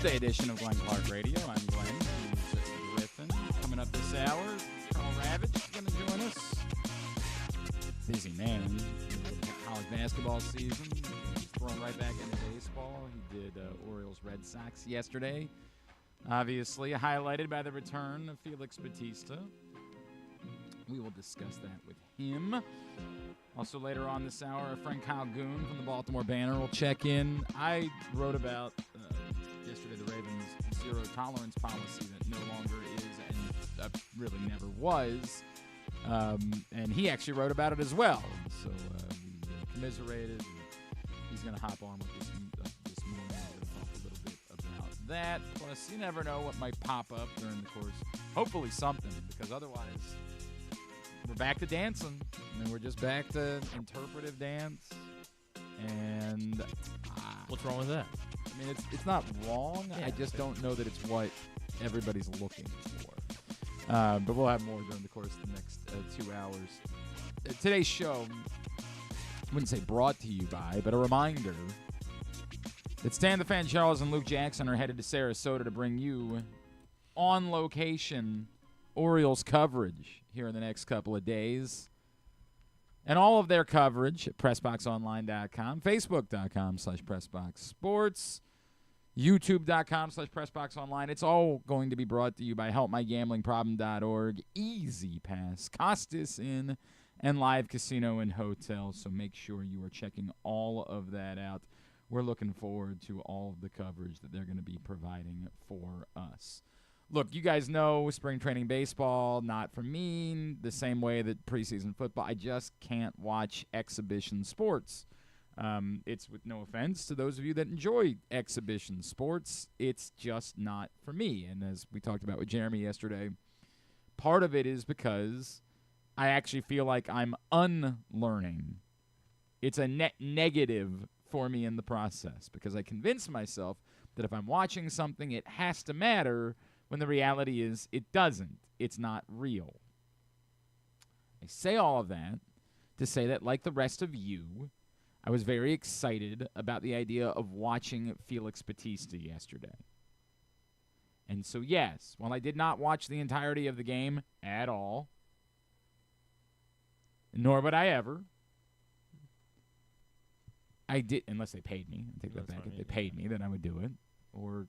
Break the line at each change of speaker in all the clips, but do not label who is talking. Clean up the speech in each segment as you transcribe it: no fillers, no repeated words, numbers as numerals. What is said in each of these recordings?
Tuesday edition of Glenn Clark Radio. I'm Glenn. He's Griffin. Coming up this hour, Karl Ravech is going to join us. Busy man. College basketball season. He's thrown right back into baseball. He did Orioles Red Sox yesterday. Obviously, highlighted by the return of Felix Bautista. We will discuss that with him. Also later on this hour, our friend Kyle Goon from the Baltimore Banner will check in. I wrote about yesterday the Ravens' zero-tolerance policy that no longer is and really never was. And he actually wrote about it as well. So we commiserated. He's going to hop on with this morning. We're going to talk a little bit about that. Plus, you never know what might pop up during the course. Hopefully something, because otherwise we're back to dancing. I mean, we're just back to interpretive dance. And
what's wrong with that?
I mean, it's not wrong. Yeah, I just don't know that it's what everybody's looking for. But we'll have more during the course of the next 2 hours. Today's show, I wouldn't say brought to you by, but a reminder that Stan the Fan Charles and Luke Jackson are headed to Sarasota to bring you on location Orioles coverage here in the next couple of days. And all of their coverage at PressBoxOnline.com, Facebook.com/PressBoxSports, YouTube.com/PressBoxOnline. It's all going to be brought to you by HelpMyGamblingProblem.org, Easy Pass, Costas Inn, and Live Casino and Hotel. So make sure you are checking all of that out. We're looking forward to all of the coverage that they're going to be providing for us. Look, you guys know spring training baseball, not for me, the same way that preseason football. I just can't watch exhibition sports. It's with no offense to those of you that enjoy exhibition sports. It's just not for me. And as we talked about with Jeremy yesterday, part of it is because I actually feel like I'm unlearning. It's a net negative for me in the process because I convince myself that if I'm watching something, it has to matter, when the reality is it doesn't. It's not real. I say all of that to say that, like the rest of you, I was very excited about the idea of watching Felix Bautista yesterday. And so, yes, while I did not watch the entirety of the game at all, nor would I ever, I did, unless they paid me. I take that back. If they paid me, then I would do it. Or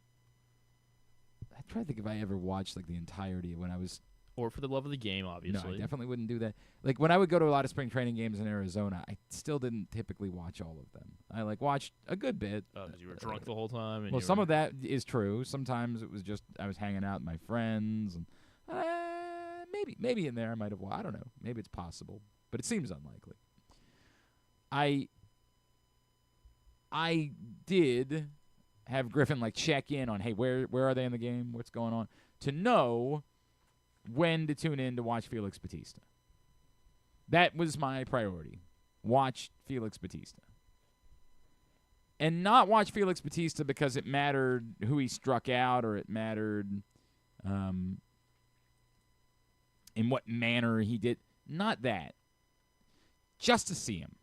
I try to think if I ever watched like the entirety of when I was.
Or for the love of the game, obviously.
No, I definitely wouldn't do that. Like when I would go to a lot of spring training games in Arizona, I still didn't typically watch all of them. I watched a good bit.
Oh, because you were drunk the whole time. And
well, some of that is true. Sometimes it was just I was hanging out with my friends, and maybe in there I might have. I don't know. Maybe it's possible, but it seems unlikely. I did have Griffin check in on, hey, where are they in the game? What's going on? To know when to tune in to watch Felix Bautista. That was my priority. Watch Felix Bautista. And not watch Felix Bautista because it mattered who he struck out or it mattered in what manner he did. Not that. Just to see him.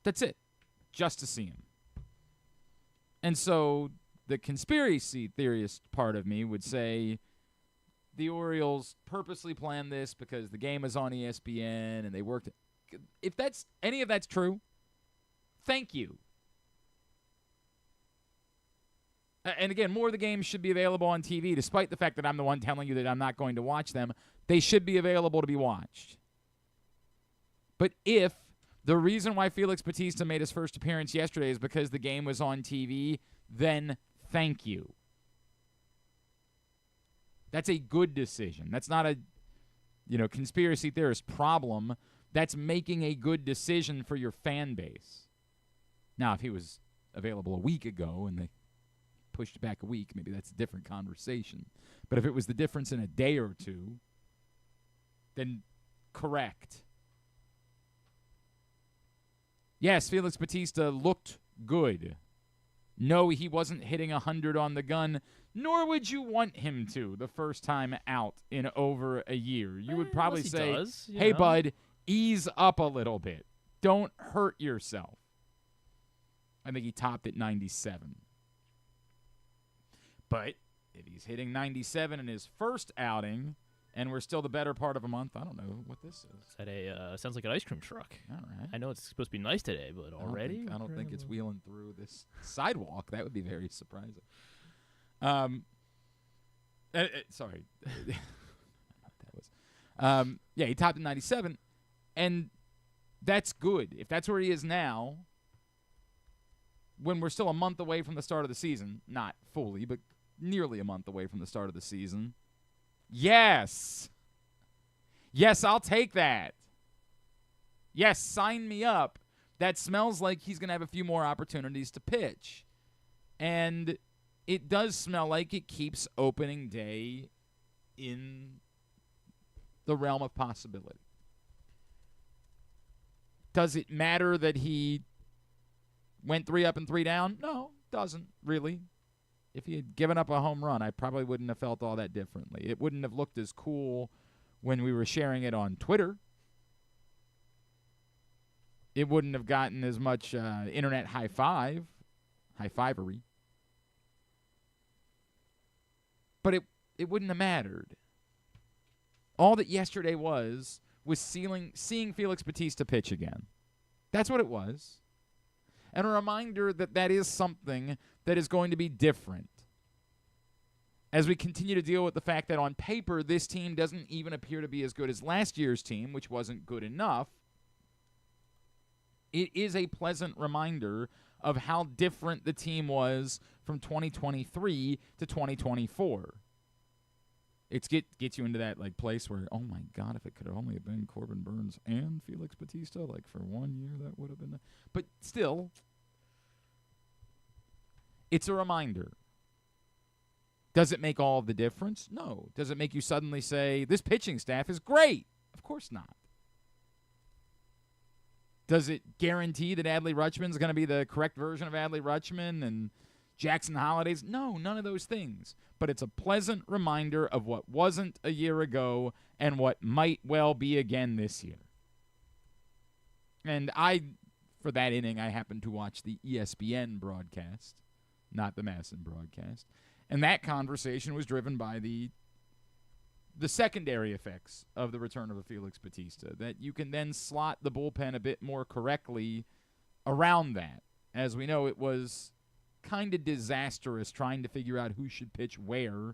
That's it. Just to see him. And so the conspiracy theorist part of me would say the Orioles purposely planned this because the game was on ESPN and they worked. If that's any of that's true, thank you. And again, more of the games should be available on TV, despite the fact that I'm the one telling you that I'm not going to watch them. They should be available to be watched. But if the reason why Felix Bautista made his first appearance yesterday is because the game was on TV, then thank you. That's a good decision. That's not a, conspiracy theorist problem. That's making a good decision for your fan base. Now, if he was available a week ago and they pushed back a week, maybe that's a different conversation. But if it was the difference in a day or two, then correct. Yes, Felix Bautista looked good. No, he wasn't hitting 100 on the gun, nor would you want him to the first time out in over a year. You would probably say, hey, bud, ease up a little bit. Don't hurt yourself. I think he topped at 97. But if he's hitting 97 in his first outing, and we're still the better part of a month, I don't know what this is.
Is that a sounds like an ice cream truck.
All right.
I know it's supposed to be nice today, but already?
I don't think it's wheeling through this sidewalk. That would be very surprising. Sorry. That was. Yeah, he topped at 97, and that's good. If that's where he is now, when we're still a month away from the start of the season, not fully, but nearly a month away from the start of the season, yes. Yes, I'll take that. Yes, sign me up. That smells like he's going to have a few more opportunities to pitch. And it does smell like it keeps opening day in the realm of possibility. Does it matter that he went 3 up and 3 down? No, doesn't really. If he had given up a home run, I probably wouldn't have felt all that differently. It wouldn't have looked as cool when we were sharing it on Twitter. It wouldn't have gotten as much internet high-fivery. But it wouldn't have mattered. All that yesterday was seeing Felix Bautista pitch again. That's what it was. And a reminder that that is something that is going to be different. As we continue to deal with the fact that on paper, this team doesn't even appear to be as good as last year's team, which wasn't good enough, it is a pleasant reminder of how different the team was from 2023 to 2024. It gets you into that like place where, oh my God, if it could have only have been Corbin Burns and Felix Bautista, like for 1 year, that would have been. But still, it's a reminder. Does it make all the difference? No. Does it make you suddenly say, this pitching staff is great? Of course not. Does it guarantee that Adley Rutschman's going to be the correct version of Adley Rutschman and Jackson Holiday's? No, none of those things. But it's a pleasant reminder of what wasn't a year ago and what might well be again this year. And for that inning, I happened to watch the ESPN broadcast, not the MASN broadcast. And that conversation was driven by the secondary effects of the return of a Felix Bautista, that you can then slot the bullpen a bit more correctly around that. As we know, it was kind of disastrous trying to figure out who should pitch where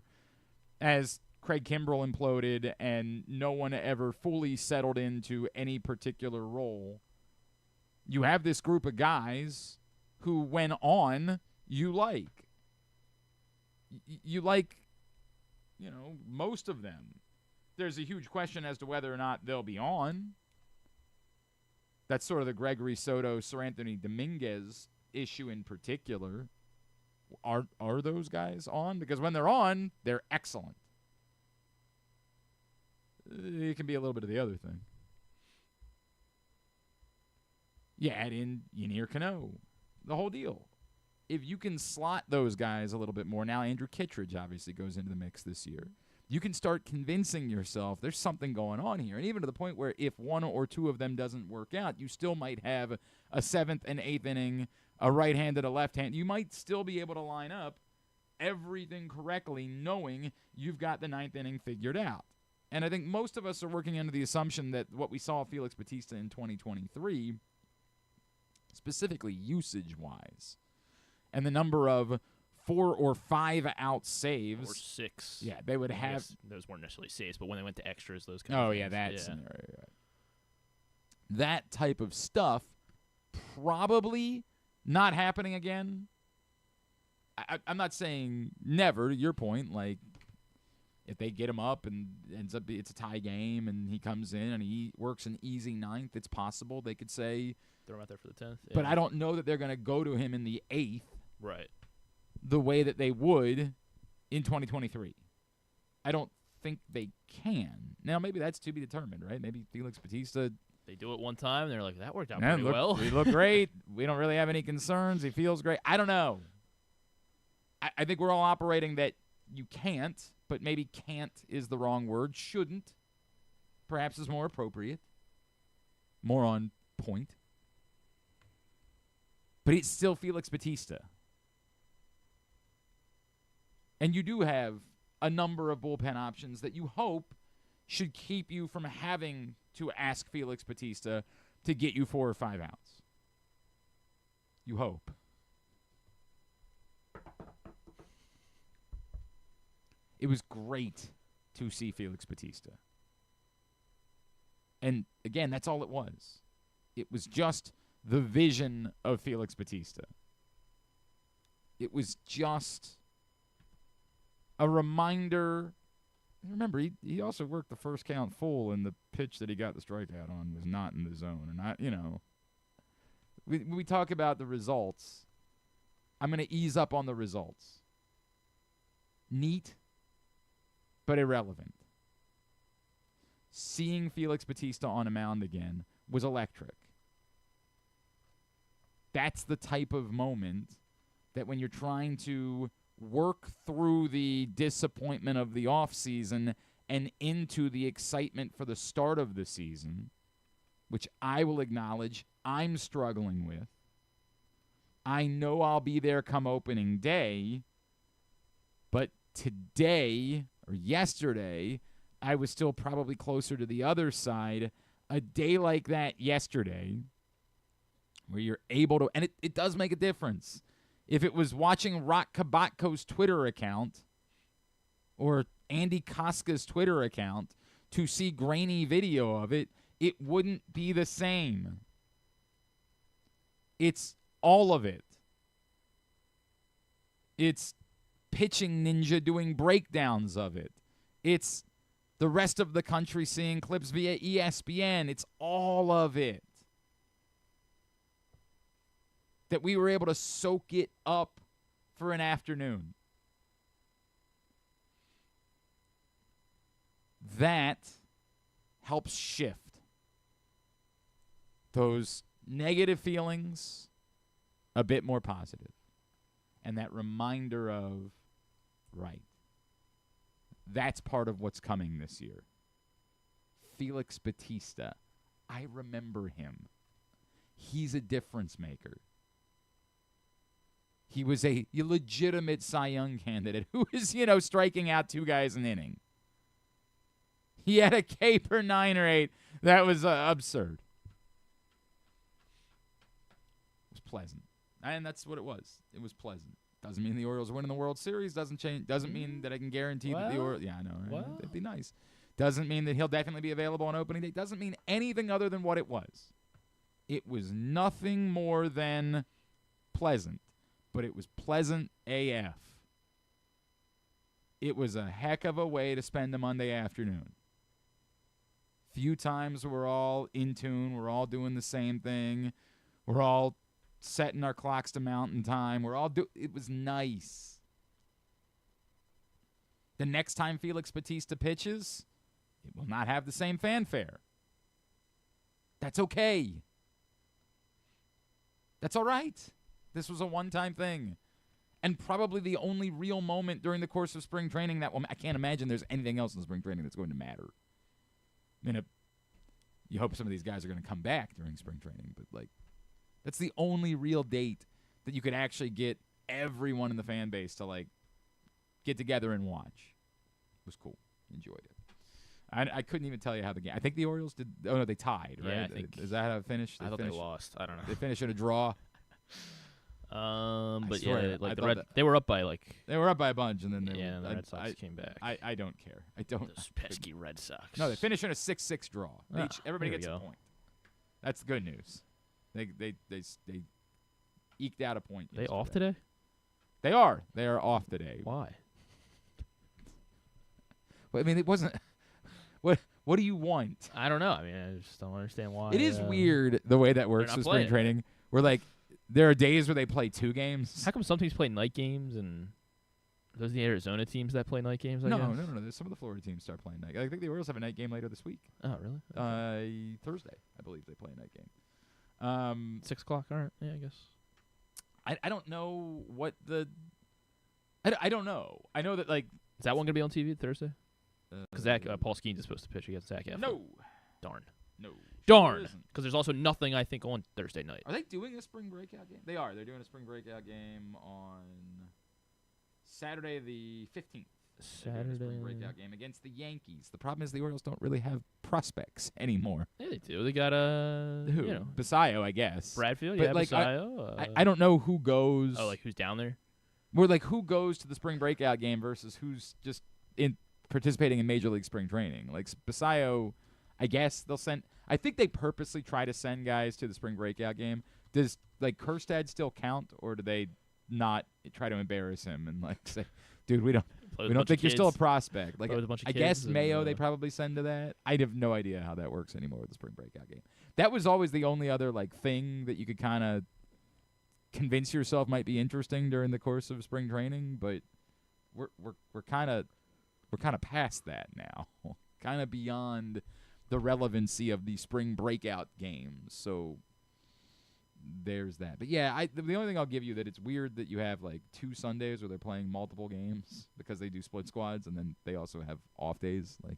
as Craig Kimbrell imploded and no one ever fully settled into any particular role. You have this group of guys who, when on, you like. You like, most of them. There's a huge question as to whether or not they'll be on. That's sort of the Gregory Soto, Seranthony Dominguez issue in particular. Are those guys on? Because when they're on, they're excellent. It can be a little bit of the other thing. You add in Ynier Cano, the whole deal. If you can slot those guys a little bit more, now Andrew Kittredge obviously goes into the mix this year. You can start convincing yourself there's something going on here. And even to the point where if one or two of them doesn't work out, you still might have a 7th and 8th inning, a right-handed, a left-hand. You might still be able to line up everything correctly knowing you've got the 9th inning figured out. And I think most of us are working under the assumption that what we saw Felix Bautista in 2023, specifically usage-wise, and the number of 4 or 5 out saves.
Or 6.
Yeah, they would have.
Those weren't necessarily saves, but when they went to extras, those kind of things.
Oh, yeah, that scenario. Right. That type of stuff probably not happening again. I'm not saying never, to your point. Like, if they get him up and ends up it's a tie game and he comes in and he works an easy 9th, it's possible they could say.
Throw him out there for the 10th. Yeah.
But I don't know that they're going to go to him in the 8th.
Right.
The way that they would in 2023. I don't think they can. Now, maybe that's to be determined, right? Maybe Felix Bautista.
They do it one time, and they're like, that worked out pretty well.
He looked great. We don't really have any concerns. He feels great. I don't know. I think we're all operating that you can't, but maybe can't is the wrong word. Shouldn't, perhaps, is more appropriate. More on point. But it's still Felix Bautista. And you do have a number of bullpen options that you hope should keep you from having to ask Felix Bautista to get you 4 or 5 outs. You hope. It was great to see Felix Bautista. And, again, that's all it was. It was just the vision of Felix Bautista. It was just a reminder. Remember, he also worked the first count full, and the pitch that he got the strikeout on was not in the zone. And, we talk about the results. I'm going to ease up on the results. Neat, but irrelevant. Seeing Felix Bautista on a mound again was electric. That's the type of moment that when you're trying to work through the disappointment of the offseason and into the excitement for the start of the season, which I will acknowledge I'm struggling with. I know I'll be there come opening day, but today or yesterday, I was still probably closer to the other side. A day like that yesterday, where you're able to, and it does make a difference. If it was watching Rock Kabatko's Twitter account or Andy Koska's Twitter account to see grainy video of it, it wouldn't be the same. It's all of it. It's Pitching Ninja doing breakdowns of it. It's the rest of the country seeing clips via ESPN. It's all of it. That we were able to soak it up for an afternoon. That helps shift those negative feelings a bit more positive. And that reminder of, right, that's part of what's coming this year. Felix Bautista, I remember him. He's a difference maker. He was a legitimate Cy Young candidate who is, striking out 2 guys an inning. He had a K per 9 or 8. That was absurd. It was pleasant. And that's what it was. It was pleasant. Doesn't mean the Orioles are winning the World Series. Doesn't mean that I can guarantee that the Orioles. Yeah, I know. Right?
Well.
It'd be nice. Doesn't mean that he'll definitely be available on opening day. Doesn't mean anything other than what it was. It was nothing more than pleasant. But it was pleasant AF. It was a heck of a way to spend a Monday afternoon. Few times we're all in tune. We're all doing the same thing. We're all setting our clocks to mountain time. It was nice. The next time Felix Bautista pitches, it will not have the same fanfare. That's okay. That's all right. This was a one-time thing. And probably the only real moment during the course of spring training that I can't imagine there's anything else in spring training that's going to matter. I mean, you hope some of these guys are going to come back during spring training, but that's the only real date that you could actually get everyone in the fan base to get together and watch. It was cool. Enjoyed it. I couldn't even tell you how the game. I think the Orioles did. Oh no, they tied. Right?
Yeah, I think.
Is that how it finished?
I thought they lost. I don't know.
They finished in a draw.
But
swear,
they were up by
They were up by a bunch, and then
the Red Sox came back.
I don't care. I don't.
Those pesky Red Sox.
No, they finished in a 6-6 draw. Everybody gets
go.
a point. That's the good news. They eked out a point.
They off today?
They are. They are off today.
Why?
Well, I mean, it wasn't. What do you want?
I don't know. I mean, I just don't understand why.
It is weird the way that works with spring training. Where there are days where they play 2 games.
How come some teams play night games and those are the Arizona teams that play night games?
No. There's some of the Florida teams start playing night. I think the Orioles have a night game later this week.
Oh, really? Okay.
Thursday, I believe they play a night game.
6 o'clock. All right. Yeah, I guess.
I don't know what the. I don't know. I know that
is that one gonna be on TV Thursday? Because Paul Skeens is supposed to pitch against Zach Eflin.
No.
Darn.
No.
Darn. Because there's also nothing, I think, on Thursday night.
Are they doing a spring breakout game? They are. They're doing a spring breakout game on Saturday the 15th.
Saturday.
Spring breakout game against the Yankees. The problem is the Orioles don't really have prospects anymore.
Yeah, they do. They got
Who? Basayo, I guess.
Bradfield.
But
Yeah,
like,
Basayo.
I don't know who goes.
Oh, like who's down there?
We're like who goes to the spring breakout game versus who's just participating in Major League Spring Training. Like Basayo, I guess they'll send. I think they purposely try to send guys to the spring breakout game. Does like Kerstad still count, or do they not try to embarrass him and like say, "Dude, we don't think you're still a prospect." Like I guess Mayo they probably send to that. I have no idea how that works anymore with the spring breakout game. That was always the only other like thing that you could kind of convince yourself might be interesting during the course of spring training, but we're kind of past that now. Kind of beyond the relevancy of the spring breakout games. So there's that. But yeah, the only thing I'll give you that it's weird that you have like 2 Sundays where they're playing multiple games because they do split squads, and then they also have off days. Like,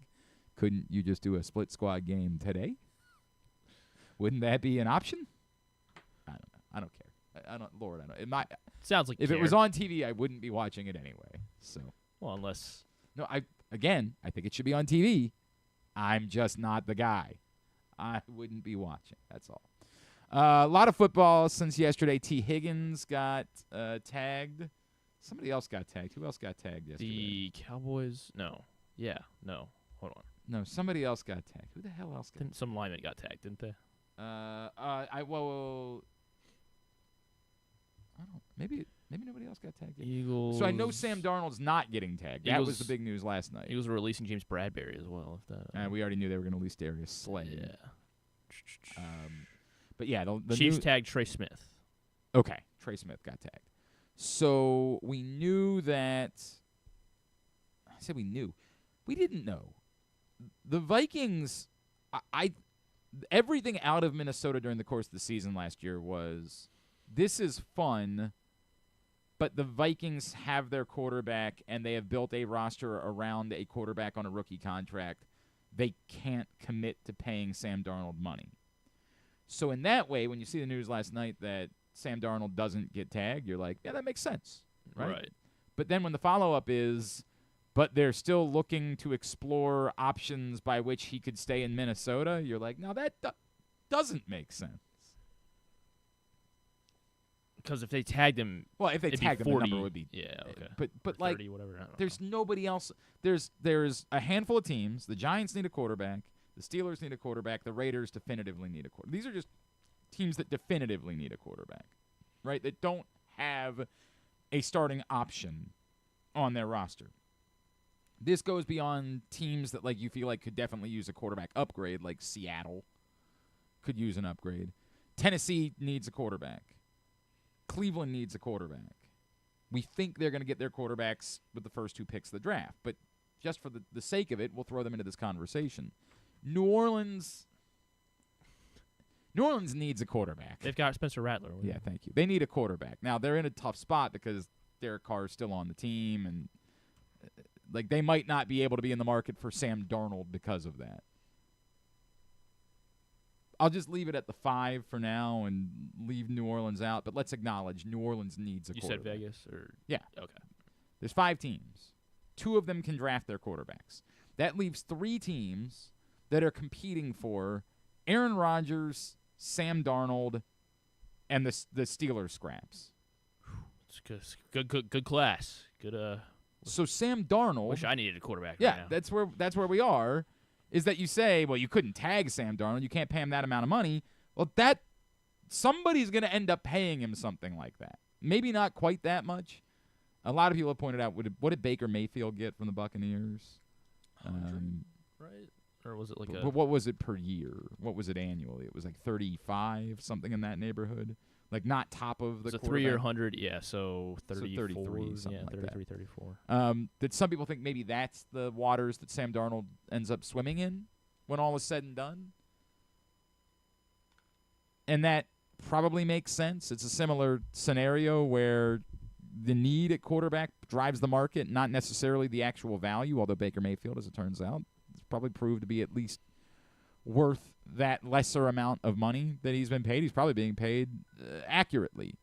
couldn't you just do a split squad game today? Wouldn't that be an option? I don't know. I don't care. I don't. Lord, I don't. It might.
Sounds like
if it was on TV, I wouldn't be watching it anyway. So.
Well, unless.
No, I think it should be on TV. I'm just not the guy. I wouldn't be watching. That's all. A lot of football since yesterday. T. Higgins got tagged. Somebody else got tagged. Who else got tagged yesterday?
The Cowboys? No. Yeah. No. Hold on.
No, somebody else got tagged. Who the hell else got tagged?
Some linemen got tagged, didn't they?
Maybe nobody else got tagged yet.
Eagles.
So I know Sam Darnold's not getting tagged. That was the big news last night.
Eagles were releasing James Bradbury as well.
And we already knew they were going to release Darius Slay.
Yeah.
But yeah, the
Chiefs tagged Trey Smith.
Okay, Trey Smith got tagged. So we knew that. I said we knew. We didn't know. The Vikings. Everything out of Minnesota during the course of the season last year was, this is fun, but the Vikings have their quarterback, and they have built a roster around a quarterback on a rookie contract. They can't commit to paying Sam Darnold money. So in that way, when you see the news last night that Sam Darnold doesn't get tagged, you're like, yeah, that makes sense, right? But then when the follow-up is, but they're still looking to explore options by which he could stay in Minnesota, you're like, no, that doesn't make sense.
Because if they tagged him,
well, if they tagged him, the number would be
okay.
But like,
30, whatever.
There's nobody else. There's a handful of teams. The Giants need a quarterback. The Steelers need a quarterback. The Raiders definitively need a quarterback. These are just teams that definitively need a quarterback, right? That don't have a starting option on their roster. This goes beyond teams that like you feel like could definitely use a quarterback upgrade, like Seattle could use an upgrade. Tennessee needs a quarterback. Cleveland needs a quarterback. We think they're going to get their quarterbacks with the first 2 picks of the draft, but just for the sake of it, we'll throw them into this conversation. New Orleans needs a quarterback.
They've got Spencer Rattler.
Yeah, thank you. They need a quarterback. Now, they're in a tough spot because Derek Carr is still on the team, and like they might not be able to be in the market for Sam Darnold because of that. I'll just leave it at the 5 for now and leave New Orleans out, but let's acknowledge New Orleans needs a quarterback.
You said Vegas?
Yeah.
Okay.
There's 5 teams. 2 of them can draft their quarterbacks. That leaves 3 teams that are competing for Aaron Rodgers, Sam Darnold, and the Steelers scraps.
It's good class. Good.
So Sam Darnold.
Wish I needed a quarterback.
Yeah,
right now.
that's where we are. Is that you say, well, you couldn't tag Sam Darnold, you can't pay him that amount of money. Well, that somebody's going to end up paying him something like that. Maybe not quite that much. A lot of people have pointed out, what did Baker Mayfield get from the Buccaneers?
100, right? Or was it like
what was it per year? What was it annually? It was like 35, something in that neighborhood. Like not top of the quarterback.
3-year 100, yeah, so 34,
33, something like
33,
that.
34.
That some people think maybe that's the waters that Sam Darnold ends up swimming in when all is said and done. And that probably makes sense. It's a similar scenario where the need at quarterback drives the market, not necessarily the actual value, although Baker Mayfield, as it turns out, has probably proved to be at least worth that lesser amount of money that he's been paid. He's probably being paid accurately.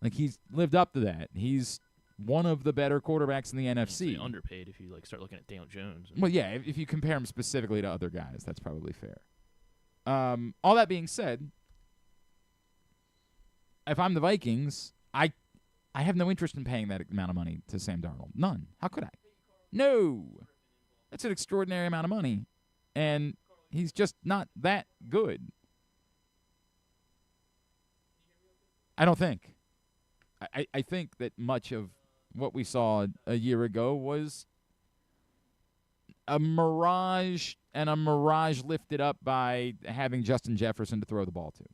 Like, he's lived up to that. He's one of the better quarterbacks in the NFC.
He's underpaid if you start looking at Daniel Jones.
Well, yeah, if you compare him specifically to other guys, that's probably fair. All that being said, if I'm the Vikings, I have no interest in paying that amount of money to Sam Darnold. None. How could I? No. That's an extraordinary amount of money, and he's just not that good. I don't think. I think that much of what we saw a year ago was a mirage, and a mirage lifted up by having Justin Jefferson to throw the ball to.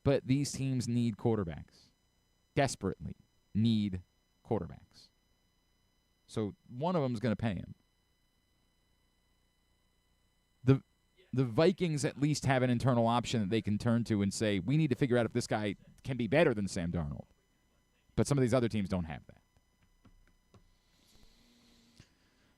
But these teams need quarterbacks. Desperately need quarterbacks. So one of them is going to pay him. The Vikings at least have an internal option that they can turn to and say, we need to figure out if this guy can be better than Sam Darnold. But some of these other teams don't have that.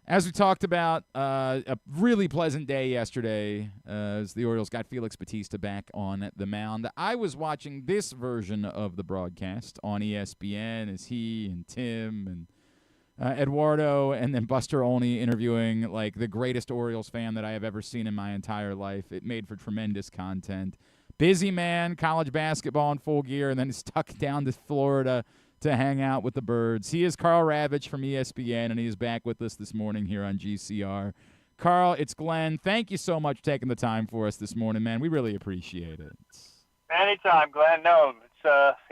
As we talked about, a really pleasant day yesterday as the Orioles got Felix Bautista back on the mound. I was watching this version of the broadcast on ESPN as he and Tim and Eduardo and then Buster Olney interviewing the greatest Orioles fan that I have ever seen in my entire life. It made for tremendous content. Busy man, college basketball in full gear, and then stuck down to Florida to hang out with the birds. He is Karl Ravech from ESPN, and he is back with us this morning here on GCR. Karl, it's Glenn. Thank you so much for taking the time for us this morning, man. We really appreciate it.
Anytime, Glenn. No,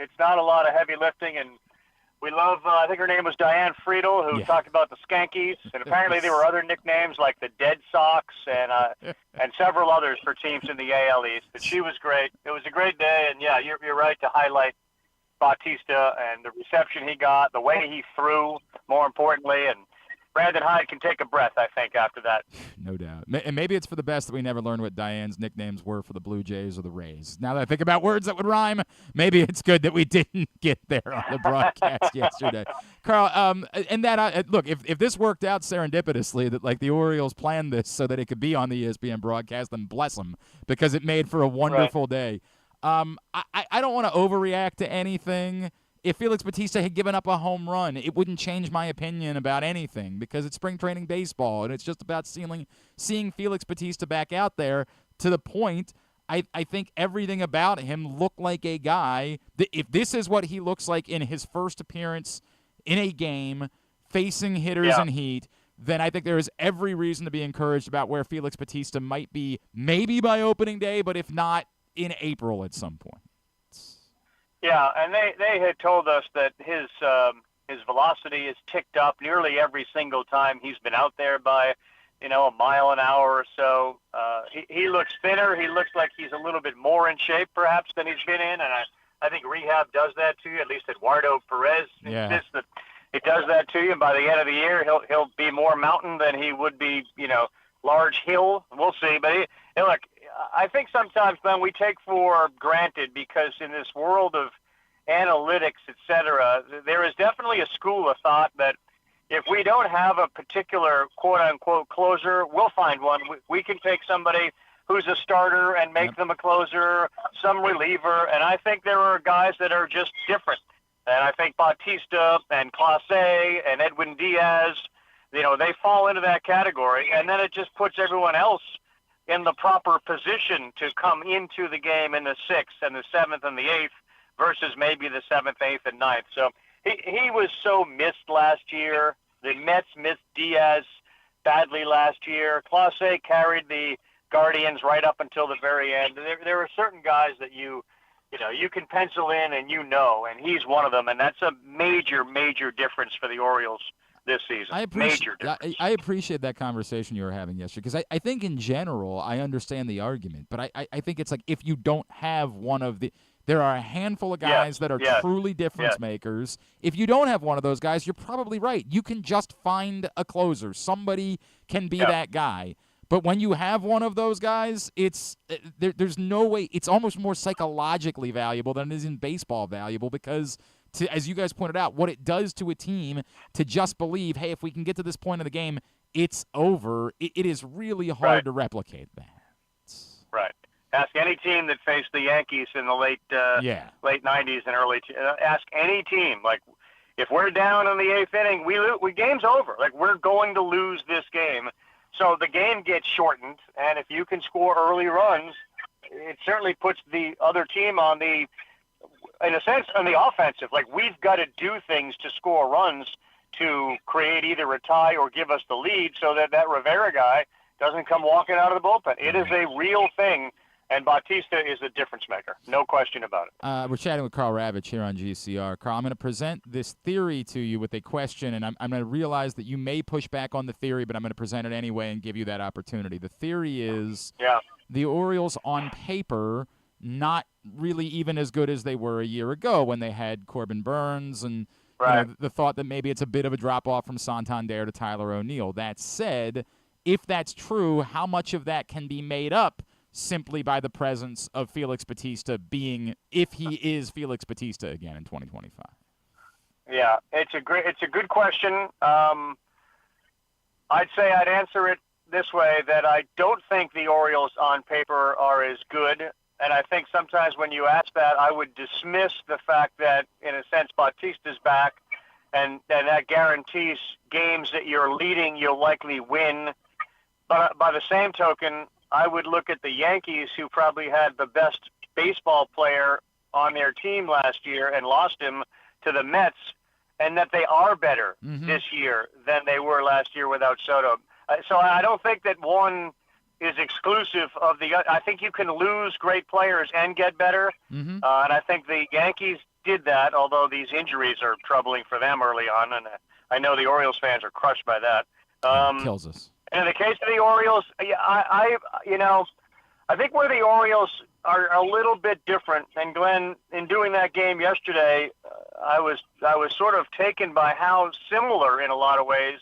it's not a lot of heavy lifting, and we love, I think her name was Diane Friedel, who talked about the Skankies, and apparently there were other nicknames like the Dead Sox and several others for teams in the AL East. But she was great. It was a great day, and yeah, you're right to highlight Bautista and the reception he got, the way he threw, more importantly, and Brandon Hyde can take a breath, I think, after that.
No doubt. And maybe it's for the best that we never learned what Diane's nicknames were for the Blue Jays or the Rays. Now that I think about words that would rhyme, maybe it's good that we didn't get there on the broadcast yesterday. Karl, and that look, if this worked out serendipitously, that the Orioles planned this so that it could be on the ESPN broadcast, then bless them, because it made for a wonderful day. I don't want to overreact to anything. If Felix Bautista had given up a home run, it wouldn't change my opinion about anything because it's spring training baseball, and it's just about seeing Felix Bautista back out there to the point I think everything about him looked like a guy that if this is what he looks like in his first appearance in a game facing hitters in heat, then I think there is every reason to be encouraged about where Felix Bautista might be, maybe by opening day, but if not, in April at some point.
Yeah, and they had told us that his velocity is ticked up nearly every single time he's been out there by, a mile an hour or so. He looks thinner. He looks like he's a little bit more in shape, perhaps, than he's been in, and I think rehab does that to you. At least Eduardo Perez insists that it does that to you, and by the end of the year, he'll be more mountain than he would be, large hill. We'll see, but look. I think sometimes, Glenn, we take for granted because in this world of analytics, et cetera, there is definitely a school of thought that if we don't have a particular quote-unquote closer, we'll find one. We can take somebody who's a starter and make them a closer, some reliever, and I think there are guys that are just different. And I think Bautista and Clase and Edwin Diaz, they fall into that category, and then it just puts everyone else in the proper position to come into the game in the 6th and the 7th and the 8th versus maybe the 7th, 8th, and 9th. So he was so missed last year. The Mets missed Diaz badly last year. Clase carried the Guardians right up until the very end. There are certain guys that you can pencil in and and he's one of them, and that's a major, major difference for the Orioles this season.
I appreciate that conversation you were having yesterday because I think in general I understand the argument, but I think it's like if you don't have one of the – there are a handful of guys that are truly difference makers. If you don't have one of those guys, you're probably right. You can just find a closer. Somebody can be that guy. But when you have one of those guys, it's there's no way – it's almost more psychologically valuable than it is in baseball valuable because – as you guys pointed out, what it does to a team to just believe, hey, if we can get to this point of the game, it's over. It is really hard to replicate that.
Right. Ask any team that faced the Yankees in the late 90s and early. Ask any team. Like, if we're down in the 8th inning, we game's over. Like, we're going to lose this game. So the game gets shortened, and if you can score early runs, it certainly puts the other team on the, in a sense, on the offensive. Like, we've got to do things to score runs to create either a tie or give us the lead so that Rivera guy doesn't come walking out of the bullpen. It is a real thing, and Bautista is a difference maker. No question about it.
We're chatting with Karl Ravech here on GCR. Karl, I'm going to present this theory to you with a question, and I'm going to realize that you may push back on the theory, but I'm going to present it anyway and give you that opportunity. The theory is the Orioles on paper not really even as good as they were a year ago when they had Corbin Burns and the thought that maybe it's a bit of a drop-off from Santander to Tyler O'Neill. That said, if that's true, how much of that can be made up simply by the presence of Felix Bautista being, if he is Felix Bautista again in 2025?
Yeah, it's a good question. I'd say I'd answer it this way, that I don't think the Orioles on paper are as good. And I think sometimes when you ask that, I would dismiss the fact that, in a sense, Bautista's back, and that guarantees games that you're leading, you'll likely win. But by the same token, I would look at the Yankees, who probably had the best baseball player on their team last year and lost him to the Mets, and that they are better this year than they were last year without Soto. So I don't think that one is exclusive of the other. I think you can lose great players and get better, and I think the Yankees did that, although these injuries are troubling for them early on, and I know the Orioles fans are crushed by that.
Kills us.
And in the case of the Orioles, I think where the Orioles are a little bit different. And Glenn, in doing that game yesterday, I was sort of taken by how similar in a lot of ways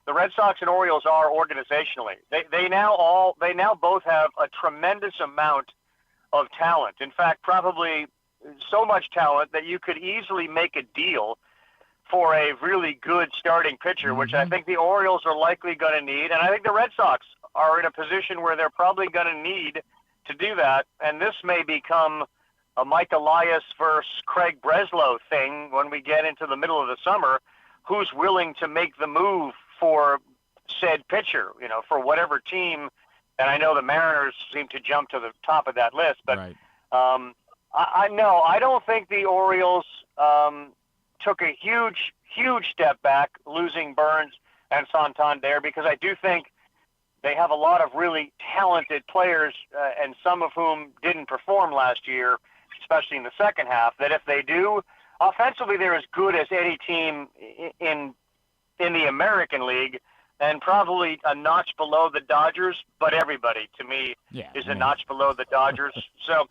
the Red Sox and Orioles are organizationally. They now both have a tremendous amount of talent. In fact, probably so much talent that you could easily make a deal for a really good starting pitcher, which I think the Orioles are likely going to need. And I think the Red Sox are in a position where they're probably going to need to do that. And this may become a Mike Elias versus Craig Breslow thing when we get into the middle of the summer. Who's willing to make the move for said pitcher, for whatever team? And I know the Mariners seem to jump to the top of that list, but I don't think the Orioles took a huge step back losing Burns and Santander, because I do think they have a lot of really talented players, and some of whom didn't perform last year, especially in the second half, that if they do, offensively they're as good as any team in the American League, and probably a notch below the Dodgers, but everybody, to me, is a notch below the Dodgers. So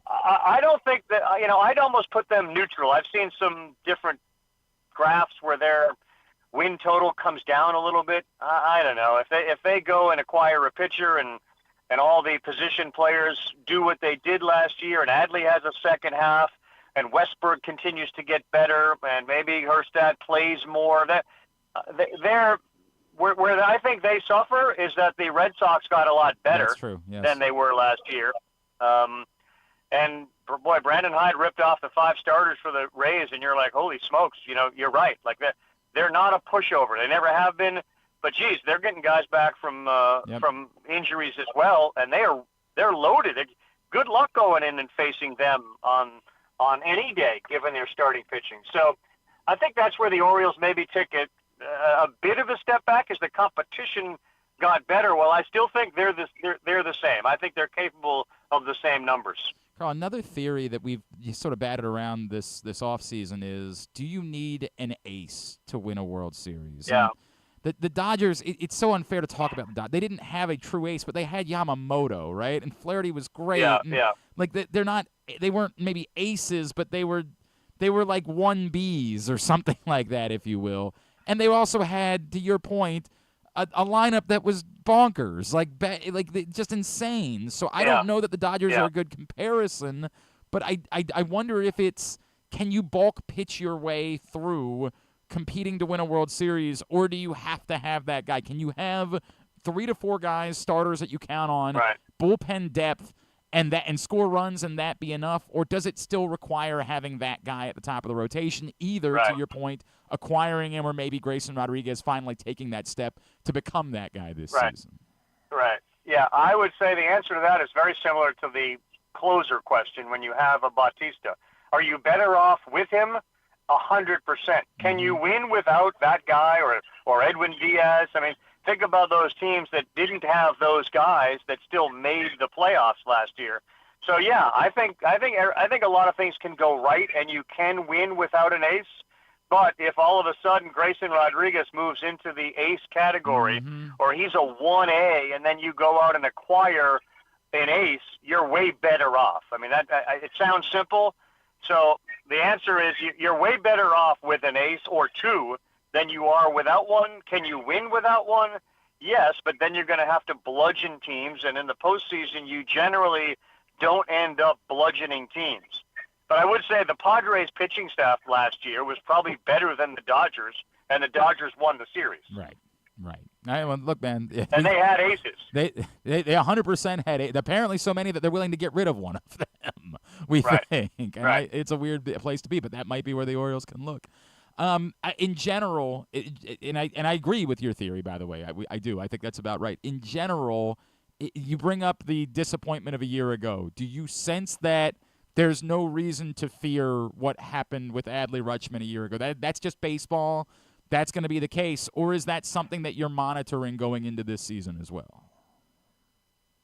I don't think that, I'd almost put them neutral. I've seen some different graphs where their win total comes down a little bit. I don't know. If they go and acquire a pitcher and all the position players do what they did last year, and Adley has a second half, and Westberg continues to get better, and maybe Hurstad plays more, where I think they suffer is that the Red Sox got a lot better than they were last year. And boy, Brandon Hyde ripped off the 5 starters for the Rays, and you're like, holy smokes, you're right. Like they're not a pushover. They never have been. But geez, they're getting guys back from injuries as well, and they're loaded. Good luck going in and facing them on any day, given their starting pitching. So I think that's where the Orioles maybe took a bit of a step back as the competition got better. Well, I still think they're the same. I think they're capable of the same numbers.
Karl, another theory that we've sort of batted around this offseason is, do you need an ace to win a World Series?
Yeah.
And the Dodgers, it's so unfair to talk about the Dodgers. They didn't have a true ace, but they had Yamamoto, right? And Flaherty was great.
Yeah.
Like they weren't maybe aces, but they were like 1Bs or something like that, if you will. And they also had, to your point, a lineup that was bonkers, just insane. So I don't know that the Dodgers are a good comparison, but I wonder if it's, can you bulk pitch your way through competing to win a World Series, or do you have to have that guy? Can you have 3 to 4 guys, starters that you count on, bullpen depth, and score runs and that be enough, or does it still require having that guy at the top of the rotation, either, to your point, acquiring him or maybe Grayson Rodriguez finally taking that step to become that guy this season?
Right. Yeah, I would say the answer to that is very similar to the closer question when you have a Bautista. Are you better off with him? 100%. Can you win without that guy or Edwin Diaz? I mean, think about those teams that didn't have those guys that still made the playoffs last year. So yeah, I think a lot of things can go right, and you can win without an ace. But if all of a sudden Grayson Rodriguez moves into the ace category, or he's a 1A, and then you go out and acquire an ace, you're way better off. I mean, it sounds simple. So the answer is you're way better off with an ace or two than you are without one. Can you win without one? Yes, but then you're going to have to bludgeon teams, and in the postseason, you generally don't end up bludgeoning teams. But I would say the Padres pitching staff last year was probably better than the Dodgers, and the Dodgers won the series.
Right. Look, man.
And they had aces.
They 100% had aces. Apparently so many that they're willing to get rid of one of them, we think. And it's a weird place to be, but that might be where the Orioles can look. In general, and I agree with your theory, by the way. I do. I think that's about right. In general, you bring up the disappointment of a year ago. Do you sense that there's no reason to fear what happened with Adley Rutschman a year ago? That's just baseball. That's going to be the case, or is that something that you're monitoring going into this season as well?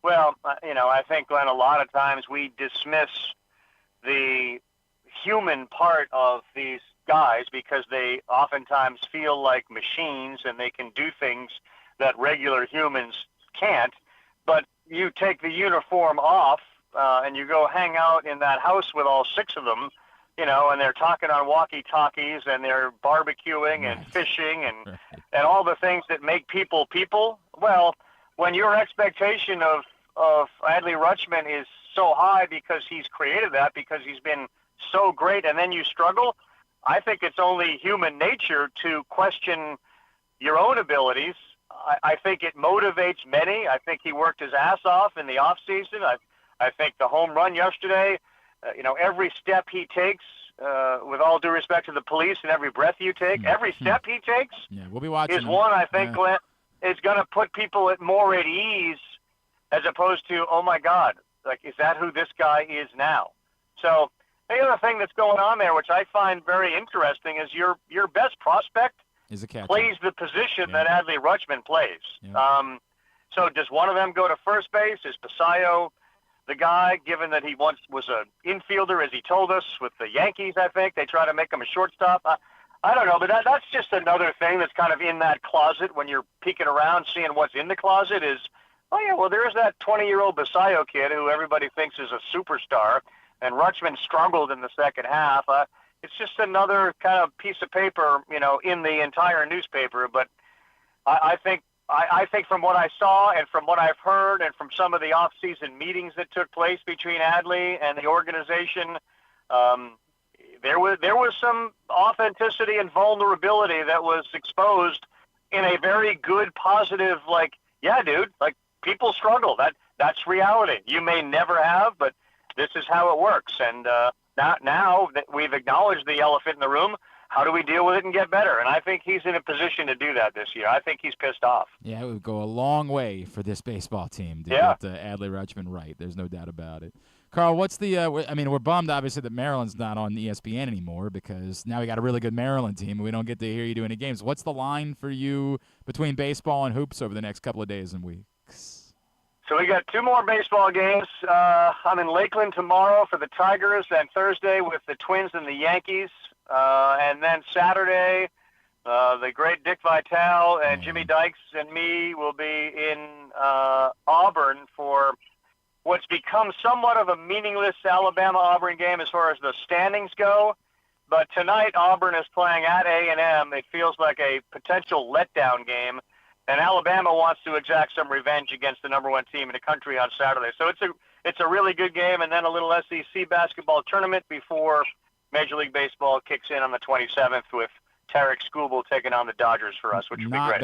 Well, I think, Glenn, a lot of times we dismiss the human part of these guys because they oftentimes feel like machines and they can do things that regular humans can't. But you take the uniform off and you go hang out in that house with all six of them, and they're talking on walkie-talkies and they're barbecuing and fishing and all the things that make people people. Well, when your expectation of Adley Rutschman is so high because he's created that, because he's been so great, and then you struggle, I think it's only human nature to question your own abilities. I think it motivates many. I think he worked his ass off in the off season. I think the home run yesterday, every step he takes, with all due respect to the police and every breath you take, every step he takes
we'll be watching
is one I think, Glenn, is going to put people more at ease as opposed to, oh, my God, like, is that who this guy is now? So the other thing that's going on there, which I find very interesting, is your best prospect
is a catcher.
Plays the position that Adley Rutschman plays. So does one of them go to first base? Is Passaio the guy, given that he once was an infielder, as he told us, with the Yankees, I think? They try to make him a shortstop. I don't know, but that's just another thing that's kind of in that closet when you're peeking around, seeing what's in the closet is, oh, yeah, well, there's that 20-year-old Passaio kid who everybody thinks is a superstar, and Rutschman struggled in the second half. It's just another kind of piece of paper, in the entire newspaper. But I think from what I saw and from what I've heard and from some of the off-season meetings that took place between Adley and the organization, there was some authenticity and vulnerability that was exposed in a very good, positive, like, yeah, dude, like, people struggle. That's reality. You may never have, but this is how it works. And now that we've acknowledged the elephant in the room, how do we deal with it and get better? And I think he's in a position to do that this year. I think he's pissed off.
Yeah, it would go a long way for this baseball team to get Adley Rutschman right. There's no doubt about it. Carl, what's the we're bummed, obviously, that Maryland's not on ESPN anymore because now we got a really good Maryland team and we don't get to hear you do any games. What's the line for you between baseball and hoops over the next couple of days and weeks?
So we got two more baseball games. I'm in Lakeland tomorrow for the Tigers, and Thursday with the Twins and the Yankees. And then Saturday, the great Dick Vitale and Jimmy Dykes and me will be in Auburn for what's become somewhat of a meaningless Alabama-Auburn game as far as the standings go. But tonight, Auburn is playing at A&M. It feels like a potential letdown game. And Alabama wants to exact some revenge against the number one team in the country on Saturday. So it's a really good game, and then a little SEC basketball tournament before Major League Baseball kicks in on the 27th with Tarek Skubal taking on the Dodgers for us, which would be great.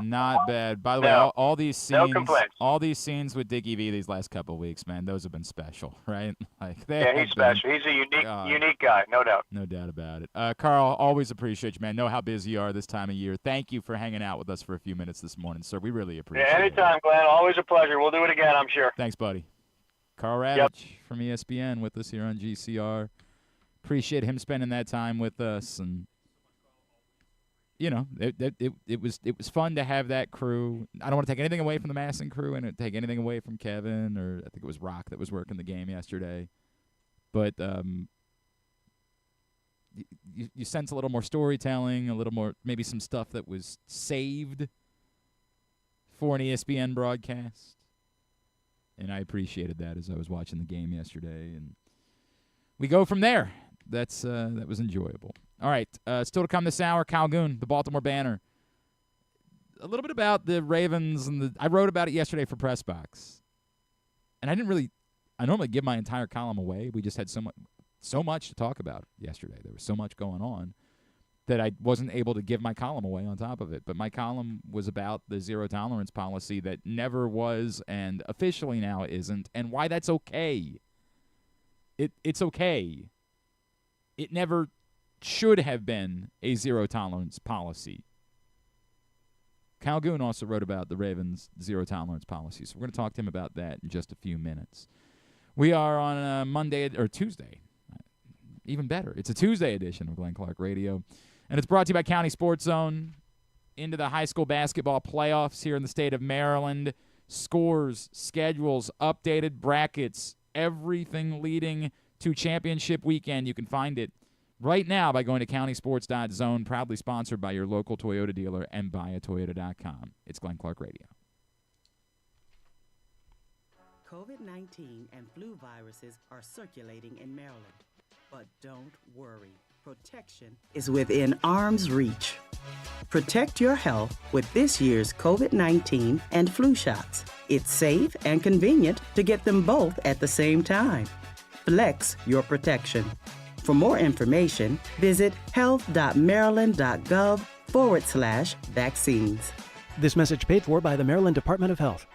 Not bad. By the way, all these scenes,
no complaints.
All these scenes with Dickie V these last couple of weeks, man, those have been special, right?
He's special. He's a unique guy, no doubt.
No doubt about it. Karl, always appreciate you, man. Know how busy you are this time of year. Thank you for hanging out with us for a few minutes this morning, sir. We really appreciate it.
Anytime, Glenn. Always a pleasure. We'll do it again, I'm sure.
Thanks, buddy. Karl Ravech from ESPN with us here on GCR. Appreciate him spending that time with us, and it was fun to have that crew. I don't want to take anything away from the MASN crew and take anything away from Kevin, or I think it was Rock that was working the game yesterday. But you sense a little more storytelling, a little more, maybe some stuff that was saved for an ESPN broadcast. And I appreciated that as I was watching the game yesterday. And we go from there. That was enjoyable. All right, still to come this hour, Kyle Goon, the Baltimore Banner. A little bit about the Ravens, and I wrote about it yesterday for Press Box. And I normally give my entire column away. We just had so much to talk about yesterday. There was so much going on that I wasn't able to give my column away on top of it. But my column was about the zero-tolerance policy that never was and officially now isn't, and why that's okay. It's okay. It never should have been a zero-tolerance policy. Kyle Goon also wrote about the Ravens' zero-tolerance policy, so we're going to talk to him about that in just a few minutes. We are on Monday or Tuesday. Even better. It's a Tuesday edition of Glenn Clark Radio. And it's brought to you by County Sports Zone. Into the high school basketball playoffs here in the state of Maryland. Scores, schedules, updated brackets, everything leading to championship weekend. You can find it right now by going to countysports.zone, proudly sponsored by your local Toyota dealer and buyatoyota.com. It's Glenn Clark Radio.
COVID-19 and flu viruses are circulating in Maryland. But don't worry. Protection is within arm's reach. Protect your health with this year's COVID-19 and flu shots. It's safe and convenient to get them both at the same time. Flex your protection. For more information, visit health.maryland.gov/vaccines.
This message paid for by the Maryland Department of Health.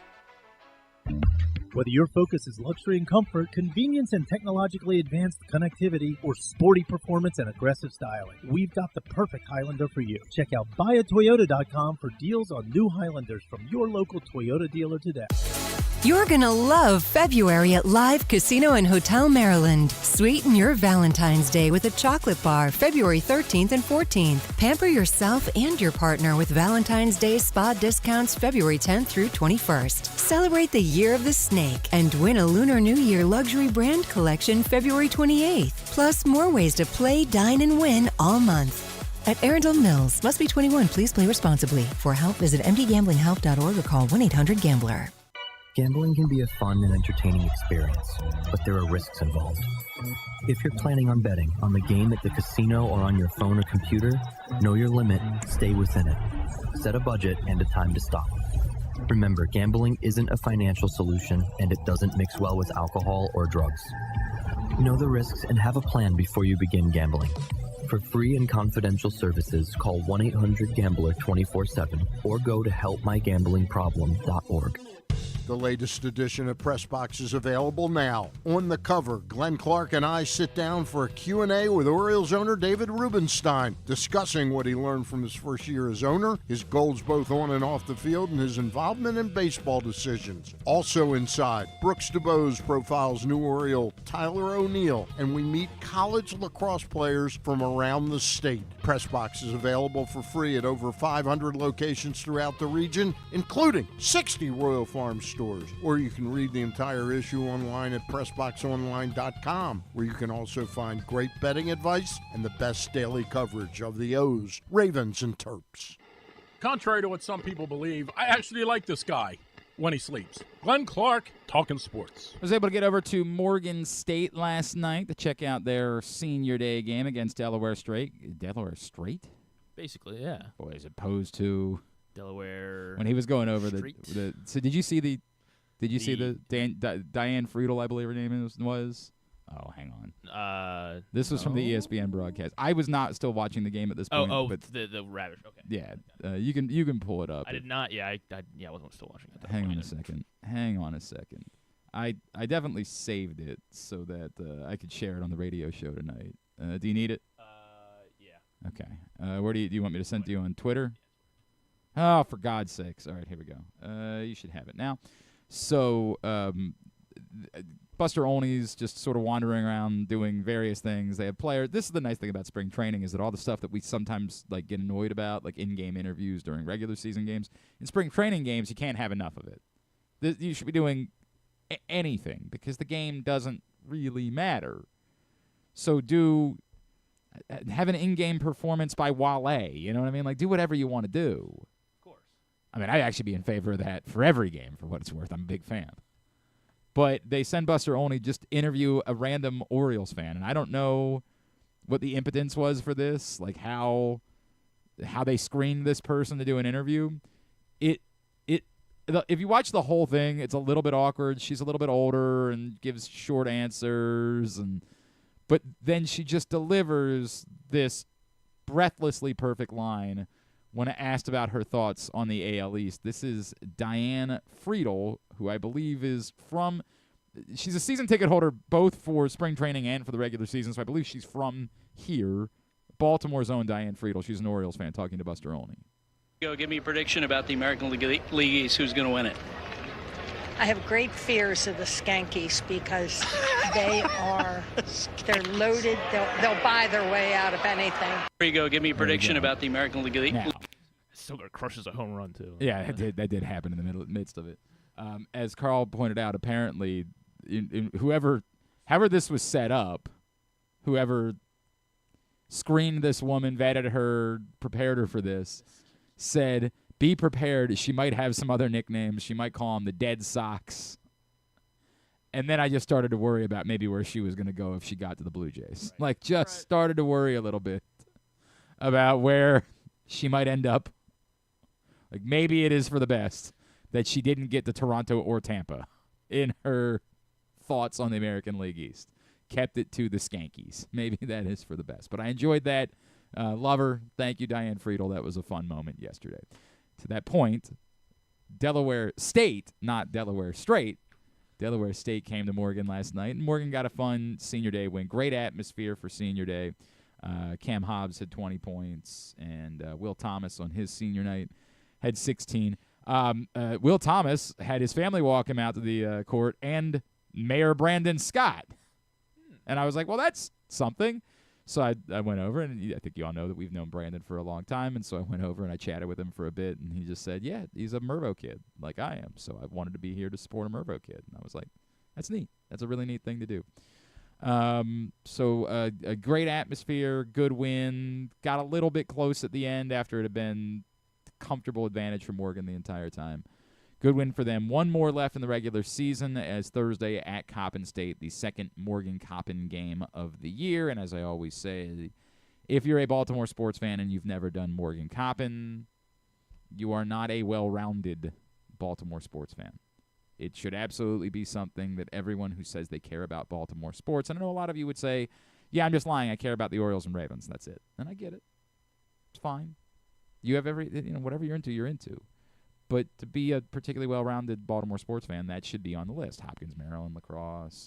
Whether your focus is luxury and comfort, convenience and technologically advanced connectivity, or sporty performance and aggressive styling, we've got the perfect Highlander for you. Check out buyatoyota.com for deals on new Highlanders from your local Toyota dealer today.
You're gonna love February at Live Casino and Hotel Maryland. Sweeten your Valentine's Day with a chocolate bar February 13th and 14th. Pamper yourself and your partner with Valentine's Day spa discounts February 10th through 21st. Celebrate the Year of the Snake and win a Lunar New Year luxury brand collection February 28th. Plus more ways to play, dine, and win all month. At Arundel Mills, must be 21. Please play responsibly. For help, visit mdgamblinghelp.org or call 1-800-GAMBLER.
Gambling can be a fun and entertaining experience, but there are risks involved. If you're planning on betting on the game at the casino or on your phone or computer, know your limit, stay within it. Set a budget and a time to stop. Remember, gambling isn't a financial solution, and it doesn't mix well with alcohol or drugs. Know the risks and have a plan before you begin gambling. For free and confidential services, call 1-800-GAMBLER 24/7 or go to helpmygamblingproblem.org.
The latest edition of Press Box is available now. On the cover, Glenn Clark and I sit down for a Q&A with Orioles owner David Rubenstein, discussing what he learned from his first year as owner, his goals both on and off the field, and his involvement in baseball decisions. Also inside, Brooks DeBose profiles new Oriole Tyler O'Neill, and we meet college lacrosse players from around the state. Press Box is available for free at over 500 locations throughout the region, including 60 Royal Farms stores. Or you can read the entire issue online at PressBoxOnline.com, where you can also find great betting advice and the best daily coverage of the O's, Ravens, and Terps.
Contrary to what some people believe, I actually like this guy when he sleeps. Glenn Clark, talking sports.
I was able to get over to Morgan State last night to check out their senior day game against Delaware State. Delaware State?
Basically, yeah.
Boy, as opposed to
Delaware.
When he was going over
Street.
So did you see the Diane Friedel, I believe her name was? Oh, hang on. This was from the ESPN broadcast. I was not still watching the game at this point.
But the Ravech. Okay.
Yeah, you can pull it up.
I did not. Yeah, I wasn't still watching it.
Hang on a second. I definitely saved it so that I could share it on the radio show tonight. Do you need it?
Yeah.
Okay. Where do you want me to send it to you on Twitter? Oh, for God's sakes! All right, here we go. You should have it now. So, Buster Olney's just sort of wandering around doing various things. They have players. This is the nice thing about spring training is that all the stuff that we sometimes like get annoyed about, like in-game interviews during regular season games, in spring training games, you can't have enough of it. You should be doing anything because the game doesn't really matter. So have an in-game performance by Wale. You know what I mean? Like, do whatever you want to do.
Of course.
I mean, I'd actually be in favor of that for every game, for what it's worth. I'm a big fan. But they send Buster Olney just interview a random Orioles fan, and I don't know what the impotence was for this, like how they screened this person to do an interview. If you watch the whole thing, it's a little bit awkward. She's a little bit older and gives short answers, but then she just delivers this breathlessly perfect line when asked about her thoughts on the AL East. This is Diane Friedel, who I believe is from – she's a season ticket holder both for spring training and for the regular season, so I believe she's from here. Baltimore's own Diane Friedel. She's an Orioles fan talking to Buster Olney.
Go give me a prediction about the American League East. Who's going to win it?
I have great fears of the Skankies because they're loaded. They'll buy their way out of anything.
Here you go. Give me a prediction about the American League East.
Still crushes a home run too.
Yeah, that did happen in the midst of it. As Karl pointed out, apparently, however this was set up, whoever screened this woman, vetted her, prepared her for this, said, be prepared. She might have some other nicknames. She might call them the Dead Sox. And then I just started to worry about maybe where she was going to go if she got to the Blue Jays. Started to worry a little bit about where she might end up. Like, maybe it is for the best that she didn't get to Toronto or Tampa in her thoughts on the American League East. Kept it to the Skankies. Maybe that is for the best. But I enjoyed that. Love her. Thank you, Diane Friedel. That was a fun moment yesterday. To that point, Delaware State, not Delaware Straight, Delaware State came to Morgan last night, and Morgan got a fun Senior Day win. Great atmosphere for Senior Day. Cam Hobbs had 20 points, and Will Thomas on his senior night had 16. Will Thomas had his family walk him out to the court, and Mayor Brandon Scott. And I was like, well, that's something. So I went over, and I think you all know that we've known Brandon for a long time, and so I went over and I chatted with him for a bit, and he just said, yeah, he's a Mervo kid like I am, so I wanted to be here to support a Mervo kid. And I was like, that's neat. That's a really neat thing to do. So a great atmosphere, good win, got a little bit close at the end after it had been comfortable advantage for Morgan the entire time. Good win for them. One more left in the regular season as Thursday at Coppin State, the second Morgan-Coppin game of the year. And as I always say, if you're a Baltimore sports fan and you've never done Morgan-Coppin, you are not a well-rounded Baltimore sports fan. It should absolutely be something that everyone who says they care about Baltimore sports, and I know a lot of you would say, yeah, I'm just lying. I care about the Orioles and Ravens. That's it. And I get it. It's fine. You have whatever you're into, you're into. But to be a particularly well-rounded Baltimore sports fan, that should be on the list. Hopkins, Maryland, lacrosse,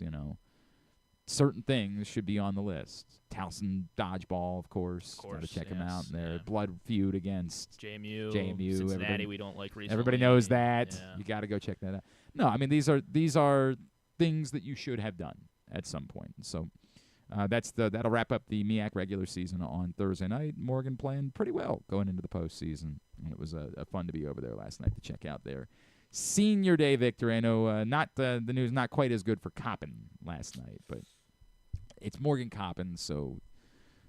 certain things should be on the list. Towson dodgeball, of course. Got to check them out. And their blood feud against
JMU,
Cincinnati.
We don't like recently.
Everybody knows that.
Yeah.
You got to go check that out. No, I mean these are things that you should have done at some point. So that'll wrap up the MEAC regular season on Thursday night. Morgan playing pretty well going into the postseason. And it was fun to be over there last night to check out their Senior Day victory. I know the news not quite as good for Coppin last night, but it's Morgan-Coppin, so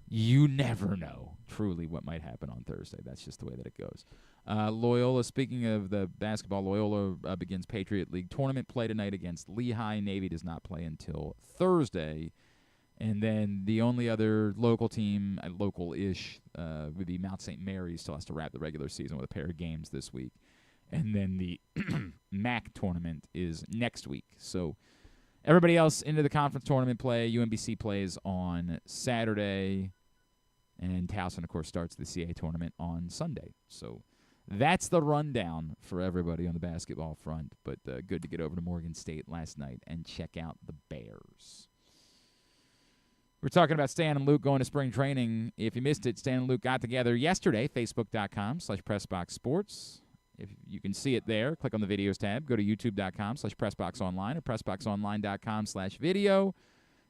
you never know truly what might happen on Thursday. That's just the way that it goes. Loyola, speaking of the basketball, Loyola begins Patriot League tournament play tonight against Lehigh. Navy does not play until Thursday. And then the only other local team, local-ish, would be Mount St. Mary's. Still has to wrap the regular season with a pair of games this week. And then the MAC tournament is next week. So everybody else into the conference tournament play. UMBC plays on Saturday, and Towson, of course, starts the CA tournament on Sunday. So that's the rundown for everybody on the basketball front, but good to get over to Morgan State last night and check out the Bears. We're talking about Stan and Luke going to spring training. If you missed it, Stan and Luke got together yesterday, facebook.com/PressBoxSports. If you can see it there, click on the videos tab. Go to youtube.com/PressBoxOnline or PressBoxOnline.com/video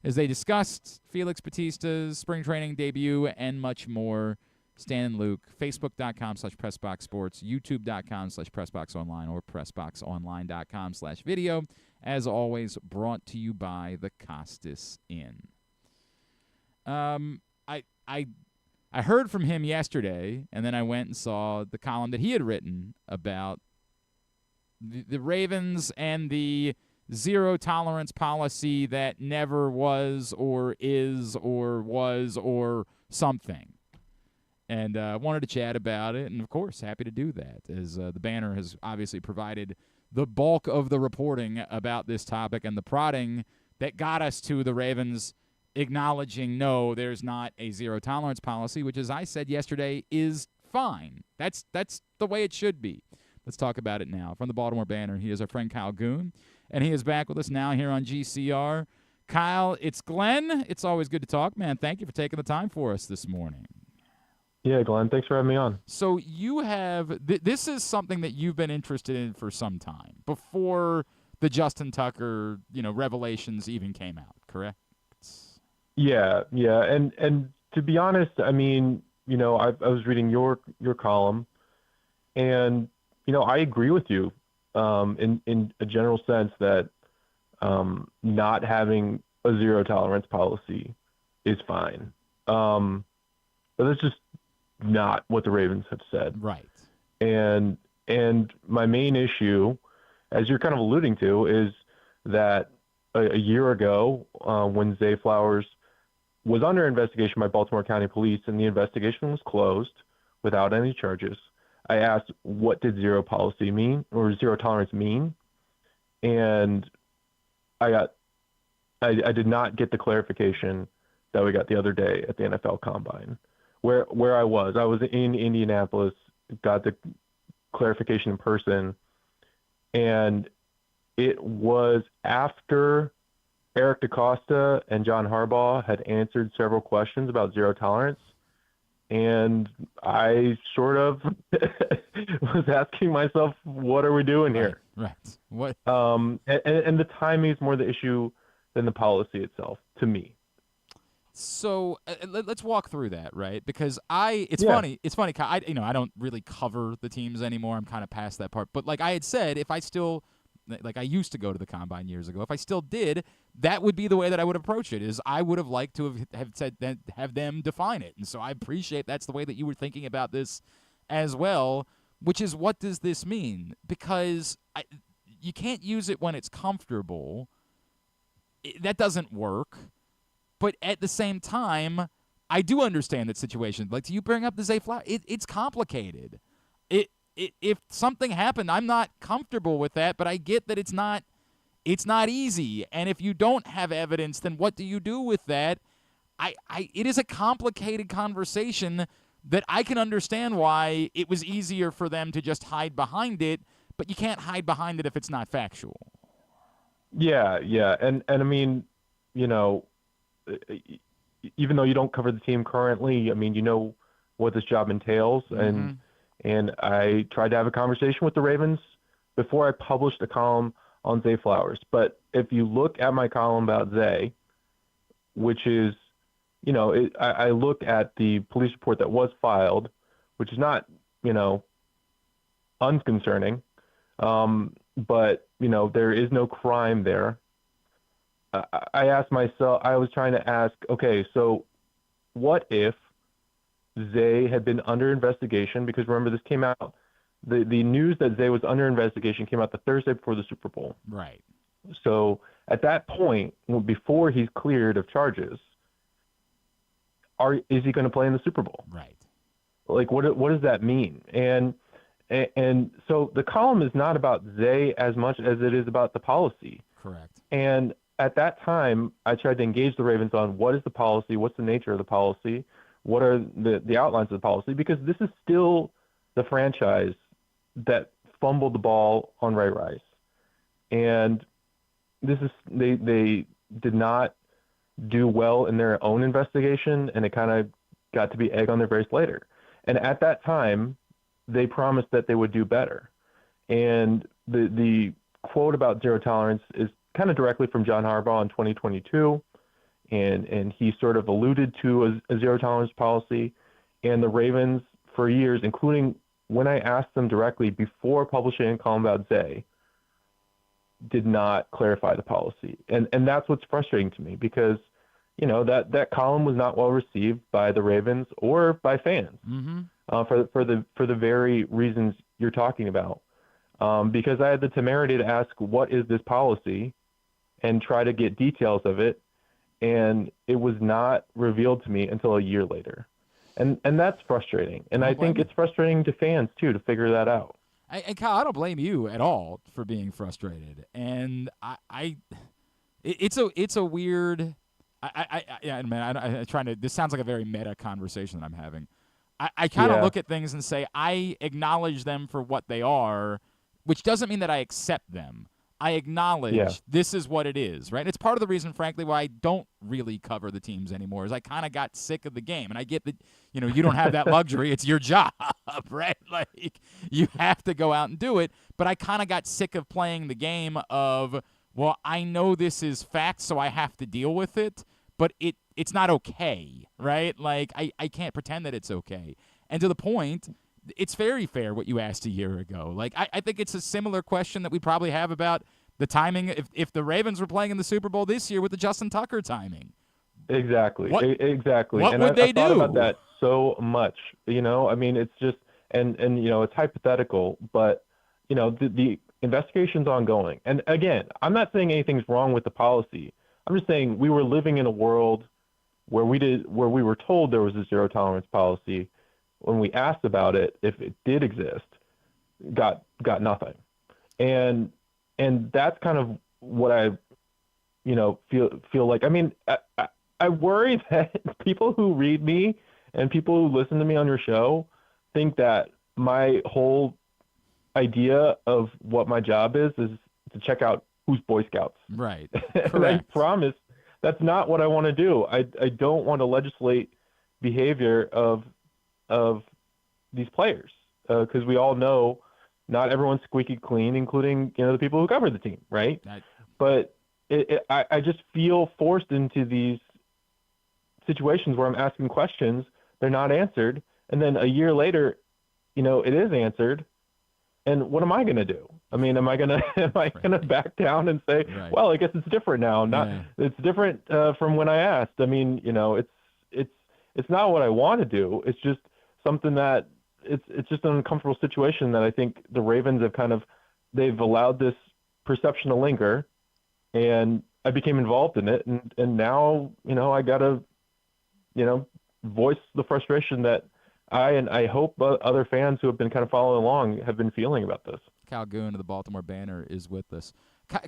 as they discussed Felix Bautista's spring training debut and much more. Stan and Luke, facebook.com/PressBoxSports, youtube.com/PressBoxOnline or PressBoxOnline.com/video. As always, brought to you by the Costas Inn. I heard from him yesterday, and then I went and saw the column that he had written about the Ravens and the zero-tolerance policy that never was or is or was or something. And wanted to chat about it, and, of course, happy to do that, as the Banner has obviously provided the bulk of the reporting about this topic and the prodding that got us to the Ravens acknowledging, no, there's not a zero-tolerance policy, which, as I said yesterday, is fine. That's the way it should be. Let's talk about it now. From the Baltimore Banner, he is our friend Kyle Goon, and he is back with us now here on GCR. Kyle, it's Glenn. It's always good to talk, man. Thank you for taking the time for us this morning.
Yeah, Glenn, thanks for having me on.
So you have this is something that you've been interested in for some time, before the Justin Tucker, revelations even came out, correct?
Yeah, and to be honest, I mean, I was reading your column, and I agree with you in a general sense that not having a zero tolerance policy is fine, but that's just not what the Ravens have said.
Right.
And my main issue, as you're kind of alluding to, is that a year ago, when Zay Flowers was under investigation by Baltimore County Police and the investigation was closed without any charges, I asked, what did zero policy mean, or zero tolerance mean? And I did not get the clarification that we got the other day at the NFL Combine, where I was in Indianapolis, got the clarification in person, and it was after Eric DaCosta and John Harbaugh had answered several questions about zero tolerance, and I sort of was asking myself, what are we doing here?
Right. What?
And the timing is more the issue than the policy itself, to me.
So let's walk through that, right? Because it's funny. I don't really cover the teams anymore. I'm kind of past that part. But like I had said, if I still, like I used to go to the Combine years ago, if I still did, that would be the way that I would approach it. Is I would have liked to have said that, have them define it. And so I appreciate that's the way that you were thinking about this as well, which is, what does this mean? Because you can't use it when it's comfortable. That doesn't work. But at the same time, I do understand that situation. Like, do you bring up the Zay Flowers? It's complicated. If something happened, I'm not comfortable with that, but I get that it's not easy. And if you don't have evidence, then what do you do with that? It is a complicated conversation that I can understand why it was easier for them to just hide behind it, but you can't hide behind it if it's not factual.
Yeah. And I mean, even though you don't cover the team currently, I mean, you know what this job entails.
Mm-hmm.
And I tried to have a conversation with the Ravens before I published a column on Zay Flowers. But if you look at my column about Zay, which is, I look at the police report that was filed, which is not, unconcerning. But, there is no crime there. I asked myself, I was trying to ask, okay, so what if Zay had been under investigation? Because remember, this came out, the news that Zay was under investigation came out the Thursday before the Super Bowl.
Right.
So at that point, before he's cleared of charges, is he going to play in the Super Bowl?
Right.
Like, what does that mean? And so the column is not about Zay as much as it is about the policy.
Correct.
And at that time, I tried to engage the Ravens on what is the policy, what's the nature of the policy, what are the outlines of the policy, because this is still the franchise that fumbled the ball on Ray Rice. And this is they did not do well in their own investigation, and it kind of got to be egg on their face later. And at that time, they promised that they would do better. And the quote about zero tolerance is kind of directly from John Harbaugh in 2022. And he sort of alluded to a zero tolerance policy. And the Ravens, for years, including when I asked them directly before publishing a column about Zay, did not clarify the policy. And that's what's frustrating to me, because, you know, that column was not well received by the Ravens or by fans, for the very reasons you're talking about. Because I had the temerity to ask, what is this policy, and try to get details of it. And it was not revealed to me until a year later. And that's frustrating. And I think it's frustrating to fans too, to figure that out.
And Kyle, I don't blame you at all for being frustrated. And it's a weird, I'm trying to, this sounds like a very meta conversation that I'm having. I kind of look at things and say, I acknowledge them for what they are, which doesn't mean that I accept them. I acknowledge this is what it is, right? It's part of the reason, frankly, why I don't really cover the teams anymore, is I kind of got sick of the game. And I get that, you know, you don't have that luxury. It's your job, right? Like, you have to go out and do it. But I kind of got sick of playing the game of, well, I know this is fact, so I have to deal with it, but it's not okay, right? Like, I can't pretend that it's okay. And to the point, it's very fair what you asked a year ago. Like, I think it's a similar question that we probably have about the timing. If the Ravens were playing in the Super Bowl this year with the Justin Tucker timing.
Exactly. Exactly.
What
and
would they
I thought
do?
about that so much. You know, I mean, it's just, and you know, it's hypothetical, but, you know, the investigation's ongoing. And again, I'm not saying anything's wrong with the policy. I'm just saying we were living in a world where we were told there was a zero tolerance policy. When we asked about it, if it did exist, got nothing. And that's kind of what I, you know, feel like. I mean, I worry that people who read me and people who listen to me on your show think that my whole idea of what my job is to check out who's Boy Scouts.
Right.
And I promise that's not what I want to do. I don't want to legislate behavior of these players, because we all know not everyone's squeaky clean, including, you know, the people who cover the team, right? But I just feel forced into these situations where I'm asking questions, they're not answered, and then a year later, you know, it is answered, and what am I going to do? I mean, am I going to back down and say, well, I guess it's different now? It's different from when I asked. I mean, you know, it's not what I want to do. It's just something that it's just an uncomfortable situation that I think the Ravens have they've allowed this perception to linger, and I became involved in it. And now, you know, I got to, you know, voice the frustration that I hope other fans who have been kind of following along have been feeling about this.
Kyle Goon of the Baltimore Banner is with us.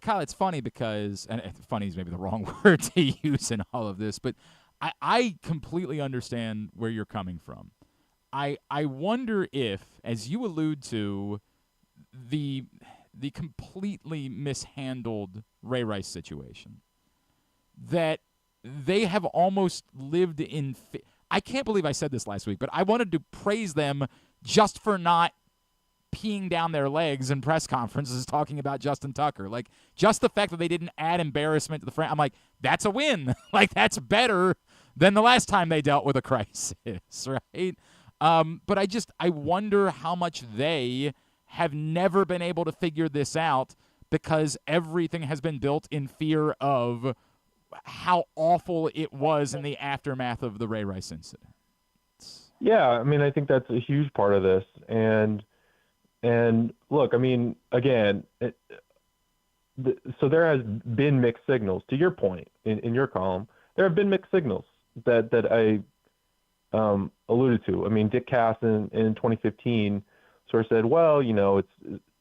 Kyle, it's funny because, and funny is maybe the wrong word to use in all of this, but I completely understand where you're coming from. I wonder if, as you allude to, the completely mishandled Ray Rice situation, that they have almost lived in I can't believe I said this last week, but I wanted to praise them just for not peeing down their legs in press conferences talking about Justin Tucker. Like, just the fact that they didn't add embarrassment to the front, I'm like, that's a win. Like, that's better than the last time they dealt with a crisis, right? But I wonder how much they have never been able to figure this out, because everything has been built in fear of how awful it was in the aftermath of the Ray Rice incident.
Yeah, I mean, I think that's a huge part of this. And look, I mean, again, so there has been mixed signals. To your point in your column, there have been mixed signals that I alluded to. I mean, Dick Cass in 2015 sort of said, well, you know, it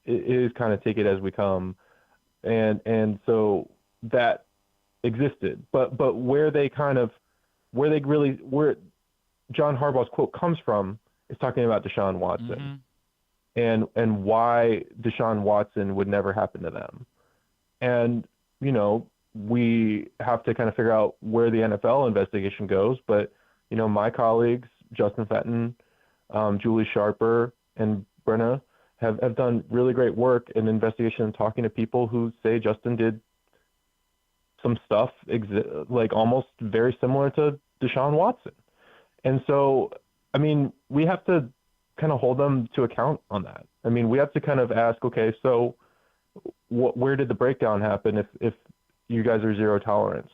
is kind of take it as we come. And so that existed. But where John Harbaugh's quote comes from is talking about Deshaun Watson and why Deshaun Watson would never happen to them. And, we have to kind of figure out where the NFL investigation goes. But, my colleagues, Justin Fenton, Julie Sharper, and Brenna have done really great work in investigation and talking to people who say Justin did some stuff almost very similar to Deshaun Watson. And so, we have to kind of hold them to account on that. We have to kind of ask, okay, so where did the breakdown happen if you guys are zero tolerance?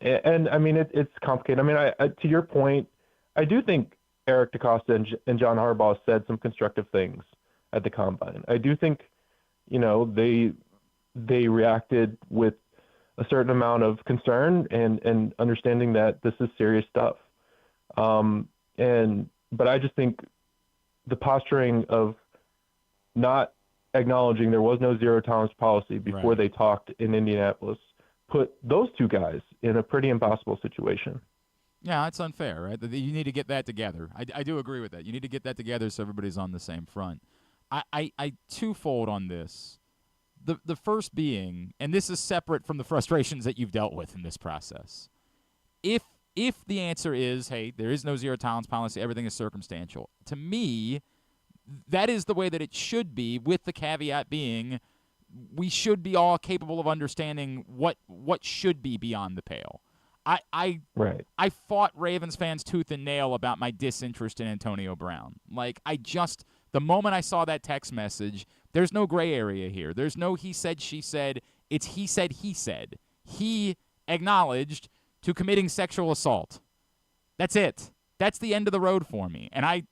It's complicated. To your point, I do think Eric DeCosta and John Harbaugh said some constructive things at the Combine. I do think, they reacted with a certain amount of concern and understanding that this is serious stuff. But I just think the posturing of not acknowledging there was no zero tolerance policy before they talked in Indianapolis put those two guys in a pretty impossible situation.
Yeah, it's unfair, right? You need to get that together. I do agree with that. You need to get that together so everybody's on the same front. I twofold on this. The first being, and this is separate from the frustrations that you've dealt with in this process. If the answer is, hey, there is no zero tolerance policy, everything is circumstantial, to me, that is the way that it should be, with the caveat being we should be all capable of understanding what should be beyond the pale. I fought Ravens fans tooth and nail about my disinterest in Antonio Brown. The moment I saw that text message, there's no gray area here. There's no he said, she said. It's he said, he said. He acknowledged to committing sexual assault. That's it. That's the end of the road for me. And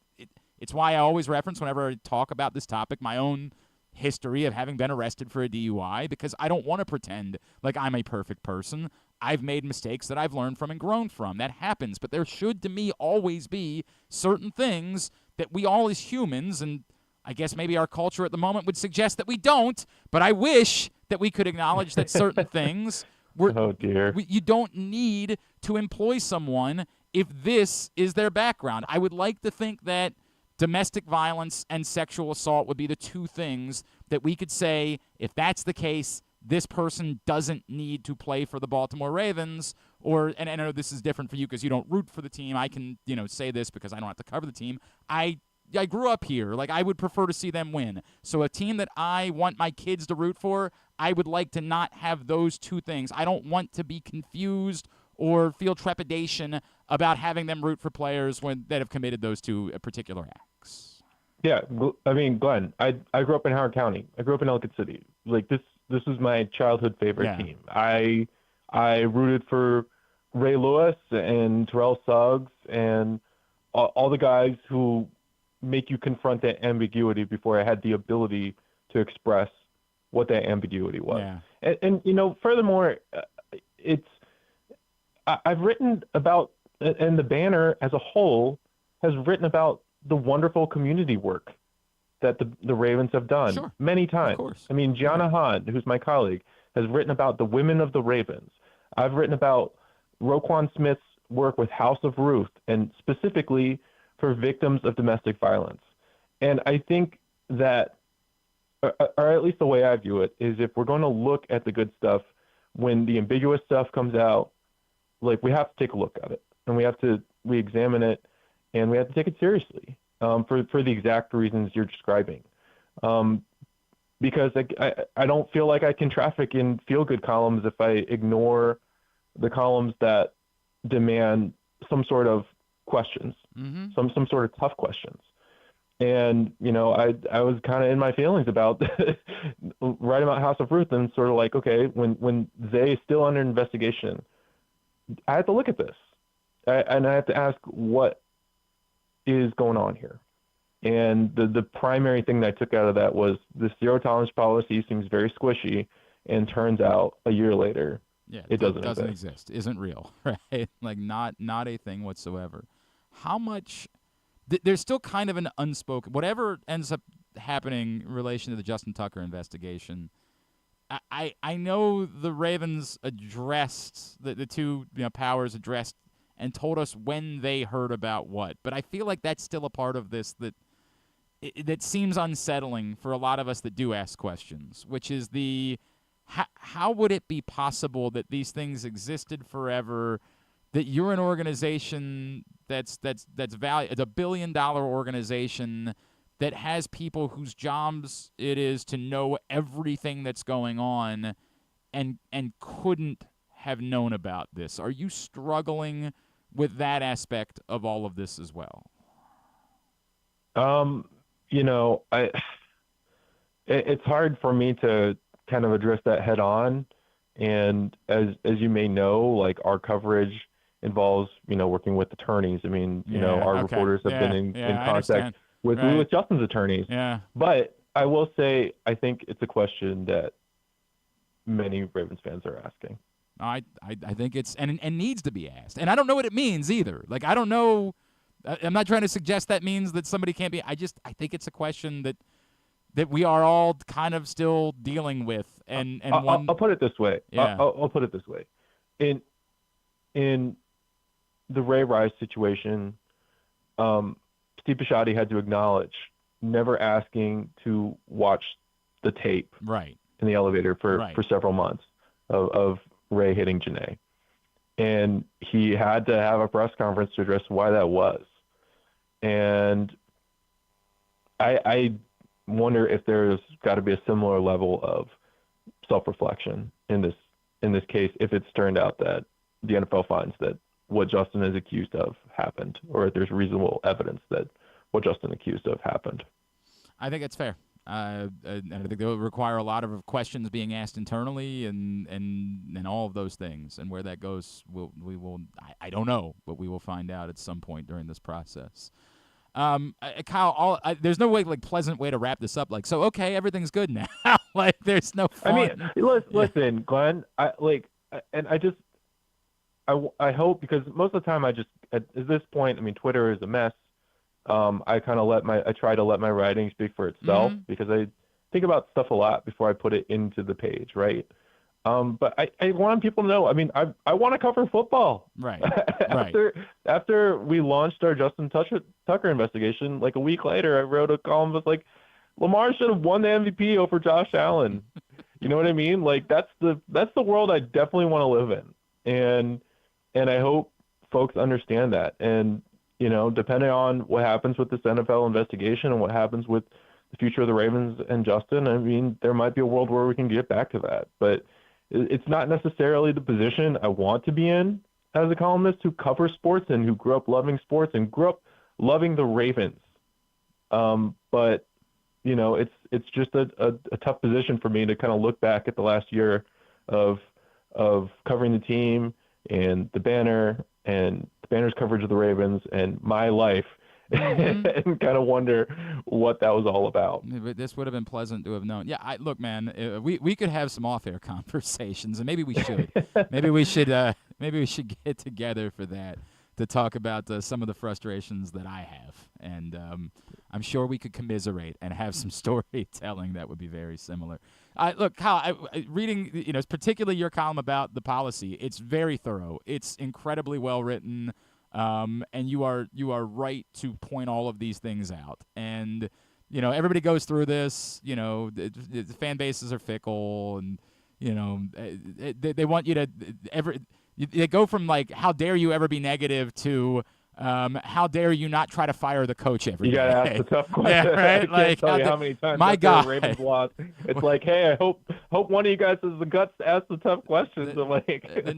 it's why I always reference, whenever I talk about this topic, my own history of having been arrested for a DUI, because I don't want to pretend like I'm a perfect person. I've made mistakes that I've learned from and grown from. That happens. But there should, to me, always be certain things that we all as humans, and I guess maybe our culture at the moment would suggest that we don't, but I wish that we could acknowledge that certain things you don't need to employ someone if this is their background. I would like to think that domestic violence and sexual assault would be the two things that we could say, if that's the case, this person doesn't need to play for the Baltimore Ravens. And I know this is different for you because you don't root for the team. I can, say this because I don't have to cover the team. I grew up here. I would prefer to see them win. So a team that I want my kids to root for, I would like to not have those two things. I don't want to be confused or feel trepidation about having them root for players that have committed those two particular acts.
Yeah, Glenn, I grew up in Howard County. I grew up in Ellicott City. This was my childhood favorite team. I rooted for Ray Lewis and Terrell Suggs and all the guys who make you confront that ambiguity before I had the ability to express what that ambiguity was. Yeah. And furthermore, I've written about, and the Banner as a whole has written about the wonderful community work that the Ravens have done many times. Of course. Gianna Hahn, who's my colleague, has written about the women of the Ravens. I've written about Roquan Smith's work with House of Ruth, and specifically for victims of domestic violence. And I think that, or at least the way I view it, is if we're going to look at the good stuff, when the ambiguous stuff comes out, we have to take a look at it, and we have to re-examine it, and we have to take it seriously for the exact reasons you're describing. Because I don't feel like I can traffic in feel-good columns if I ignore the columns that demand some sort of questions, some sort of tough questions. And, I was kind of in my feelings about writing about House of Ruth, and sort of okay, when Zay is still under investigation, I have to look at this, and I have to ask what is going on here. And the primary thing that I took out of that was the zero tolerance policy seems very squishy, and turns out a year later, it doesn't exist. Isn't real, right? Not a thing whatsoever.
How much there's still kind of an unspoken, whatever ends up happening in relation to the Justin Tucker investigation, I know the Ravens addressed the two powers addressed and told us when they heard about what, but I feel like that's still a part of this that seems unsettling for a lot of us that do ask questions, which is how would it be possible that these things existed forever, that you're an organization that's valued, it's a $1 billion organization that has people whose jobs it is to know everything that's going on and couldn't have known about this? Are you struggling with that aspect of all of this as well?
It's hard for me to kind of address that head on. And as you may know, like, our coverage involves, working with attorneys. I mean, our reporters have been in contact with Justin's attorneys.
Yeah.
But I will say, I think it's a question that many Ravens fans are asking.
I think it's and needs to be asked. And I don't know what it means either. Like, I don't know. I'm not trying to suggest that means that somebody can't be. I think it's a question that we are all kind of still dealing with. And
I'll put it this way.
Yeah.
I'll put it this way. In the Ray Rice situation, Steve Bisciotti had to acknowledge never asking to watch the tape in the elevator for several months of Ray hitting Janae. And he had to have a press conference to address why that was. And I wonder if there's got to be a similar level of self-reflection in this case, if it's turned out that the NFL finds that what Justin is accused of happened, or if there's reasonable evidence that what Justin accused of happened.
I think it's fair. And I think they'll require a lot of questions being asked internally and all of those things. And where that goes, we will. I don't know, but we will find out at some point during this process. Kyle, there's no pleasant way to wrap this up. Like, so okay, everything's good now. Like, there's no fun.
I mean, listen, Glenn. I hope, because most of the time at this point, I mean, Twitter is a mess. I try to let my writing speak for itself, because I think about stuff a lot before I put it into the page, right? But I want people to know, I mean, I want to cover football.
Right.
After we launched our Justin Tucker investigation, like a week later, I wrote a column that's like, Lamar should have won the MVP over Josh Allen. You know what I mean? Like, that's the world I definitely want to live in. And I hope folks understand that. And, depending on what happens with this NFL investigation and what happens with the future of the Ravens and Justin, I mean, there might be a world where we can get back to that. But it's not necessarily the position I want to be in as a columnist who covers sports and who grew up loving sports and grew up loving the Ravens. But, it's just a tough position for me to kind of look back at the last year of covering the team and the Banner and the Banner's coverage of the Ravens and my life, and kind of wonder what that was all about.
But this would have been pleasant to have known. Yeah, look, man, we could have some off-air conversations, and maybe we should. maybe we should get together for that, to talk about some of the frustrations that I have, and I'm sure we could commiserate and have some storytelling that would be very similar. Look, Kyle, reading, particularly your column about the policy, it's very thorough. It's incredibly well written, and you are right to point all of these things out. And everybody goes through this. The fan bases are fickle, and they want you to they go from like, how dare you ever be negative, to how dare you not try to fire the coach every day?
You gotta ask the tough question.
Yeah, right?
I can't tell you how many times the Ravens lost. It's like, hey, I hope one of you guys has the guts to ask the tough questions. I'm like,
the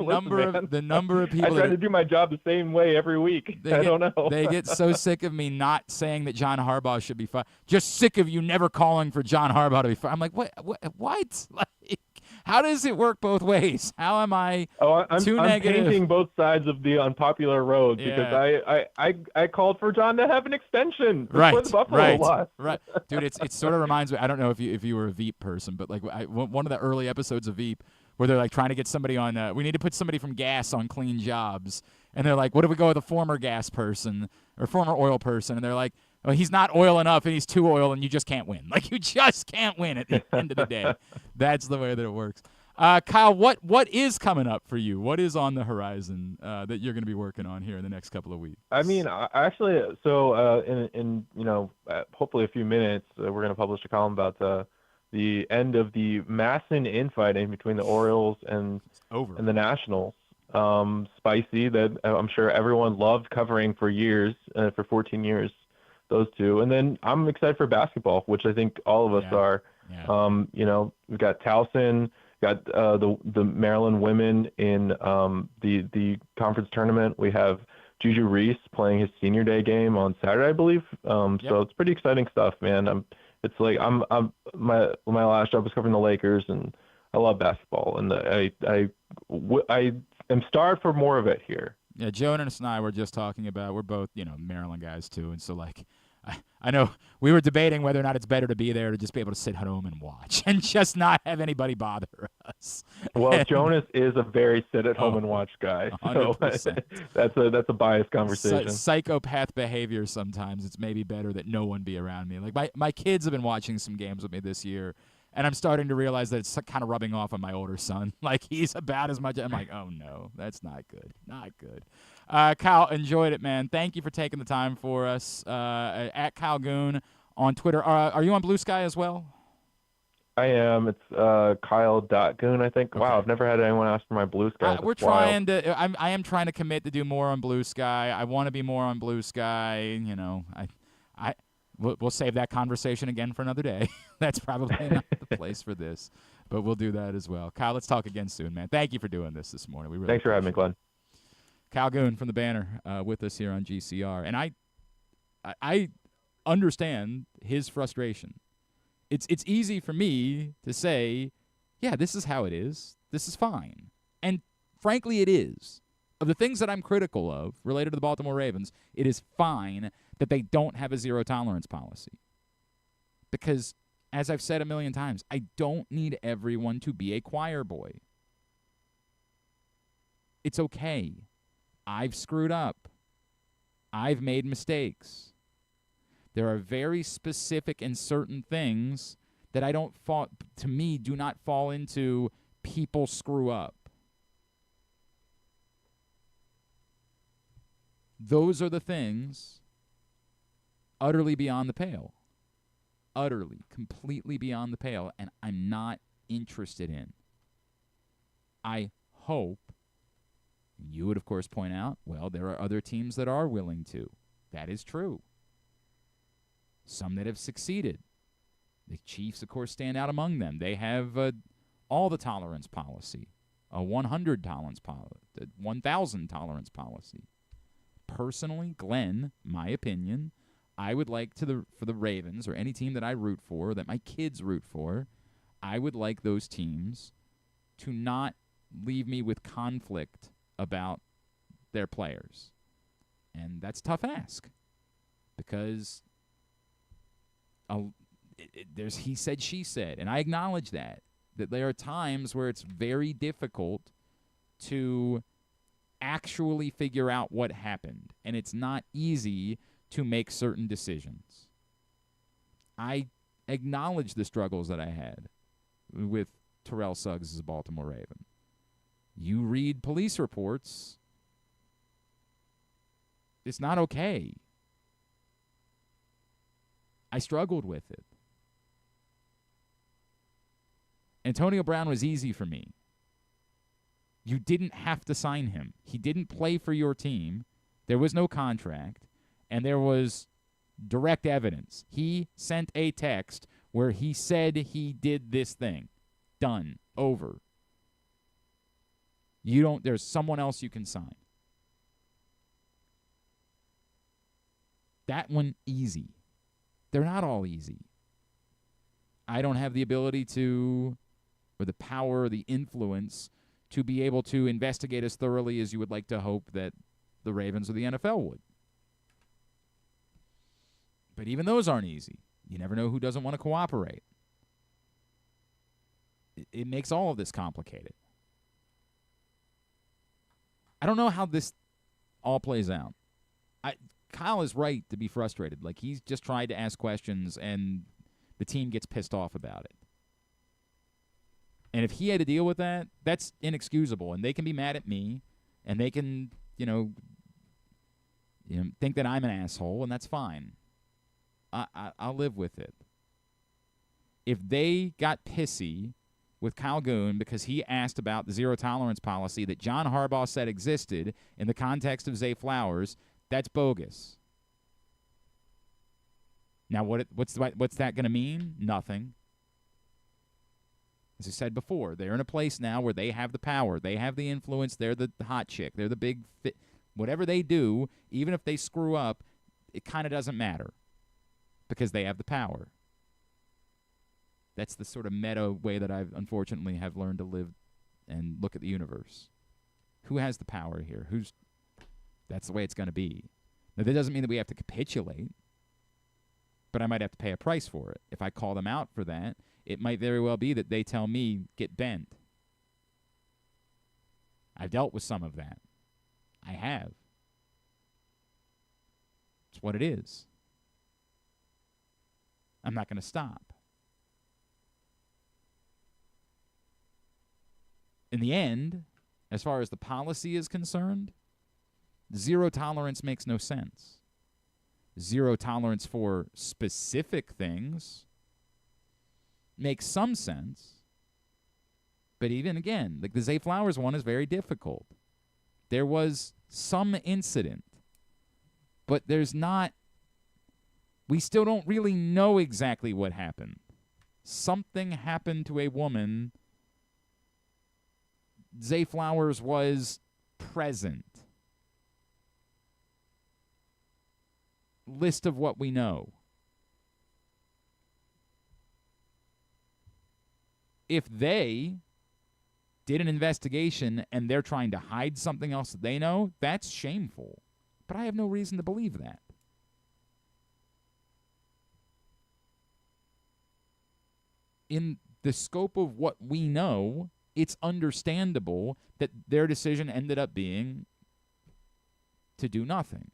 number of people.
I try to do my job the same way every week. I don't know.
They get so sick of me not saying that John Harbaugh should be fired. Just sick of you never calling for John Harbaugh to be fired. I'm like, what? Like, how does it work both ways? How am I too negative?
I'm painting both sides of the unpopular road, because I called for John to have an extension before the Buffalo loss.
Right. Dude, it sort of reminds me, I don't know if you were a Veep person, but like one of the early episodes of Veep where they're like trying to get somebody on, we need to put somebody from gas on Clean Jobs. And they're like, what if we go with a former gas person or former oil person? And they're like, Well, he's not oil enough, and he's too oil, and you just can't win. Like, you just can't win at the end of the day. That's the way that it works. Kyle, what is coming up for you? What is on the horizon that you're going to be working on here in the next couple of weeks?
I mean, actually, so in hopefully a few minutes, we're going to publish a column about the end of the MASN infighting between the Orioles and the Nationals. Spicy, that I'm sure everyone loved covering for years, for 14 years, those two. And then I'm excited for basketball, which I think all of us are. Yeah. We've got Towson, got the Maryland women in the conference tournament. We have Juju Reese playing his senior day game on Saturday, I believe. So it's pretty exciting stuff, man. My last job was covering the Lakers, and I love basketball, and I am starved for more of it here.
Yeah, Jonas and I were just talking about, we're both, Maryland guys too, and so like I know we were debating whether or not it's better to be there to just be able to sit home and watch and just not have anybody bother us.
Well, Jonas is a very sit-at-home and watch guy, so that's a biased conversation.
Psychopath behavior sometimes. It's maybe better that no one be around me. Like my kids have been watching some games with me this year, and I'm starting to realize that it's kind of rubbing off on my older son. Like, he's about as much. I'm like, oh, no, that's not good. Not good. Kyle, enjoyed it, man. Thank you for taking the time for us. At Kyle Goon on Twitter. Are you on Blue Sky as well?
I am. It's Kyle.Goon, I think. Okay. Wow, I've never had anyone ask for my Blue Sky.
We're trying to. I am trying to commit to do more on Blue Sky. I want to be more on Blue Sky. We'll save that conversation again for another day. That's probably not the place for this, but we'll do that as well. Kyle, let's talk again soon, man. Thank you for doing this morning.
Thanks for having me, Glenn.
Kyle Goon from the Banner with us here on GCR, and I understand his frustration. It's easy for me to say, yeah, this is how it is. This is fine, and frankly, it is. Of the things that I'm critical of related to the Baltimore Ravens, it is fine that they don't have a zero-tolerance policy. Because, as I've said a million times, I don't need everyone to be a choir boy. It's okay. I've screwed up. I've made mistakes. There are very specific and certain things that do not fall into people screw up. Those are the things utterly beyond the pale. Utterly, completely beyond the pale, and I'm not interested in. I hope, you would of course point out, well, there are other teams that are willing to. That is true. Some that have succeeded. The Chiefs, of course, stand out among them. They have all the tolerance policy, a 100 tolerance policy, a 1,000 tolerance policy. Personally, Glenn, my opinion, I would like for the Ravens or any team that I root for, that my kids root for, I would like those teams to not leave me with conflict about their players. And that's a tough ask because there's he said, she said, and I acknowledge that there are times where it's very difficult to actually figure out what happened, and it's not easy to make certain decisions. I acknowledge the struggles that I had with Terrell Suggs as a Baltimore Raven. You read police reports, it's not okay. I struggled with it. Antonio Brown was easy for me. You didn't have to sign him. He didn't play for your team. There was no contract, and there was direct evidence. He sent a text where he said he did this thing. Done. Over. There's someone else you can sign. That one, easy. They're not all easy. I don't have the ability or the power or the influence to be able to investigate as thoroughly as you would like to hope that the Ravens or the NFL would. But even those aren't easy. You never know who doesn't want to cooperate. It makes all of this complicated. I don't know how this all plays out. Kyle is right to be frustrated. Like, he's just tried to ask questions, and the team gets pissed off about it. And if he had to deal with that, that's inexcusable. And they can be mad at me, and they can, think that I'm an asshole, and that's fine. I'll live with it. If they got pissy with Kyle Goon because he asked about the zero-tolerance policy that John Harbaugh said existed in the context of Zay Flowers, that's bogus. Now, what's that going to mean? Nothing. As I said before, they're in a place now where they have the power. They have the influence. They're the hot chick. They're the big fit. Whatever they do, even if they screw up, it kind of doesn't matter because they have the power. That's the sort of meta way that I've unfortunately have learned to live and look at the universe. Who has the power here? That's the way it's going to be. Now, that doesn't mean that we have to capitulate, but I might have to pay a price for it. If I call them out for that, it might very well be that they tell me, get bent. I've dealt with some of that. I have. It's what it is. I'm not going to stop. In the end, as far as the policy is concerned, zero tolerance makes no sense. Zero tolerance for specific things makes some sense. But even again, like the Zay Flowers one is very difficult. There was some incident, but we still don't really know exactly what happened. Something happened to a woman. Zay Flowers was present. List of what we know. If they did an investigation and they're trying to hide something else that they know, that's shameful. But I have no reason to believe that. In the scope of what we know, it's understandable that their decision ended up being to do nothing.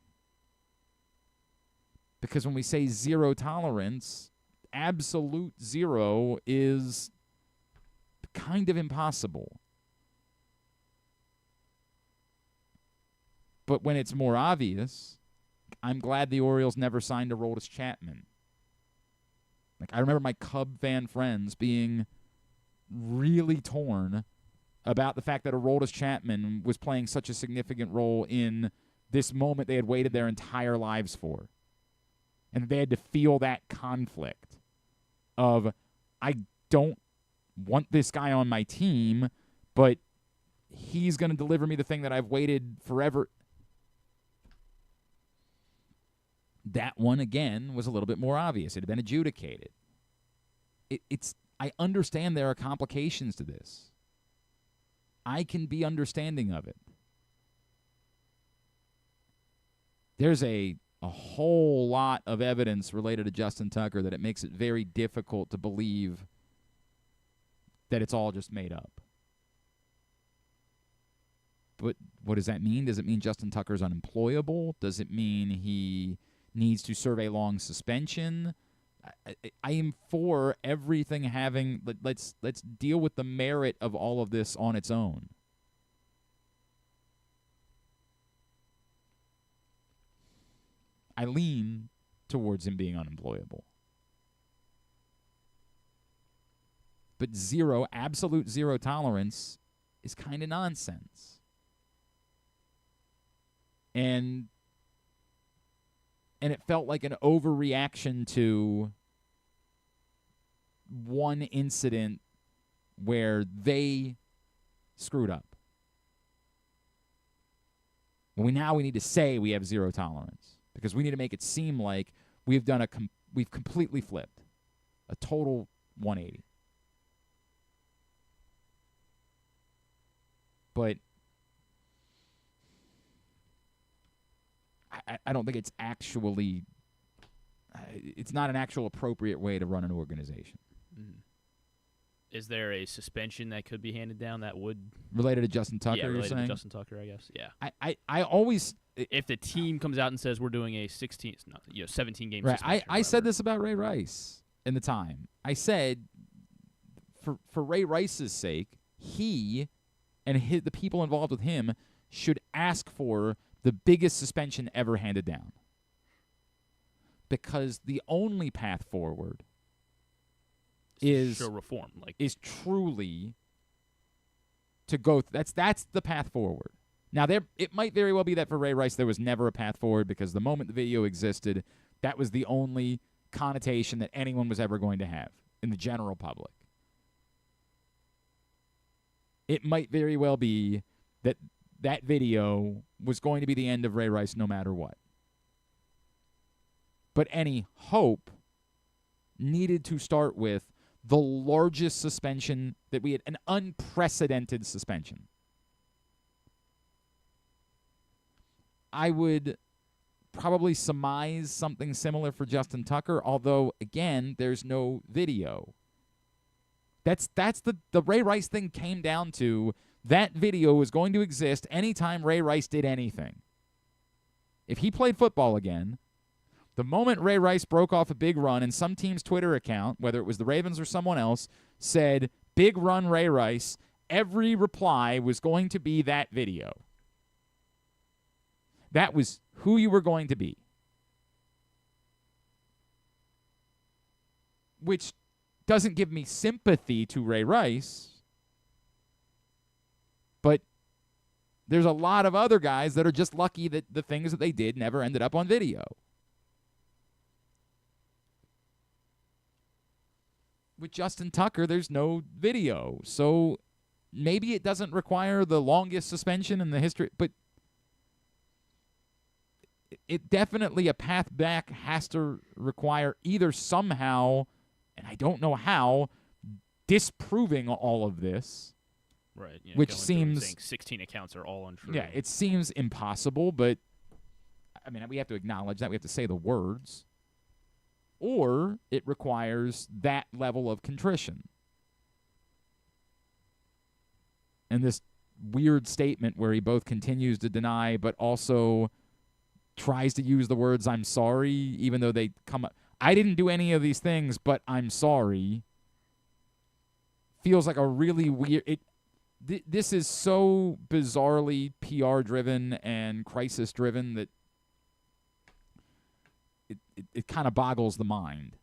Because when we say zero tolerance, absolute zero is kind of impossible. But when it's more obvious, I'm glad the Orioles never signed Aroldis Chapman. Like, I remember my Cub fan friends being really torn about the fact that Aroldis Chapman was playing such a significant role in this moment they had waited their entire lives for. And they had to feel that conflict of, I don't want this guy on my team, but he's going to deliver me the thing that I've waited forever. That one, again, was a little bit more obvious. It had been adjudicated. I understand there are complications to this. I can be understanding of it. There's a whole lot of evidence related to Justin Tucker that it makes it very difficult to believe that it's all just made up. But what does that mean? Does it mean Justin Tucker's unemployable? Does it mean he needs to serve a long suspension? I am for everything having. Let's deal with the merit of all of this on its own. I lean towards him being unemployable. But absolute zero tolerance is kind of nonsense. And it felt like an overreaction to one incident where they screwed up. We need to say we have zero tolerance because we need to make it seem like we've completely flipped, a total 180. But I don't think it's actually it's not an actual appropriate way to run an organization.
Mm. Is there a suspension that could be handed down that would
related to Justin Tucker?
Yeah,
you're
related
saying?
to Justin Tucker, I guess. Yeah.
I always
if the team comes out and says we're doing a 17 game
right.
suspension.
I said this about Ray Rice in the time. I said for Ray Rice's sake, he and the people involved with him should ask for the biggest suspension ever handed down. Because the only path forward is
show reform,
is truly to go. That's the path forward. Now, it might very well be that for Ray Rice there was never a path forward because the moment the video existed, that was the only connotation that anyone was ever going to have in the general public. It might very well be that that video was going to be the end of Ray Rice no matter what. But any hope needed to start with the largest suspension that we had, an unprecedented suspension. I would probably surmise something similar for Justin Tucker, although, again, there's no video. That's the Ray Rice thing came down to that video was going to exist anytime Ray Rice did anything. If he played football again, the moment Ray Rice broke off a big run and some team's Twitter account, whether it was the Ravens or someone else, said, "Big run Ray Rice," every reply was going to be that video. That was who you were going to be. Which doesn't give me sympathy to Ray Rice, but there's a lot of other guys that are just lucky that the things that they did never ended up on video. With Justin Tucker, there's no video, so maybe it doesn't require the longest suspension in the history, but it definitely, a path back has to require either somehow, and I don't know how, disproving all of this.
Right. Yeah,
which seems...
saying 16 accounts are all untrue.
Yeah, it seems impossible, but, I mean, we have to acknowledge that. We have to say the words. Or it requires that level of contrition. And this weird statement where he both continues to deny but also tries to use the words "I'm sorry," even though they come up. I didn't do any of these things, but I'm sorry. Feels like a really weird... This is so bizarrely PR-driven and crisis-driven that it kind of boggles the mind.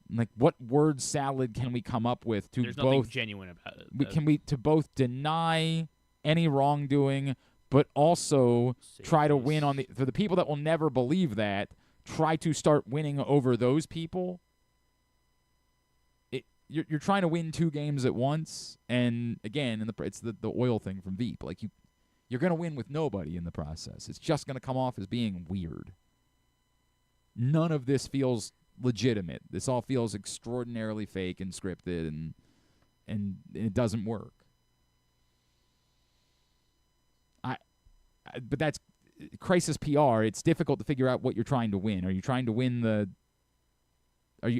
Like, what word salad can we come up with to
There's
both...
nothing genuine about it.
To both deny any wrongdoing, but also try to win on for the people that will never believe that, try to start winning over those people. You're trying to win 2 games at once, and again, it's the oil thing from Veep. Like, you're going to win with nobody in the process. It's just going to come off as being weird. None of this feels legitimate. This all feels extraordinarily fake and scripted, and it doesn't work. But that's crisis PR. It's difficult to figure out what you're trying to win. Are you trying to win the...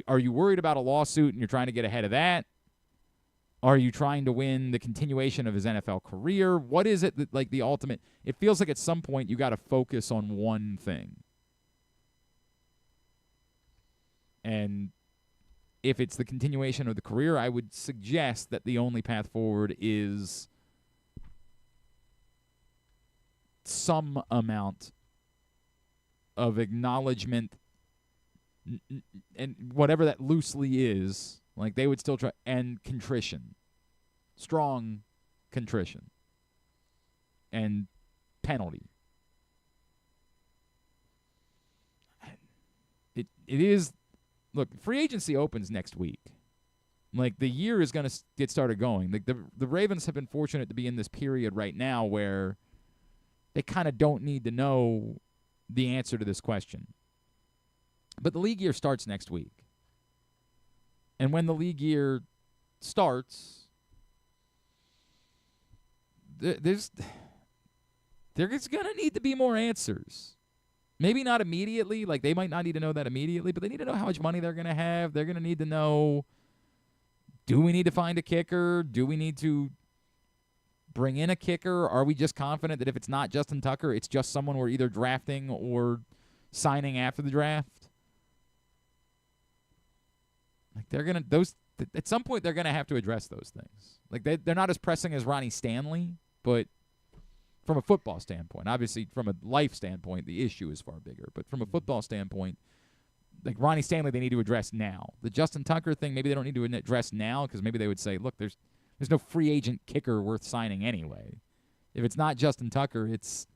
Are you worried about a lawsuit and you're trying to get ahead of that? Are you trying to win the continuation of his NFL career? What is it that, like, the ultimate... It feels like at some point you got to focus on one thing. And if it's the continuation of the career, I would suggest that the only path forward is some amount of acknowledgement, and whatever that loosely is, like they would still try, and contrition, strong contrition, and penalty. It is, look, free agency opens next week. Like, the year is going to get started going. Like, the Ravens have been fortunate to be in this period right now where they kind of don't need to know the answer to this question. But the league year starts next week. And when the league year starts, there's going to need to be more answers. Maybe not immediately. Like, they might not need to know that immediately, but they need to know how much money they're going to have. They're going to need to know, do we need to find a kicker? Do we need to bring in a kicker? Are we just confident that if it's not Justin Tucker, it's just someone we're either drafting or signing after the draft? Like at some point they're gonna have to address those things. Like they're not as pressing as Ronnie Stanley, but from a football standpoint, obviously from a life standpoint, the issue is far bigger. But from a football standpoint, like Ronnie Stanley, they need to address now. The Justin Tucker thing, maybe they don't need to address now because maybe they would say, look, there's no free agent kicker worth signing anyway. If it's not Justin Tucker, it's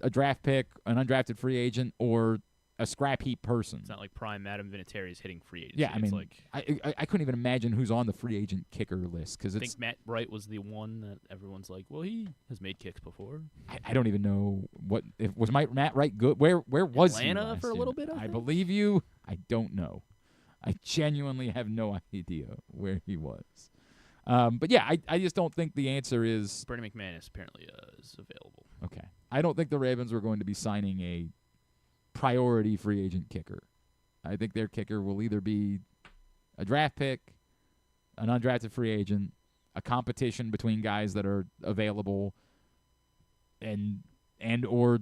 a draft pick, an undrafted free agent, or a scrap heap person.
It's not like prime Adam Vinatieri is hitting free agents.
Yeah, I mean, I couldn't even imagine who's on the free agent kicker list because
I think Matt Wright was the one that everyone's like, well, he has made kicks before.
I don't even know was Matt Wright good. Where was he?
Atlanta for a little bit.
I believe you. I don't know. I genuinely have no idea where he was. But yeah, I just don't think the answer is
Bernie McManus apparently is available.
Okay, I don't think the Ravens were going to be signing a priority free agent kicker. I think their kicker will either be a draft pick, an undrafted free agent, a competition between guys that are available, and or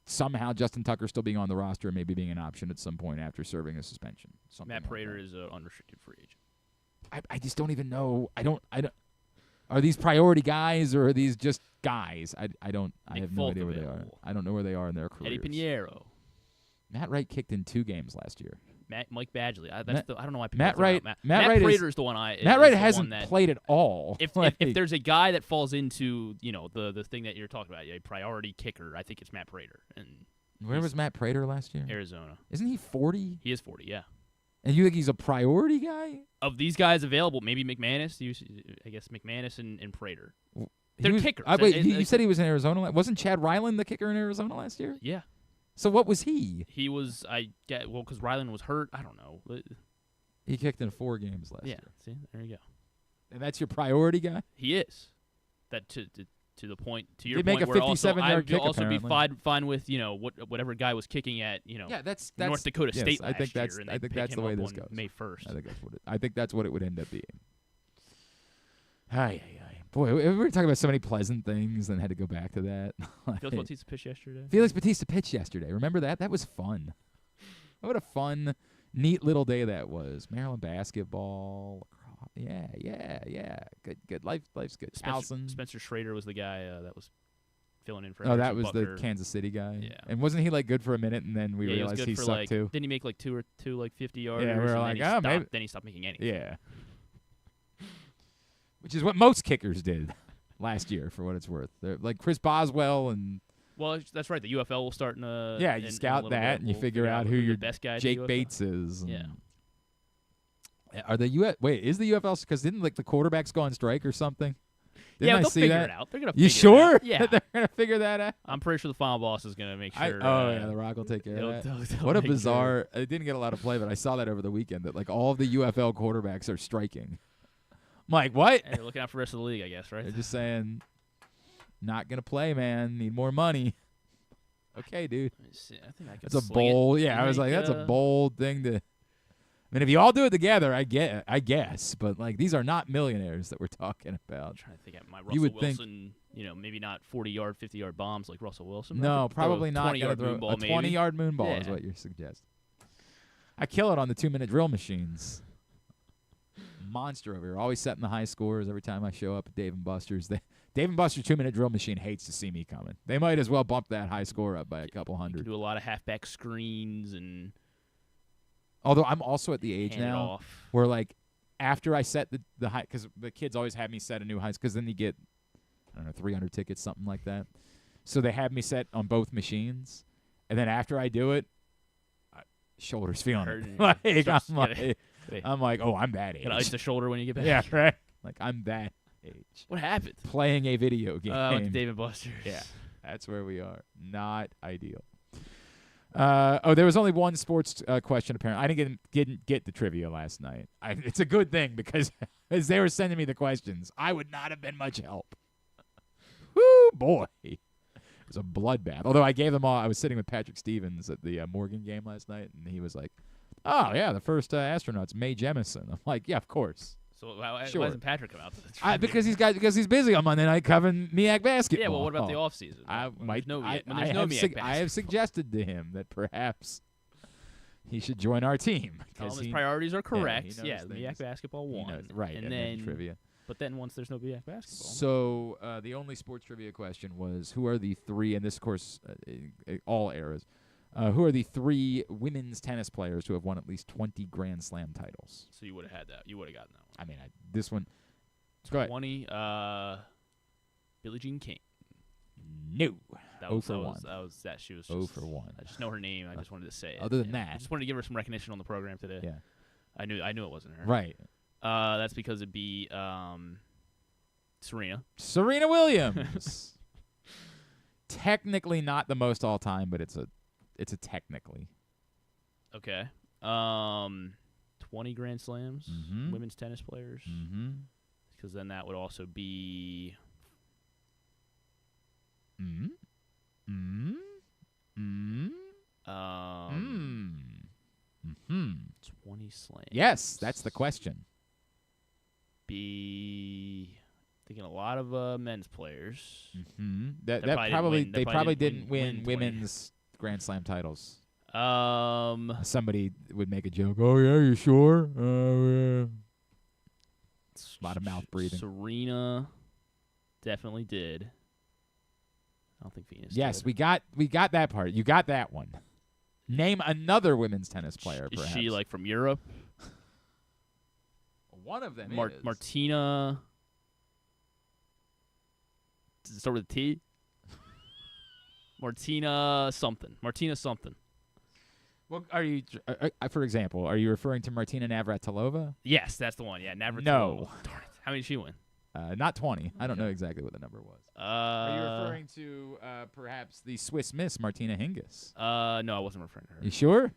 somehow Justin Tucker still being on the roster and maybe being an option at some point after serving a suspension.
Matt Prater is an unrestricted free agent.
I just don't even know. I don't. Are these priority guys or are these just guys? I have no idea where they are. I don't know where they are in their careers.
Eddie Pinheiro.
Matt Wright kicked in 2 games last year.
Mike Badgley. I don't know why people
Matt Wright.
Matt Prater is the one
Matt Wright hasn't played at all.
If there's a guy that falls into the thing that you're talking about, a priority kicker, I think it's Matt Prater. And
where was Matt Prater last year?
Arizona.
Isn't he 40?
He is 40. Yeah.
And you think he's a priority guy?
Of these guys available, maybe McManus. I guess McManus and Prater. They're kickers.
Wait, you said he was in Arizona. Wasn't Chad Ryland the kicker in Arizona last year?
Yeah.
So what was he?
He was, because Ryland was hurt. I don't know.
He kicked in 4 games last year.
See, there you go.
And that's your priority guy?
He is. That to the point, to your
They make
point,
a 57-yard kick,
I'd also
apparently.
be fine with whatever guy was kicking at
that's
North Dakota State last year. And
I think that's the way this goes.
May 1st.
I think that's what it would end up being. Boy, we were talking about so many pleasant things and had to go back to that.
Felix Bautista pitched yesterday.
Felix Bautista pitched yesterday. Remember that? That was fun. What a fun, neat little day that was. Maryland basketball. Yeah. Good. Life's good.
Spencer Schrader was the guy that was filling in for.
Oh, that was
Butker.
the Kansas City guy.
Yeah.
And wasn't he good for a minute, and then we realized he sucked too?
Didn't he make 2 50 yarders?
Yeah, we were like, maybe.
Then he stopped making anything.
Yeah. Which is what most kickers did last year, for what it's worth. They're like Chris Boswell and.
Well, that's right. The UFL will start in a.
Yeah, you scout that and you figure out who your
best guy.
Jake Bates is.
Yeah.
Are the Wait, is the UFL because didn't the quarterbacks go on strike or something?
They'll figure
that?
it out. They're gonna.
You
figure
sure?
It out. Yeah,
they're gonna figure that out.
I'm pretty sure the final boss is gonna make sure.
The Rock will take care of that. What a bizarre! It didn't get a lot of play, but I saw that over the weekend that all of the UFL quarterbacks are striking. I'm like, what?
And they're looking out for the rest of the league, I guess, right?
They're just saying, not gonna play, man. Need more money. Okay, dude.
I think I could.
That's a bold. Yeah, I was like, that's a bold thing to. I mean, if you all do it together, I guess. But these are not millionaires that we're talking about.
I'm trying to think of my Russell Wilson. Maybe not 40-yard, 50-yard bombs like Russell Wilson.
No, probably not.
20-yard moon ball,
a 20-yard moon ball is what you suggest. I kill it on the 2-minute drill machines. Monster over here, always setting the high scores every time I show up at Dave & Buster's. Dave & Buster's 2-minute drill machine hates to see me coming. They might as well bump that high score up by a couple hundred.
You can do a lot of halfback screens and.
Although I'm also at the age now where after I set the high, because the kids always have me set a new high, because then you get 300 tickets, something like that. So they have me set on both machines, and then after I do it, shoulders feeling it. I'm like, oh, I'm that age.
Gonna ice the shoulder when you get back.
Yeah, right. I'm that age.
What happened?
Playing a video game.
With Dave & Buster's.
Yeah, that's where we are. Not ideal. There was only one sports question apparently. I didn't get the trivia last night. It's a good thing because as they were sending me the questions, I would not have been much help. Woo, boy. It was a bloodbath. Although I gave them all. I was sitting with Patrick Stevens at the Morgan game last night, and he was like, oh, yeah, the first astronaut's Mae Jemison. I'm like, yeah, of course.
So why
Sure.
doesn't Patrick come out to the trivia?
Because he's busy on Monday night covering MEAC basketball.
Yeah, well, what about the off season?
I
I
have suggested to him that perhaps he should join our team.
Tell him his priorities are correct.
Yeah,
MEAC basketball won.
Right,
and then
trivia.
But then once there's no MEAC basketball.
So the only sports trivia question was, who are the three, and this, of course, all eras, who are the three women's tennis players who have won at least 20 Grand Slam titles?
So you would have had that. You would have gotten that one.
I mean, this one. Go ahead.
20, Billie Jean King.
No.
That
0
was,
for
that
1.
Was, that she was
0 for 1.
I just know her name. I just wanted to say it.
Other than that.
I just wanted to give her some recognition on the program today.
Yeah.
I knew it wasn't her.
Right.
That's because it'd be Serena.
Serena Williams. Technically not the most all time, but it's a technically.
Okay. 20 Grand Slams, women's tennis players.
Mm-hmm.
Because then that would also be 20 slams.
Yes, that's the question.
Be thinking a lot of men's players.
Mm-hmm. They probably didn't win women's Grand Slam titles. Somebody would make a joke. Oh yeah, you sure? A lot of mouth breathing.
Serena definitely did. I don't think Venus.
Yes,
did.
we got that part. You got that one. Name another women's tennis player.
Is
perhaps.
she like from Europe?
One of them is
Martina. Does it start with a T? Martina something.
Well, are you, for example, are you referring to Martina Navratilova?
Yes, that's the one. Yeah, Navratilova.
No.
Darn it. How many did she win?
Not 20. I don't know exactly what the number was. Are you referring to perhaps the Swiss Miss Martina Hingis?
No, I wasn't referring to her.
You sure?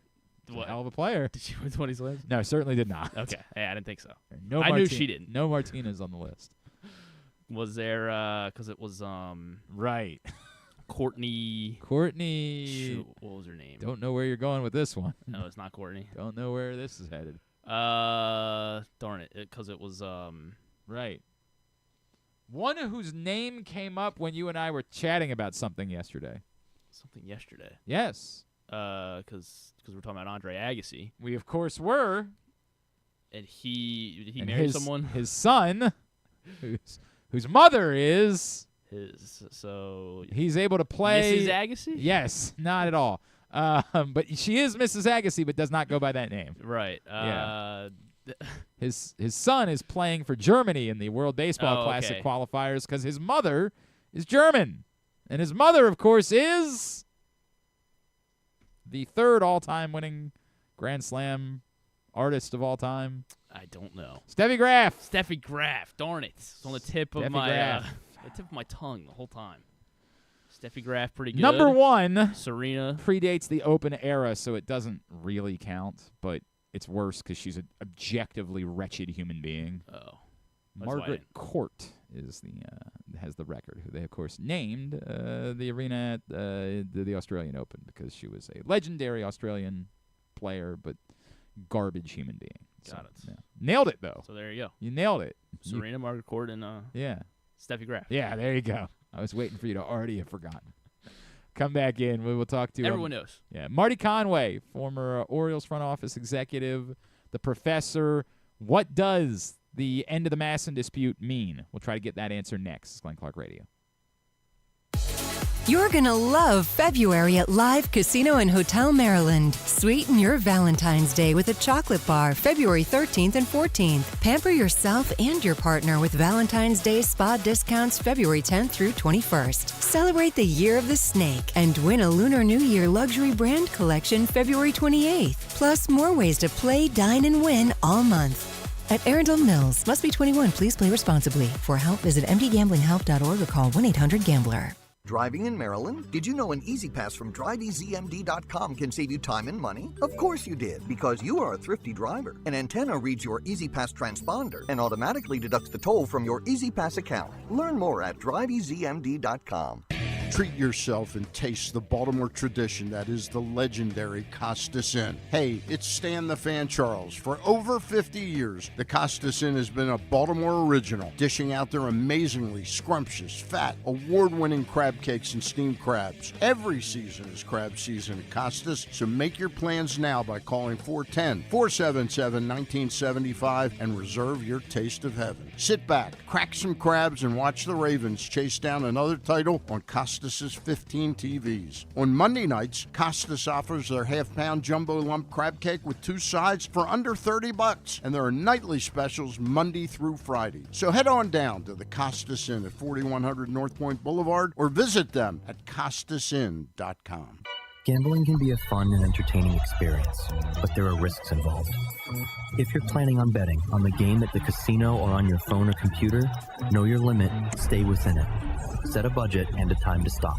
What?
Hell of a player.
Did she win 20 slams?
No, certainly did not.
Okay. Hey, I didn't think so.
No,
I knew she didn't.
No Martinas on the list.
Was there, because it was,
right.
Courtney.
Shoot,
what was her name?
Don't know where you're going with this one.
No, it's not Courtney.
Don't know where this is headed.
Darn it. Because it was,
Right. One whose name came up when you and I were chatting about something yesterday.
Something yesterday?
Yes.
Because we're talking about Andre Agassi.
We, of course, were.
And did he marry someone?
His son, whose mother is...
So
he's able to play...
Mrs. Agassi?
Yes, not at all. But she is Mrs. Agassi, but does not go by that name.
Right.
Yeah. His son is playing for Germany in the World Baseball Classic qualifiers because his mother is German. And his mother, of course, is the third all-time winning Grand Slam artist of all time.
I don't know.
Steffi Graf.
Steffi Graf. Darn it. It's on the tip of my tongue the whole time. Steffi Graf, pretty good.
Number one.
Serena.
Predates the Open era, so it doesn't really count, but it's worse because she's an objectively wretched human being.
Oh.
Margaret Court is has the record, who they, of course, named the arena at the Australian Open because she was a legendary Australian player, but garbage human being.
Got it.
Yeah. Nailed it, though.
So there you go.
You nailed it.
Serena, Margaret Court, and Steffi Graf.
Yeah, there you go. I was waiting for you to already have forgotten. Come back in. We will talk to
everyone knows.
Yeah, Marty Conway, former Orioles front office executive, the professor. What does the end of the MASN dispute mean? We'll try to get that answer next. It's Glenn Clark Radio.
You're going to love February at Live Casino and Hotel Maryland. Sweeten your Valentine's Day with a chocolate bar February 13th and 14th. Pamper yourself and your partner with Valentine's Day spa discounts February 10th through 21st. Celebrate the Year of the Snake and win a Lunar New Year luxury brand collection February 28th. Plus more ways to play, dine, and win all month. At Arundel Mills. Must be 21. Please play responsibly. For help, visit mdgamblinghelp.org or call 1-800-GAMBLER.
Driving in Maryland? Did you know an Easy Pass from DriveEasyMD.com can save you time and money? Of course you did, because you are a thrifty driver. An antenna reads your Easy Pass transponder and automatically deducts the toll from your Easy Pass account. Learn more at DriveEasyMD.com.
Treat yourself and taste the Baltimore tradition that is the legendary Costas Inn. Hey, it's Stan the Fan Charles. For over 50 years, the Costas Inn has been a Baltimore original, dishing out their amazingly scrumptious, fat, award-winning crab cakes and steamed crabs. Every season is crab season at Costas, so make your plans now by calling 410-477-1975 and reserve your taste of heaven. Sit back, crack some crabs, and watch the Ravens chase down another title on Costas' 15 TVs. On Monday nights, Costas offers their half-pound jumbo lump crab cake with 2 sides for under $30, and there are nightly specials Monday through Friday. So head on down to the Costas Inn at 4100 North Point Boulevard or visit them at costasinn.com.
Gambling can be a fun and entertaining experience, but there are risks involved. If you're planning on betting on the game at the casino or on your phone or computer, know your limit, stay within it. Set a budget and a time to stop.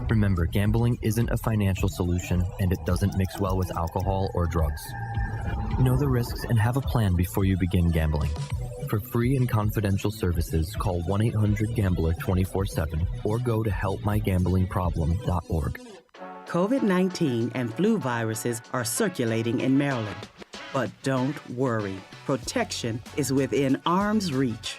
Remember, gambling isn't a financial solution, and it doesn't mix well with alcohol or drugs. Know the risks and have a plan before you begin gambling. For free and confidential services, call 1-800-GAMBLER 24/7 or go to helpmygamblingproblem.org.
COVID-19 and flu viruses are circulating in Maryland. But don't worry, protection is within arm's reach.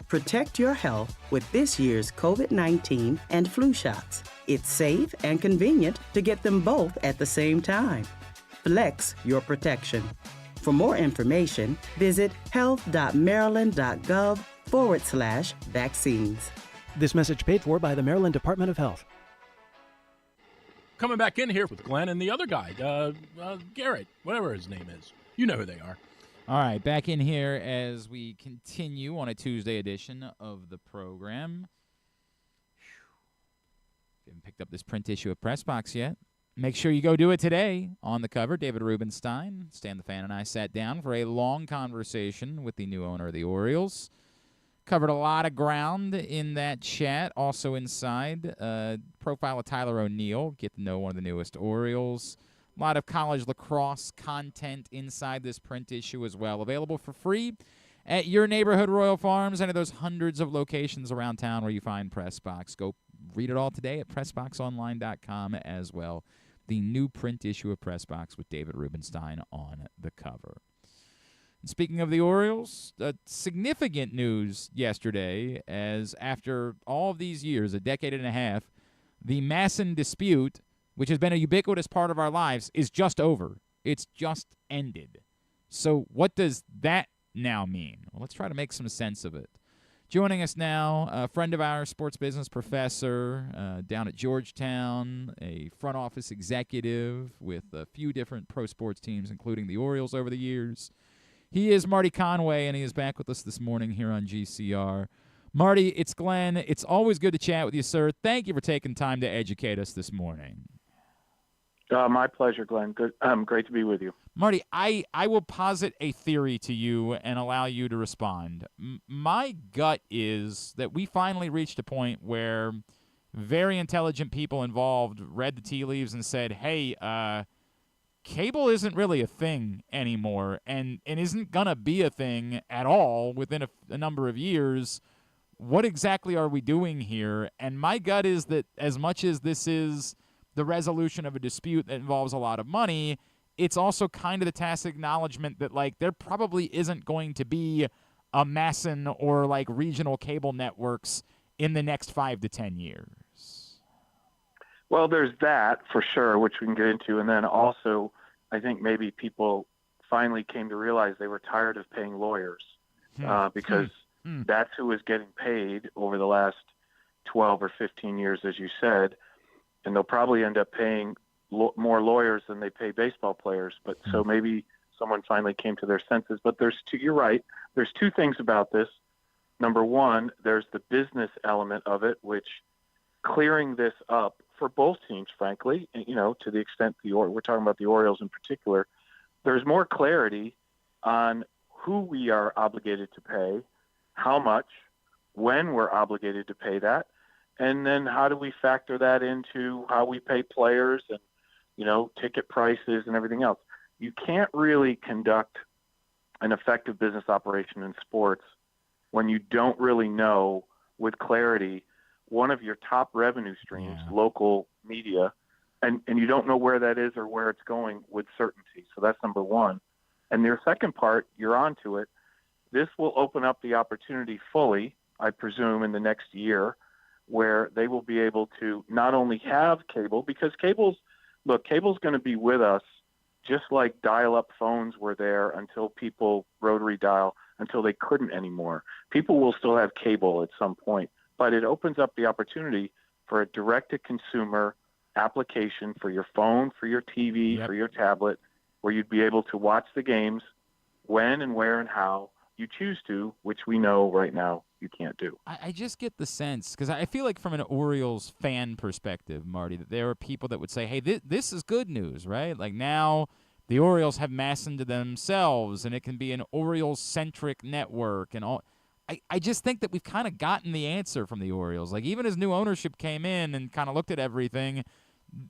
Protect your health with this year's COVID-19 and flu shots. It's safe and convenient to get them both at the same time. Flex your protection. For more information, visit health.maryland.gov/vaccines.
This message paid for by the Maryland Department of Health.
Coming back in here with Glenn and the other guy, Garrett, whatever his name is. You know who they are.
All right, back in here as we continue on a Tuesday edition of the program. Haven't picked up this print issue of Press Box yet. Make sure you go do it today. On the cover, David Rubenstein, Stan the Fan, and I sat down for a long conversation with the new owner of the Orioles. Covered a lot of ground in that chat. Also inside, profile of Tyler O'Neill. Get to know one of the newest Orioles. A lot of college lacrosse content inside this print issue as well. Available for free at your neighborhood Royal Farms and at those hundreds of locations around town where you find Press Box. Go read it all today at PressBoxOnline.com as well. The new print issue of Press Box with David Rubenstein on the cover. And speaking of the Orioles, significant news yesterday as after all of these years, a decade and a half, the MASN dispute, which has been a ubiquitous part of our lives, is just over. It's just ended. So what does that now mean? Well, let's try to make some sense of it. Joining us now, a friend of ours, sports business professor down at Georgetown, a front office executive with a few different pro sports teams, including the Orioles over the years. He is Marty Conway, and he is back with us this morning here on GCR. Marty, it's Glenn. It's always good to chat with you, sir. Thank you for taking time to educate us this morning.
My pleasure, Glenn. Good. Great to be with you.
Marty, I will posit a theory to you and allow you to respond. My gut is that we finally reached a point where very intelligent people involved read the tea leaves and said, hey, cable isn't really a thing anymore and isn't going to be a thing at all within a number of years. What exactly are we doing here? And my gut is that as much as this is the resolution of a dispute that involves a lot of money, it's also kind of the tacit acknowledgement that, like, there probably isn't going to be a MASN or, like, regional cable networks in the next 5 to 10 years.
Well, there's that for sure, which we can get into. And then also, I think maybe people finally came to realize they were tired of paying lawyers because that's who was getting paid over the last 12 or 15 years, as you said. And they'll probably end up paying more lawyers than they pay baseball players. But so maybe someone finally came to their senses. But you're right. There's two things about this. Number one, there's the business element of it, which clearing this up for both teams, frankly, to the extent we're talking about the Orioles in particular, there's more clarity on who we are obligated to pay, how much, when we're obligated to pay that, and then how do we factor that into how we pay players and, ticket prices and everything else. You can't really conduct an effective business operation in sports when you don't really know with clarity one of your top revenue streams, local media, and you don't know where that is or where it's going with certainty. So that's number one. And their second part, you're onto it. This will open up the opportunity fully, I presume, in the next year, where they will be able to not only have cable, because cable's going to be with us just like dial-up phones were there until people rotary dial, until they couldn't anymore. People will still have cable at some point, but it opens up the opportunity for a direct-to-consumer application for your phone, for your TV, for your tablet, where you'd be able to watch the games when and where and how you choose to, which we know right now you can't do.
I just get the sense, because I feel like from an Orioles fan perspective, Marty, that there are people that would say, hey, this is good news, right? Like now the Orioles have MASN to themselves, and it can be an Orioles-centric network and all. I just think that we've kind of gotten the answer from the Orioles. Like even as new ownership came in and kind of looked at everything,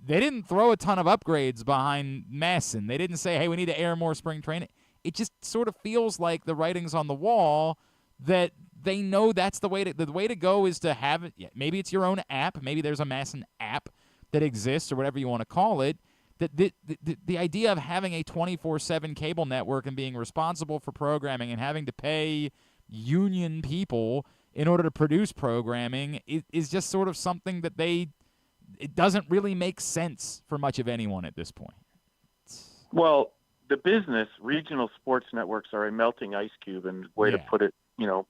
they didn't throw a ton of upgrades behind MASN. They didn't say, hey, we need to air more spring training. It just sort of feels like the writing's on the wall that they know that's the way to go is to have it. Maybe it's your own app. Maybe there's a MASN app that exists or whatever you want to call it. That the idea of having a 24/7 cable network and being responsible for programming and having to pay union people in order to produce programming is just sort of something that it doesn't really make sense for much of anyone at this point.
Well, the business, regional sports networks are a melting ice cube, and way to put it,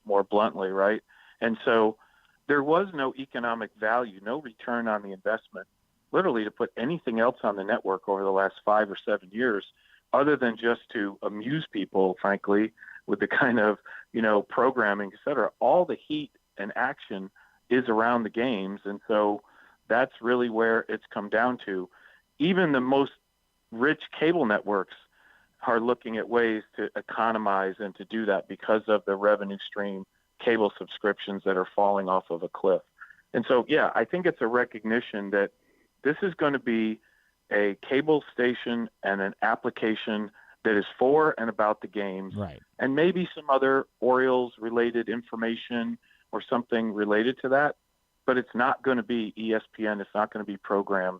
more bluntly, right? And so there was no economic value, no return on the investment, literally to put anything else on the network over the last 5 or 7 years, other than just to amuse people, frankly, with the kind of, programming, et cetera. All the heat and action is around the games. And so that's really where it's come down to. Even the most rich cable networks are looking at ways to economize and to do that because of the revenue stream cable subscriptions that are falling off of a cliff. And so, I think it's a recognition that this is going to be a cable station and an application that is for and about the games,
right? And
maybe some other Orioles-related information or something related to that, but it's not going to be ESPN. It's not going to be programmed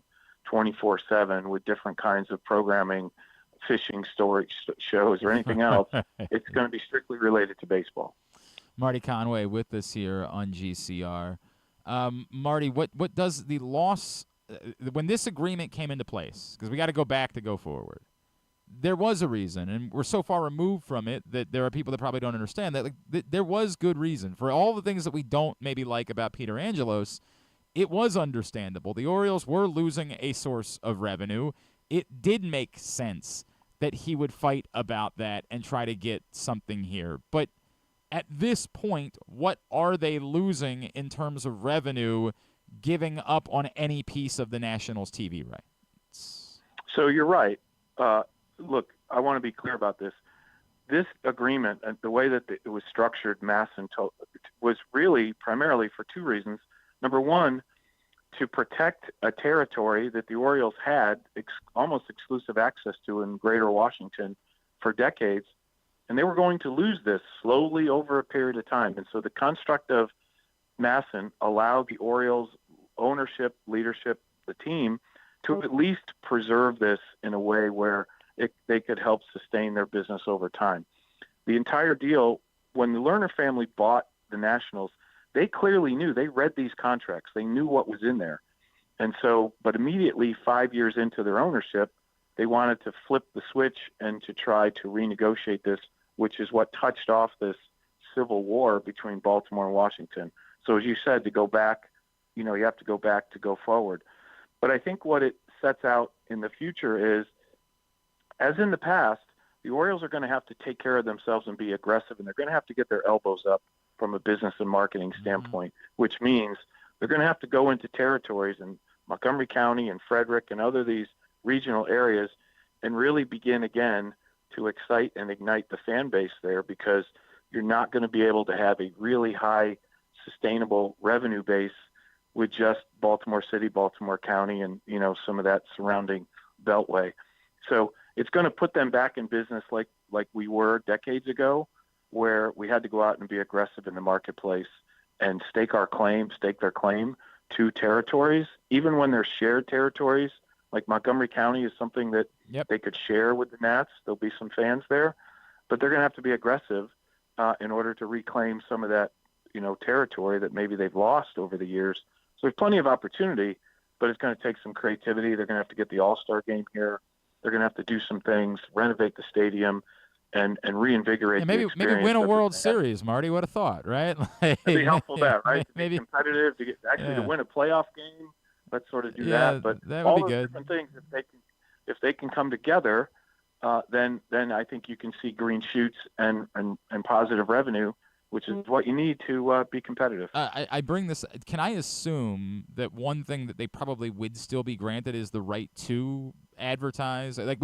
24/7 with different kinds of programming, fishing story shows or anything else. It's going to be strictly related to baseball.
Marty Conway with us here on GCR. Marty, what does the loss when this agreement came into place? Because we got to go back to go forward. There was a reason, and we're so far removed from it that there are people that probably don't understand that. There was good reason for all the things that we don't maybe like about Peter Angelos. It was understandable. The Orioles were losing a source of revenue. It did make sense that he would fight about that and try to get something here. But at this point, what are they losing in terms of revenue giving up on any piece of the Nationals TV rights?
So you're right. Look, I want to be clear about this. This agreement and the way that it was structured, MASN, was really primarily for two reasons. Number one, to protect a territory that the Orioles had almost exclusive access to in Greater Washington for decades, and they were going to lose this slowly over a period of time. And so the construct of MASN allowed the Orioles ownership, leadership, the team, to at least preserve this in a way where they could help sustain their business over time. The entire deal, when the Lerner family bought the Nationals, they clearly knew. They read these contracts. They knew what was in there. And so, but immediately 5 years into their ownership, they wanted to flip the switch and to try to renegotiate this, which is what touched off this civil war between Baltimore and Washington. So as you said, to go back, you have to go back to go forward. But I think what it sets out in the future is, as in the past, the Orioles are going to have to take care of themselves and be aggressive, and they're going to have to get their elbows up from a business and marketing standpoint, which means they're going to have to go into territories in Montgomery County and Frederick and other these regional areas and really begin again to excite and ignite the fan base there, because you're not going to be able to have a really high sustainable revenue base with just Baltimore City, Baltimore County, and, some of that surrounding beltway. So it's going to put them back in business like we were decades ago, where we had to go out and be aggressive in the marketplace and stake their claim to territories, even when they're shared territories. Like Montgomery County is something that they could share with the Nats. There'll be some fans there, but they're going to have to be aggressive in order to reclaim some of that, territory that maybe they've lost over the years. So there's plenty of opportunity, but it's going to take some creativity. They're going to have to get the All-Star game here. They're going to have to do some things, renovate the stadium, and reinvigorate the experience.
Maybe win a World Series, Marty. What a thought, right?
It'd be helpful that, right?
Maybe
to be competitive, to get to win a playoff game. Let's sort of do that. But
that
all
would be
those
good.
different things, if they can come together, then I think you can see green shoots and positive revenue, which is what you need to be competitive.
I bring this. Can I assume that one thing that they probably would still be granted is the right to advertise? Like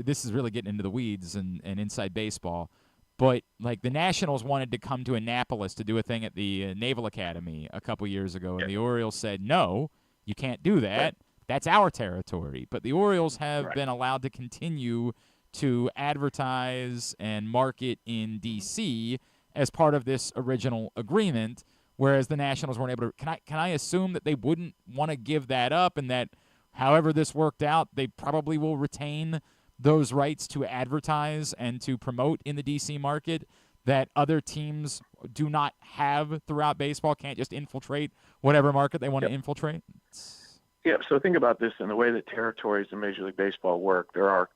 this is really getting into the weeds and inside baseball. But like the Nationals wanted to come to Annapolis to do a thing at the Naval Academy a couple years ago, and the Orioles said, no, you can't do that. Right. That's our territory. But the Orioles have been allowed to continue to advertise and market in D.C. as part of this original agreement, whereas the Nationals weren't able to. Can I assume that they wouldn't want to give that up, and that however this worked out, they probably will retain those rights to advertise and to promote in the D.C. market that other teams do not have throughout baseball, can't just infiltrate whatever market they want to infiltrate?
Yeah, so think about this in the way that territories in Major League Baseball work. There are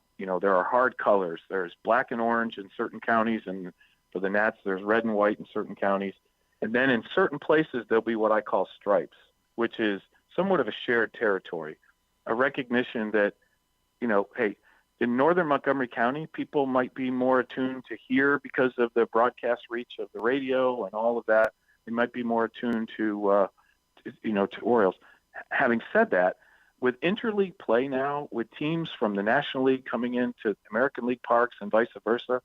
hard colors. There's black and orange in certain counties, and for the Nats, there's red and white in certain counties. And then in certain places, there'll be what I call stripes, which is somewhat of a shared territory, a recognition that, hey, in northern Montgomery County, people might be more attuned to hear because of the broadcast reach of the radio and all of that. They might be more attuned to Orioles. Having said that, with interleague play now, with teams from the National League coming into American League parks and vice versa,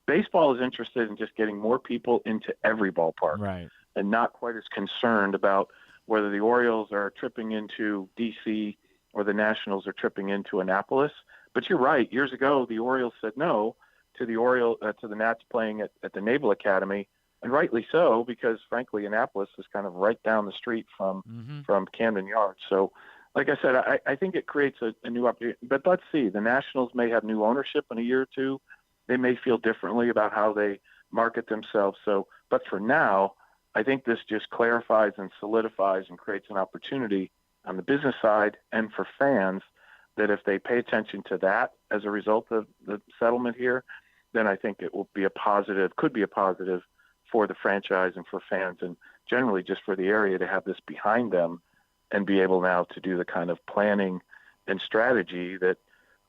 baseball is interested in just getting more people into every ballpark,
right,
and not quite as concerned about whether the Orioles are tripping into D.C. or the Nationals are tripping into Annapolis. But you're right. Years ago, the Orioles said no to the Nats playing at the Naval Academy, and rightly so, because frankly, Annapolis is kind of right down the street from Camden Yards. So, like I said, I think it creates a new opportunity. But let's see. The Nationals may have new ownership in a year or two. They may feel differently about how they market themselves. So, but for now, I think this just clarifies and solidifies and creates an opportunity on the business side and for fans that if they pay attention to that as a result of the settlement here, then I think it will be could be a positive for the franchise and for fans and generally just for the area to have this behind them and be able now to do the kind of planning and strategy that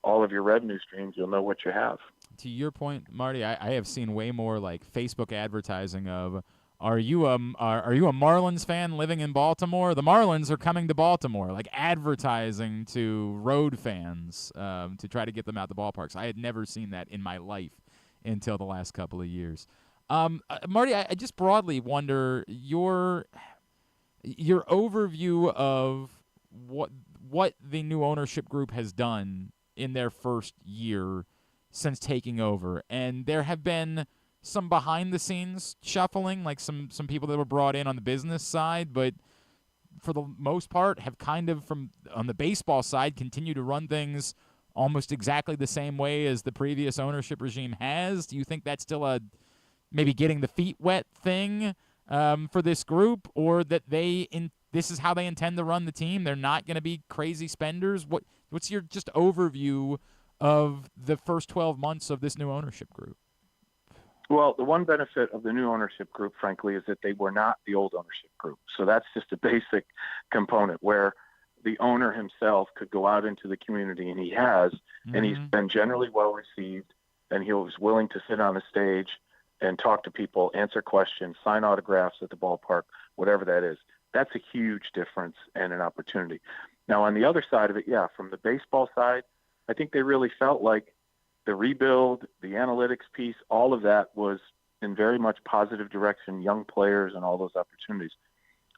all of your revenue streams, you'll know what you have.
To your point, Marty, I have seen way more like Facebook advertising of, Are you a Marlins fan living in Baltimore? The Marlins are coming to Baltimore, like advertising to road fans to try to get them out the ballparks. I had never seen that in my life until the last couple of years. Marty, I just broadly wonder your overview of what the new ownership group has done in their first year since taking over, and there have been some behind-the-scenes shuffling, like some people that were brought in on the business side, but for the most part have kind of, on the baseball side, continue to run things almost exactly the same way as the previous ownership regime has. Do you think that's still a maybe getting the feet wet thing for this group, or that this is how they intend to run the team? They're not going to be crazy spenders? What's your just overview of the first 12 months of this new ownership group?
Well, the one benefit of the new ownership group, frankly, is that they were not the old ownership group. So that's just a basic component where the owner himself could go out into the community, and he has, and he's been generally well received, and he was willing to sit on the stage and talk to people, answer questions, sign autographs at the ballpark, whatever that is. That's a huge difference and an opportunity. Now, on the other side of it, from the baseball side, I think they really felt like the rebuild, the analytics piece, all of that was in very much positive direction, young players and all those opportunities.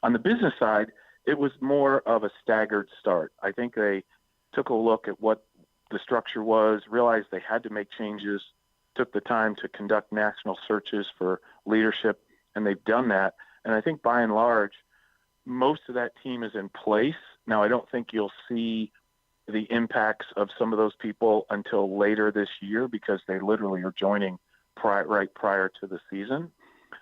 On the business side, it was more of a staggered start. I think they took a look at what the structure was, realized they had to make changes, took the time to conduct national searches for leadership, and they've done that. And I think by and large, most of that team is in place. Now, I don't think you'll see the impacts of some of those people until later this year because they literally are joining right prior to the season.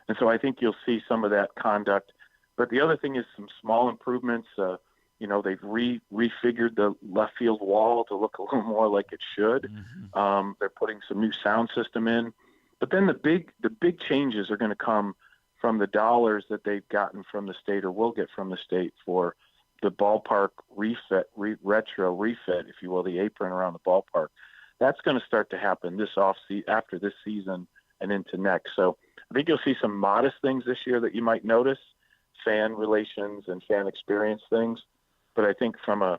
And so I think you'll see some of that conduct. But the other thing is some small improvements. They've refigured the left field wall to look a little more like it should. Mm-hmm. They're putting some new sound system in. But then the big changes are going to come from the dollars that they've gotten from the state or will get from the state for the ballpark retro refit, if you will, the apron around the ballpark. That's going to start to happen after this season and into next. So I think you'll see some modest things this year that you might notice, fan relations and fan experience things. But I think from a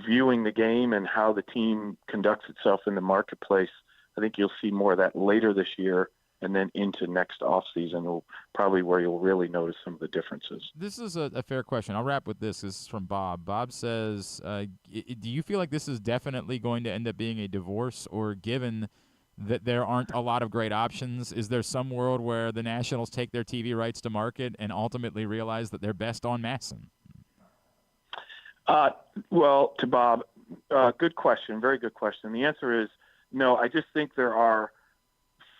viewing the game and how the team conducts itself in the marketplace, I think you'll see more of that later this year and then into next offseason, probably where you'll really notice some of the differences.
This is a fair question. I'll wrap with this. This is from Bob. Bob says, do you feel like this is definitely going to end up being a divorce, or given that there aren't a lot of great options, is there some world where the Nationals take their TV rights to market and ultimately realize that they're best on MASN?
Well, to Bob, good question, very good question. The answer is no. I just think there are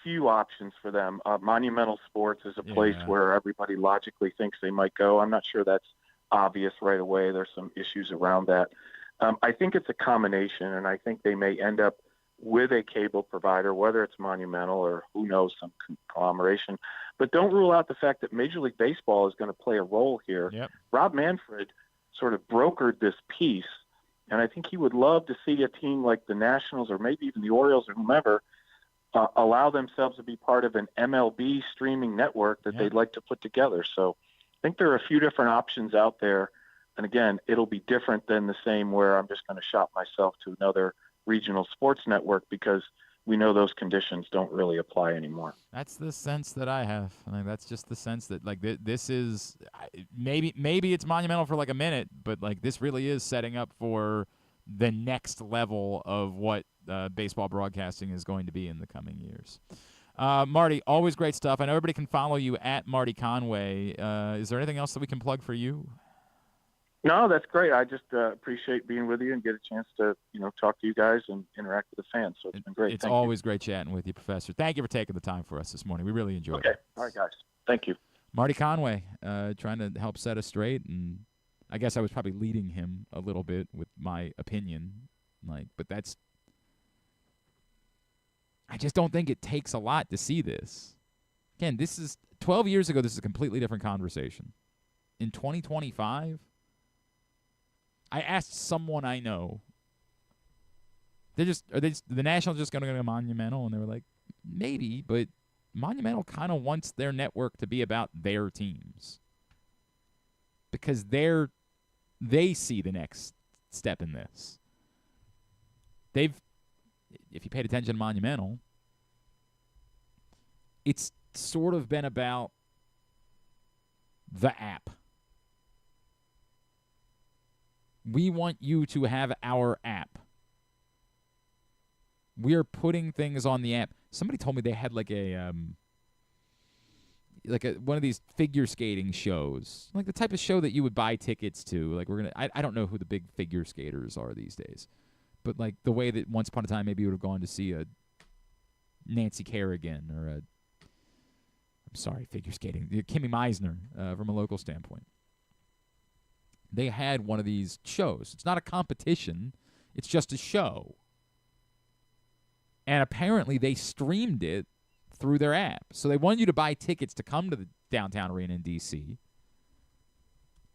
few options for them. Monumental Sports is a place where everybody logically thinks they might go. I'm not sure that's obvious right away. There's some issues around that. I think it's a combination, and I think they may end up with a cable provider, whether it's Monumental or who knows, some conglomeration. But don't rule out the fact that Major League Baseball is going to play a role here.
Yep.
Rob Manfred sort of brokered this piece, and I think he would love to see a team like the Nationals or maybe even the Orioles or whomever allow themselves to be part of an MLB streaming network that they'd like to put together. So I think there are a few different options out there. And again, it'll be different than the same where I'm just going to shop myself to another regional sports network because we know those conditions don't really apply anymore.
That's the sense that I have. I think that's just the sense that this is maybe it's monumental for like a minute, but like this really is setting up for the next level of what baseball broadcasting is going to be in the coming years. Marty, always great stuff. I know everybody can follow you at Marty Conway. Is there anything else that we can plug for you?
No, that's great. I just appreciate being with you and get a chance to, talk to you guys and interact with the fans. So it's been great.
It's always great chatting with you, Professor. Thank you for taking the time for us this morning. We really enjoyed it.
Okay. All right, guys. Thank you.
Marty Conway, trying to help set us straight, and I guess I was probably leading him a little bit with my opinion, but that's. I just don't think it takes a lot to see this. Again, this is 12 years ago. This is a completely different conversation. In 2025, I asked someone I know. Are the Nationals just going to go to Monumental? And they were like, maybe, but Monumental kind of wants their network to be about their teams because they see the next step in this. If you paid attention to Monumental, it's sort of been about the app. We want you to have our app. We are putting things on the app. Somebody told me they had like one of these figure skating shows, like the type of show that you would buy tickets to. Like I don't know who the big figure skaters are these days, but like the way that once upon a time maybe you would have gone to see a Nancy Kerrigan or figure skating, Kimmy Meisner from a local standpoint. They had one of these shows. It's not a competition. It's just a show. And apparently they streamed it through their app. So they wanted you to buy tickets to come to the downtown arena in D.C.,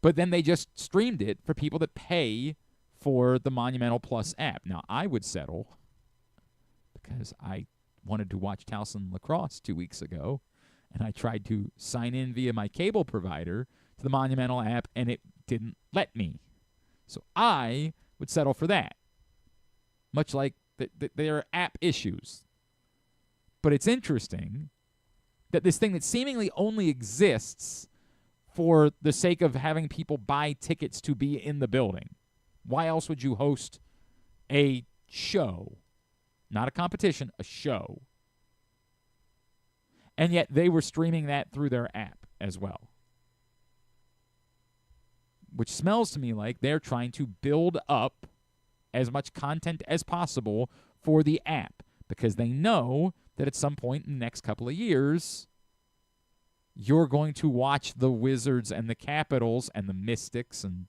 but then they just streamed it for people that pay for the Monumental Plus app. Now, I would settle because I wanted to watch Towson lacrosse 2 weeks ago, and I tried to sign in via my cable provider to the Monumental app, and it didn't let me. So I would settle for that, much like there are app issues. But it's interesting that this thing that seemingly only exists for the sake of having people buy tickets to be in the building. Why else would you host a show? Not a competition, a show. And yet they were streaming that through their app. as well. Which smells to me like they're trying to build up as much content as possible for the app because they know that at some point in the next couple of years, you're going to watch the Wizards and the Capitals and the Mystics, and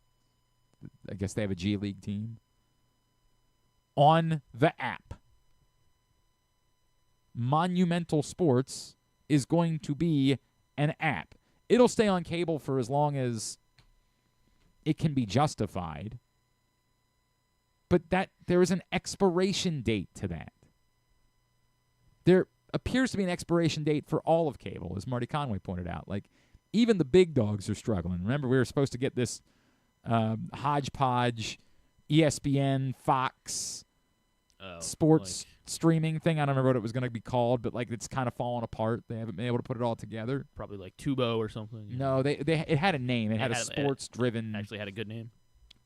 I guess they have a G League team, on the app. Monumental Sports is going to be an app. It'll stay on cable for as long as it can be justified, but that there is an expiration date to that. There appears to be an expiration date for all of cable, as Marty Conway pointed out. Like, even the big dogs are struggling. Remember, we were supposed to get this hodgepodge ESPN, Fox, sports streaming thing. I don't remember what it was going to be called, but like it's kind of fallen apart. They haven't been able to put it all together.
Probably like Tubo or something.
No, it had a name. It had a sports-driven.
Actually had a good name.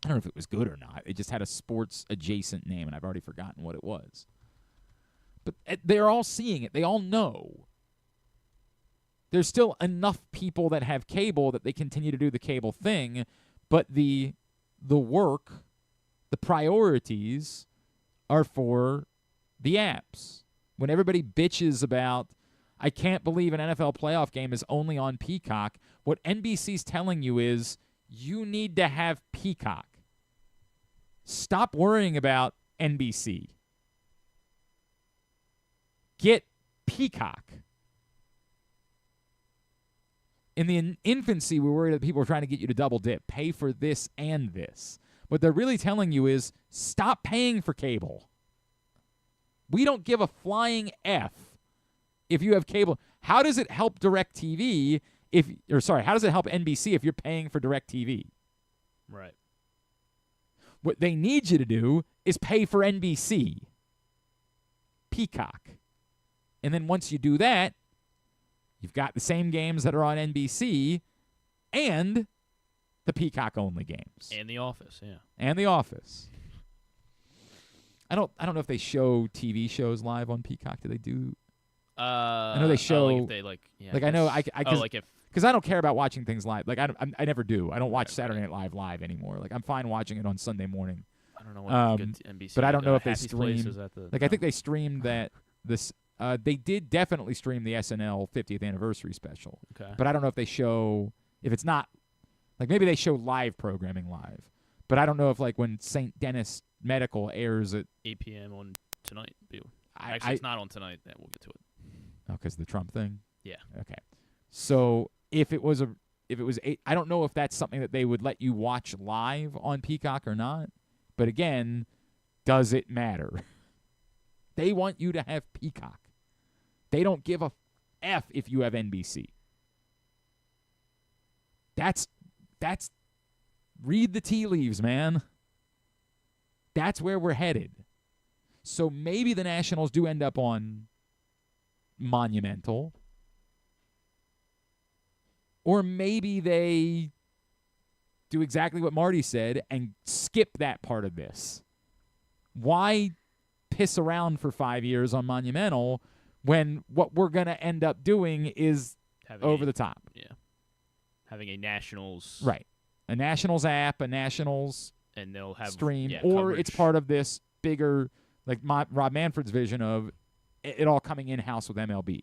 I don't know if it was good or not. It just had a sports-adjacent name, and I've already forgotten what it was. But they're all seeing it. They all know. There's still enough people that have cable that they continue to do the cable thing, but the work, the priorities are for the apps. When everybody bitches about, I can't believe an NFL playoff game is only on Peacock, what NBC's telling you is you need to have Peacock. Stop worrying about NBC. Get Peacock. In the infancy, we were worried that people were trying to get you to double dip, pay for this and this. What they're really telling you is stop paying for cable. We don't give a flying F if you have cable. How does it help DirecTV how does it help NBC if you're paying for DirecTV?
Right.
What they need you to do is pay for NBC. Peacock. And then once you do that, you've got the same games that are on NBC and the Peacock-only games.
And The Office, yeah.
And The Office. I don't know if they show TV shows live on Peacock. Do they do? I know they show. Because I don't care about watching things live. Like I never do. I don't watch Saturday Night Live anymore. Like I'm fine watching it on Sunday morning.
I don't know what good NBC.
But I don't know if they
Happy
stream.
Place
I think they streamed that. They did definitely stream the SNL 50th anniversary special.
Okay.
But I don't know if they show. If it's not, like maybe they show live programming live. But I don't know if like when St. Denis Medical airs at
8 p.m. on tonight. Actually, it's not on tonight. We'll get to it.
Oh, because the Trump thing?
Yeah.
Okay. So if it was 8, I don't know if that's something that they would let you watch live on Peacock or not. But again, does it matter? They want you to have Peacock. They don't give a F if you have NBC. That's read the tea leaves, man. That's where we're headed. So maybe the Nationals do end up on Monumental. Or maybe they do exactly what Marty said and skip that part of this. Why piss around for 5 years on Monumental when what we're going to end up doing is over the top?
Yeah. Having a Nationals.
Right. A Nationals app, a Nationals
and they'll have
stream, or coverage. It's part of this bigger, like Rob Manfred's vision of it all coming in-house with MLB,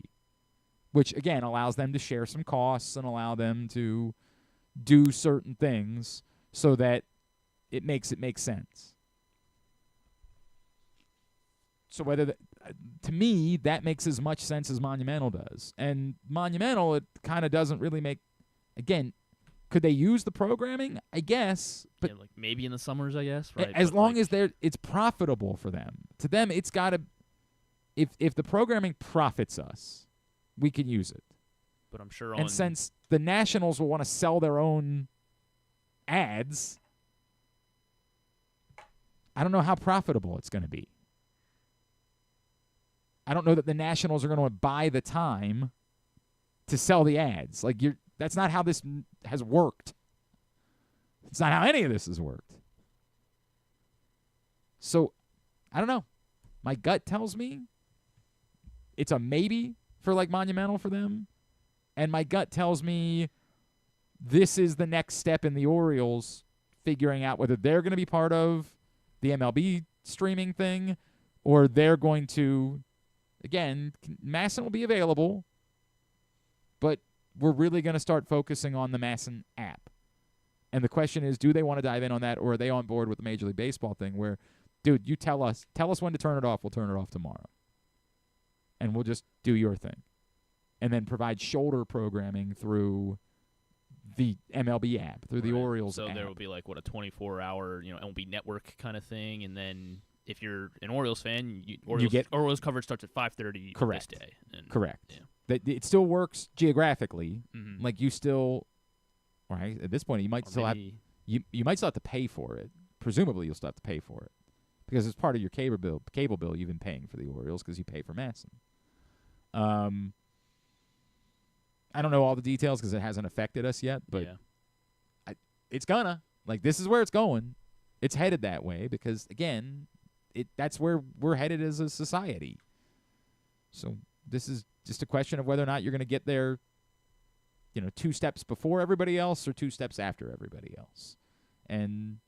which, again, allows them to share some costs and allow them to do certain things so that it makes sense. So to me, that makes as much sense as Monumental does. And Monumental, it kind of doesn't really make, again, could they use the programming? I guess. But
like maybe in the summers, I guess. Right?
As long as it's profitable for them. To them, it's got to, if the programming profits us, we can use it.
But I'm sure
and since the Nationals will want to sell their own ads, I don't know how profitable it's going to be. I don't know that the Nationals are going to buy the time to sell the ads. Like that's not how this has worked. It's not how any of this has worked. So, I don't know. My gut tells me it's a maybe for like Monumental for them. And my gut tells me this is the next step in the Orioles figuring out whether they're going to be part of the MLB streaming thing or they're going to, again, MASN will be available, but we're really going to start focusing on the MASN app. And the question is, do they want to dive in on that, or are they on board with the Major League Baseball thing where, dude, you tell us when to turn it off, we'll turn it off tomorrow. And we'll just do your thing. And then provide shoulder programming through the MLB app, through the Orioles app.
So there will be like, a 24-hour, MLB network kind of thing. And then if you're an Orioles fan, Orioles coverage starts at 5:30 this day. And,
Correct.
Yeah.
It still works geographically. Mm-hmm. Like you still, right, at this point, you might still have to pay for it. Presumably, you'll still have to pay for it because it's part of your cable bill you've been paying for the Orioles because you pay for MASN. I don't know all the details because it hasn't affected us yet, but it's gonna. Like, this is where it's going. It's headed that way because, again, that's where we're headed as a society. So this is just a question of whether or not you're going to get there, 2 steps before everybody else or 2 steps after everybody else. And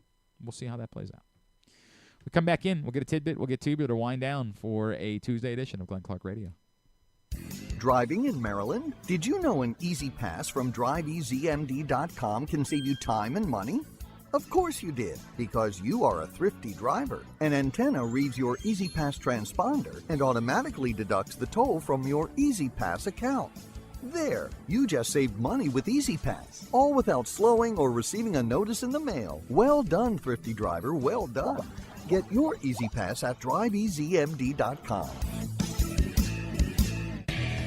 we'll see how that plays out. We come back in. We'll get a tidbit. We'll get Tubular to wind down for a Tuesday edition of Glenn Clark Radio.
Driving in Maryland? Did you know an Easy Pass from DriveEasyMD.com can save you time and money? Of course you did, because you are a thrifty driver. An antenna reads your Easy Pass transponder and automatically deducts the toll from your Easy Pass account. There, you just saved money with Easy Pass, all without slowing or receiving a notice in the mail. Well done, thrifty driver, well done. Get your Easy Pass at DriveEasyMD.com.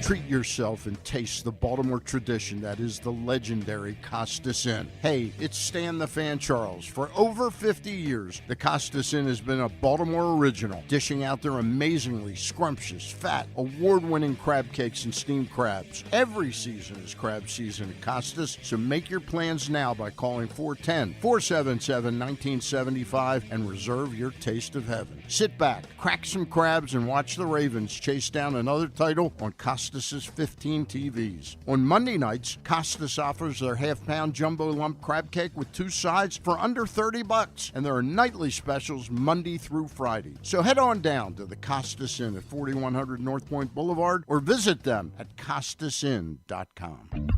Treat yourself and taste the Baltimore tradition that is the legendary Costas Inn. Hey, it's Stan the Fan Charles. For over 50 years, the Costas Inn has been a Baltimore original, dishing out their amazingly scrumptious, fat, award-winning crab cakes and steamed crabs. Every season is crab season at Costas, so make your plans now by calling 410-477-1975 and reserve your taste of heaven. Sit back, crack some crabs, and watch the Ravens chase down another title on Costas' 15 TVs. On Monday nights, Costas offers their half-pound jumbo lump crab cake with 2 sides for under $30, and there are nightly specials Monday through Friday. So head on down to the Costas Inn at 4100 North Point Boulevard or visit them at CostasInn.com.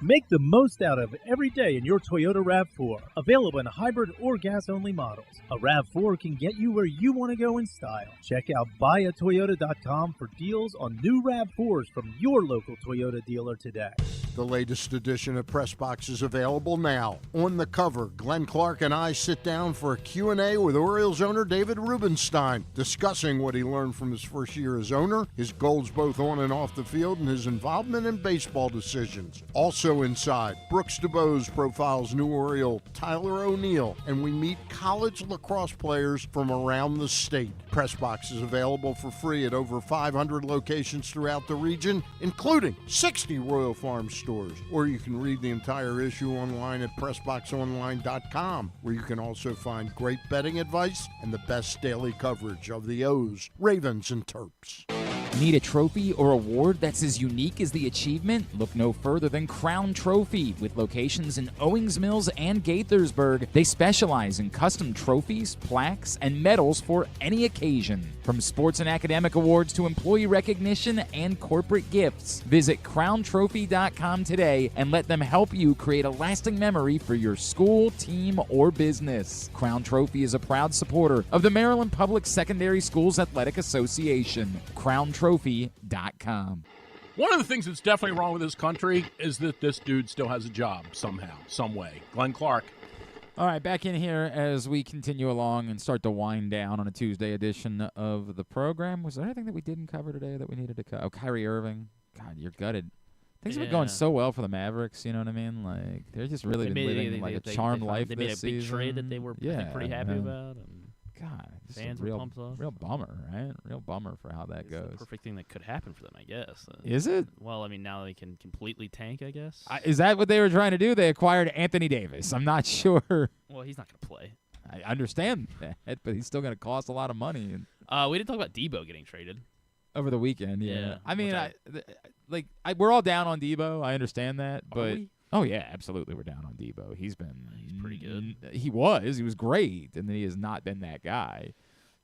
Make the most out of every day in your Toyota RAV4. Available in hybrid or gas-only models. A RAV4 can get you where you want to go in style. Check out buyatoyota.com for deals on new RAV4s from your local Toyota dealer today.
The latest edition of Press Box is available now. On the cover, Glenn Clark and I sit down for a Q&A with Orioles owner David Rubenstein, discussing what he learned from his first year as owner, his goals both on and off the field, and his involvement in baseball decisions. Also inside, Brooks DeBose profiles new Oriole Tyler O'Neill, and we meet college lacrosse players from around the state. Press Box is available for free at over 500 locations throughout the region, including 60 Royal Farm stores. Or you can read the entire issue online at PressBoxOnline.com, where you can also find great betting advice and the best daily coverage of the O's, Ravens, and Terps.
Need a trophy or award that's as unique as the achievement? Look no further than Crown Trophy. With locations in Owings Mills and Gaithersburg, they specialize in custom trophies, plaques, and medals for any occasion. From sports and academic awards to employee recognition and corporate gifts, visit crowntrophy.com today and let them help you create a lasting memory for your school, team, or business. Crown Trophy is a proud supporter of the Maryland Public Secondary Schools Athletic Association. crowntrophy.com.
One of the things that's definitely wrong with this country is that this dude still has a job somehow, some way. Glenn Clark.
All right, back in here as we continue along and start to wind down on a Tuesday edition of the program. Was there anything that we didn't cover today that we needed to cover? Oh, Kyrie Irving. God, you're gutted. Things have been going so well for the Mavericks, you know what I mean? Like, they're just really been living a charmed life this season.
They made a big trade that they were I think, pretty happy about. And
God,
fans were pumped up.
Real bummer, right? Real bummer for how that goes.
The perfect thing that could happen for them, I guess.
Is it?
Well, I mean, now they can completely tank, I guess.
Is that what they were trying to do? They acquired Anthony Davis. I'm not sure.
Well, he's not going to play.
I understand that, but he's still going to cost a lot of money.
We didn't talk about Debo getting traded.
Over the weekend, yeah. I mean, we're all down on Debo. I understand that, but oh yeah, absolutely, we're down on Debo. He's
pretty good.
He was great, and then he has not been that guy.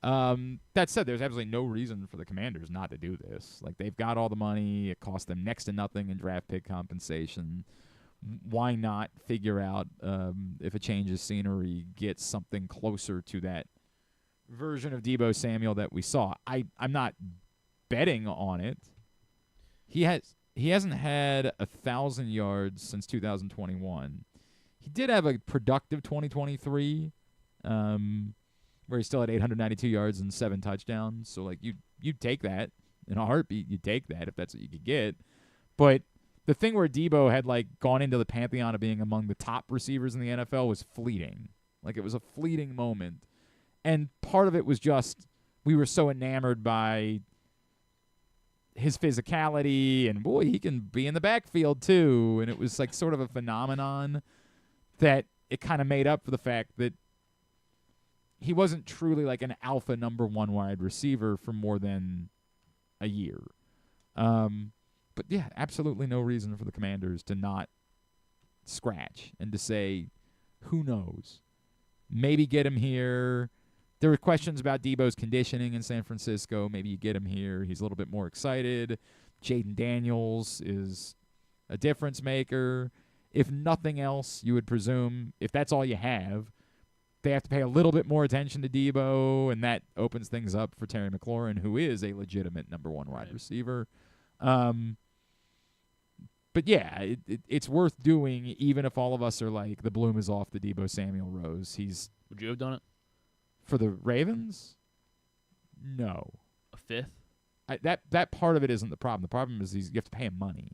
That said, there's absolutely no reason for the Commanders not to do this. Like, they've got all the money. It cost them next to nothing in draft pick compensation. Why not figure out if a change of scenery gets something closer to that version of Deebo Samuel that we saw? I'm not betting on it. He hasn't had 1,000 yards since 2021. He did have a productive 2023, where he still had 892 yards and 7 touchdowns. So like you take that in a heartbeat. You take that if that's what you could get. But the thing where Deebo had like gone into the pantheon of being among the top receivers in the NFL was fleeting. Like, it was a fleeting moment. And part of it was just we were so enamored by his physicality, and boy, he can be in the backfield too. And it was like sort of a phenomenon that it kind of made up for the fact that he wasn't truly like an alpha number 1 wide receiver for more than a year. But yeah, absolutely no reason for the Commanders to not scratch and to say, who knows? Maybe get him here. There were questions about Deebo's conditioning in San Francisco. Maybe you get him here. He's a little bit more excited. Jaden Daniels is a difference maker. If nothing else, you would presume, if that's all you have, they have to pay a little bit more attention to Deebo, and that opens things up for Terry McLaurin, who is a legitimate number 1 wide receiver. But yeah, it's worth doing, even if all of us are like, the bloom is off the Deebo Samuel rose.
Would you have done it?
For the Ravens? No.
A 5th?
That part of it isn't the problem. The problem is you have to pay him money.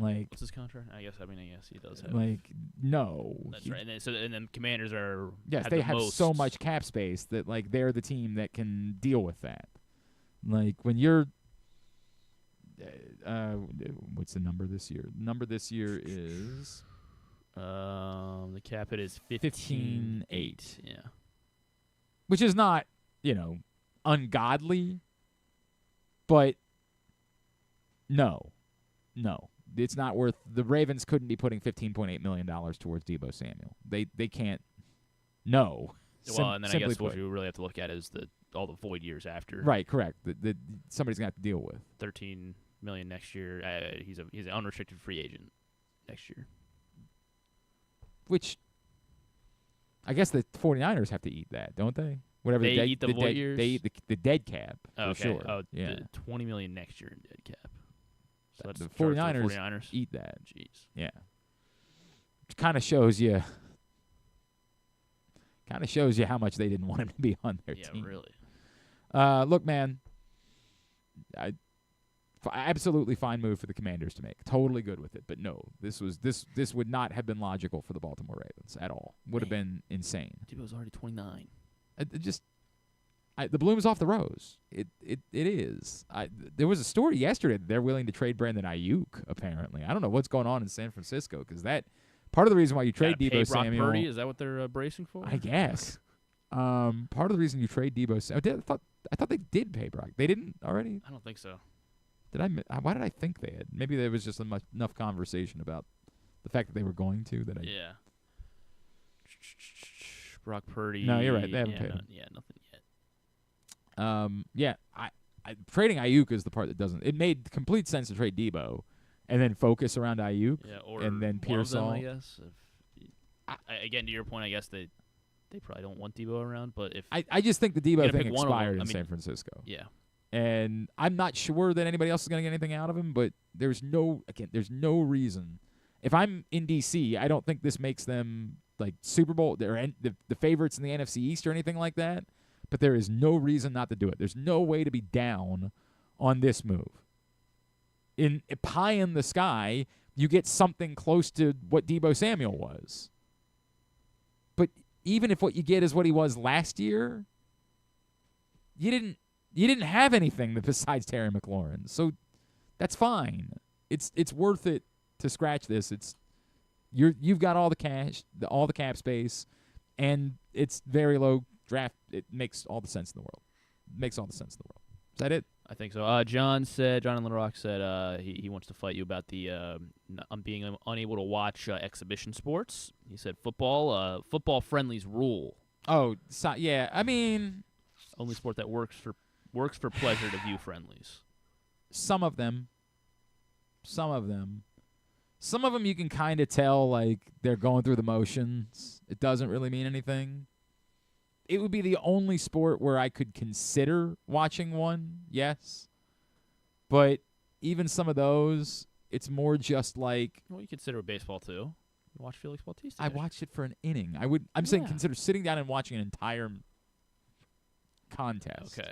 Like,
what's his contract? I guess he does have.
Like, no.
That's right. And then Commanders are.
Yes, they have so much cap space that like they're the team that can deal with that. Like, when you're. What's the number this year? The number this year is.
The cap hit is 15.8. Yeah.
Which is not, ungodly, but no. It's not worth – the Ravens couldn't be putting $15.8 million towards Deebo Samuel. They can't – no.
Well, and then I guess what you really have to look at is all the void years after.
Right, correct. Somebody's going to have to deal with.
$13 million next year. He's an unrestricted free agent next year.
Which I guess the 49ers have to eat that, don't they? Whatever
they eat the void years?
They eat the dead cap, for sure.
Oh,
yeah.
$20 million next year in dead cap. So
the 49ers eat that.
Jeez.
Yeah. It kind of shows you how much they didn't want him to be on their team.
Yeah, really.
Look, man, absolutely fine move for the Commanders to make. Totally good with it. But no, this would not have been logical for the Baltimore Ravens at all. Would have been insane.
Deebo's already 29.
The bloom is off the rose. It is. There was a story yesterday that they're willing to trade Brandon Ayuk, apparently. I don't know what's going on in San Francisco, because that part of the reason why you trade Deebo Samuel.
Purdy, is that what they're bracing for?
I guess. Part of the reason you trade Deebo Samuel. I thought they did pay Brock. They didn't already?
I don't think so.
Why did I think they had? Maybe there was just enough conversation about the fact that they were going to that I.
Yeah. Brock Purdy.
No, you're right. They haven't paid him.
Nothing yet.
Trading Ayuk is the part that doesn't. It made complete sense to trade Deebo, and then focus around Ayuk, and then Pearsall.
I guess. Again, to your point, I guess they probably don't want Deebo around, but if
I just think the Deebo thing expired in San Francisco.
Yeah.
And I'm not sure that anybody else is going to get anything out of him, but there's no reason. If I'm in DC, I don't think this makes them like Super Bowl. They're the favorites in the NFC East or anything like that. But there is no reason not to do it. There's no way to be down on this move. In pie in the sky, you get something close to what Deebo Samuel was. But even if what you get is what he was last year, you didn't have anything besides Terry McLaurin. So that's fine. It's worth it to scratch this. You've got all the cash, all the cap space, and it's very low draft. It makes all the sense in the world. Is that it?
I think so. John in Little Rock said he wants to fight you about the being unable to watch exhibition sports. He said football friendlies rule.
Oh, so, yeah. I mean,
only sport that works for pleasure to view friendlies.
Some of them you can kind of tell like they're going through the motions. It doesn't really mean anything. It would be the only sport where I could consider watching one, yes. But even some of those, it's more just like...
Well, you consider baseball, too. You watch Felix Bautista.
I watched it for an inning. I'm saying consider sitting down and watching an entire contest.
Okay.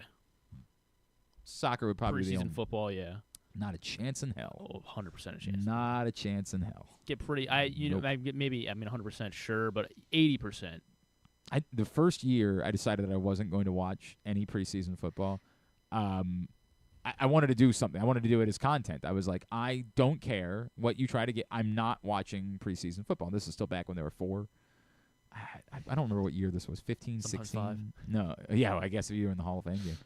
Soccer would probably be the only...
Preseason football, yeah.
Not a chance in hell.
Oh, 100% a chance.
Not a chance in hell.
Get pretty...
Nope.
100% sure, but 80%.
The first year, I decided that I wasn't going to watch any preseason football. I wanted to do something. I wanted to do it as content. I was like, I don't care what you try to get. I'm not watching preseason football. This is still back when there were 4. I don't remember what year this was. 15,
Sometimes
16?
5.
No. Yeah, I guess if you were in the Hall of Fame game.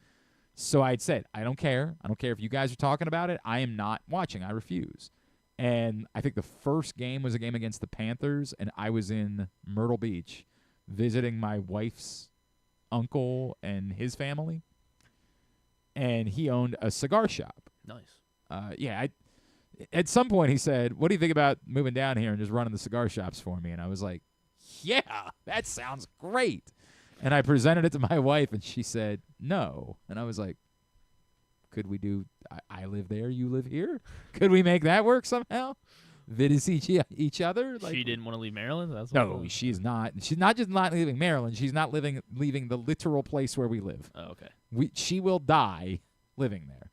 So I'd said, I don't care. I don't care if you guys are talking about it. I am not watching. I refuse. And I think the first game was a game against the Panthers, and I was in Myrtle Beach visiting my wife's uncle and his family, and he owned a cigar shop.
Nice.
At some point he said, what do you think about moving down here and just running the cigar shops for me? And I was like, yeah, that sounds great. And I presented it to my wife, and she said, no. And I was like, could we do, I live there, you live here? Could we make that work somehow? Visit each other. Like,
she didn't want to leave Maryland?
No, she's not. She's not just not leaving Maryland. She's not leaving the literal place where we live.
Oh, okay.
She will die living there.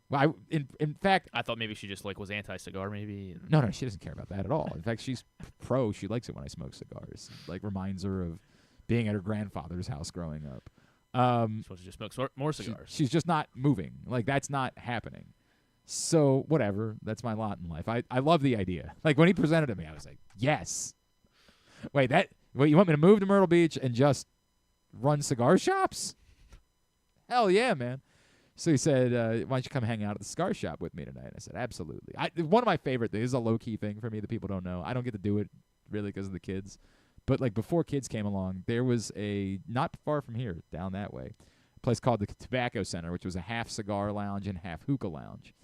Well, in fact,
I thought maybe she just was anti-cigar, maybe.
No, she doesn't care about that at all. In fact, she's pro. She likes it when I smoke cigars. Like reminds her of being at her grandfather's house growing up.
Supposed to just smoke more cigars.
She's just not moving. Like that's not happening. So, whatever. That's my lot in life. I love the idea. Like, when he presented it to me, I was like, yes. Wait, you want me to move to Myrtle Beach and just run cigar shops? Hell yeah, man. So he said, why don't you come hang out at the cigar shop with me tonight? I said, absolutely. One of my favorite things, this is a low-key thing for me that people don't know. I don't get to do it really because of the kids. But, like, before kids came along, there was not far from here, down that way, a place called the Tobacco Center, which was a half cigar lounge and half hookah lounge.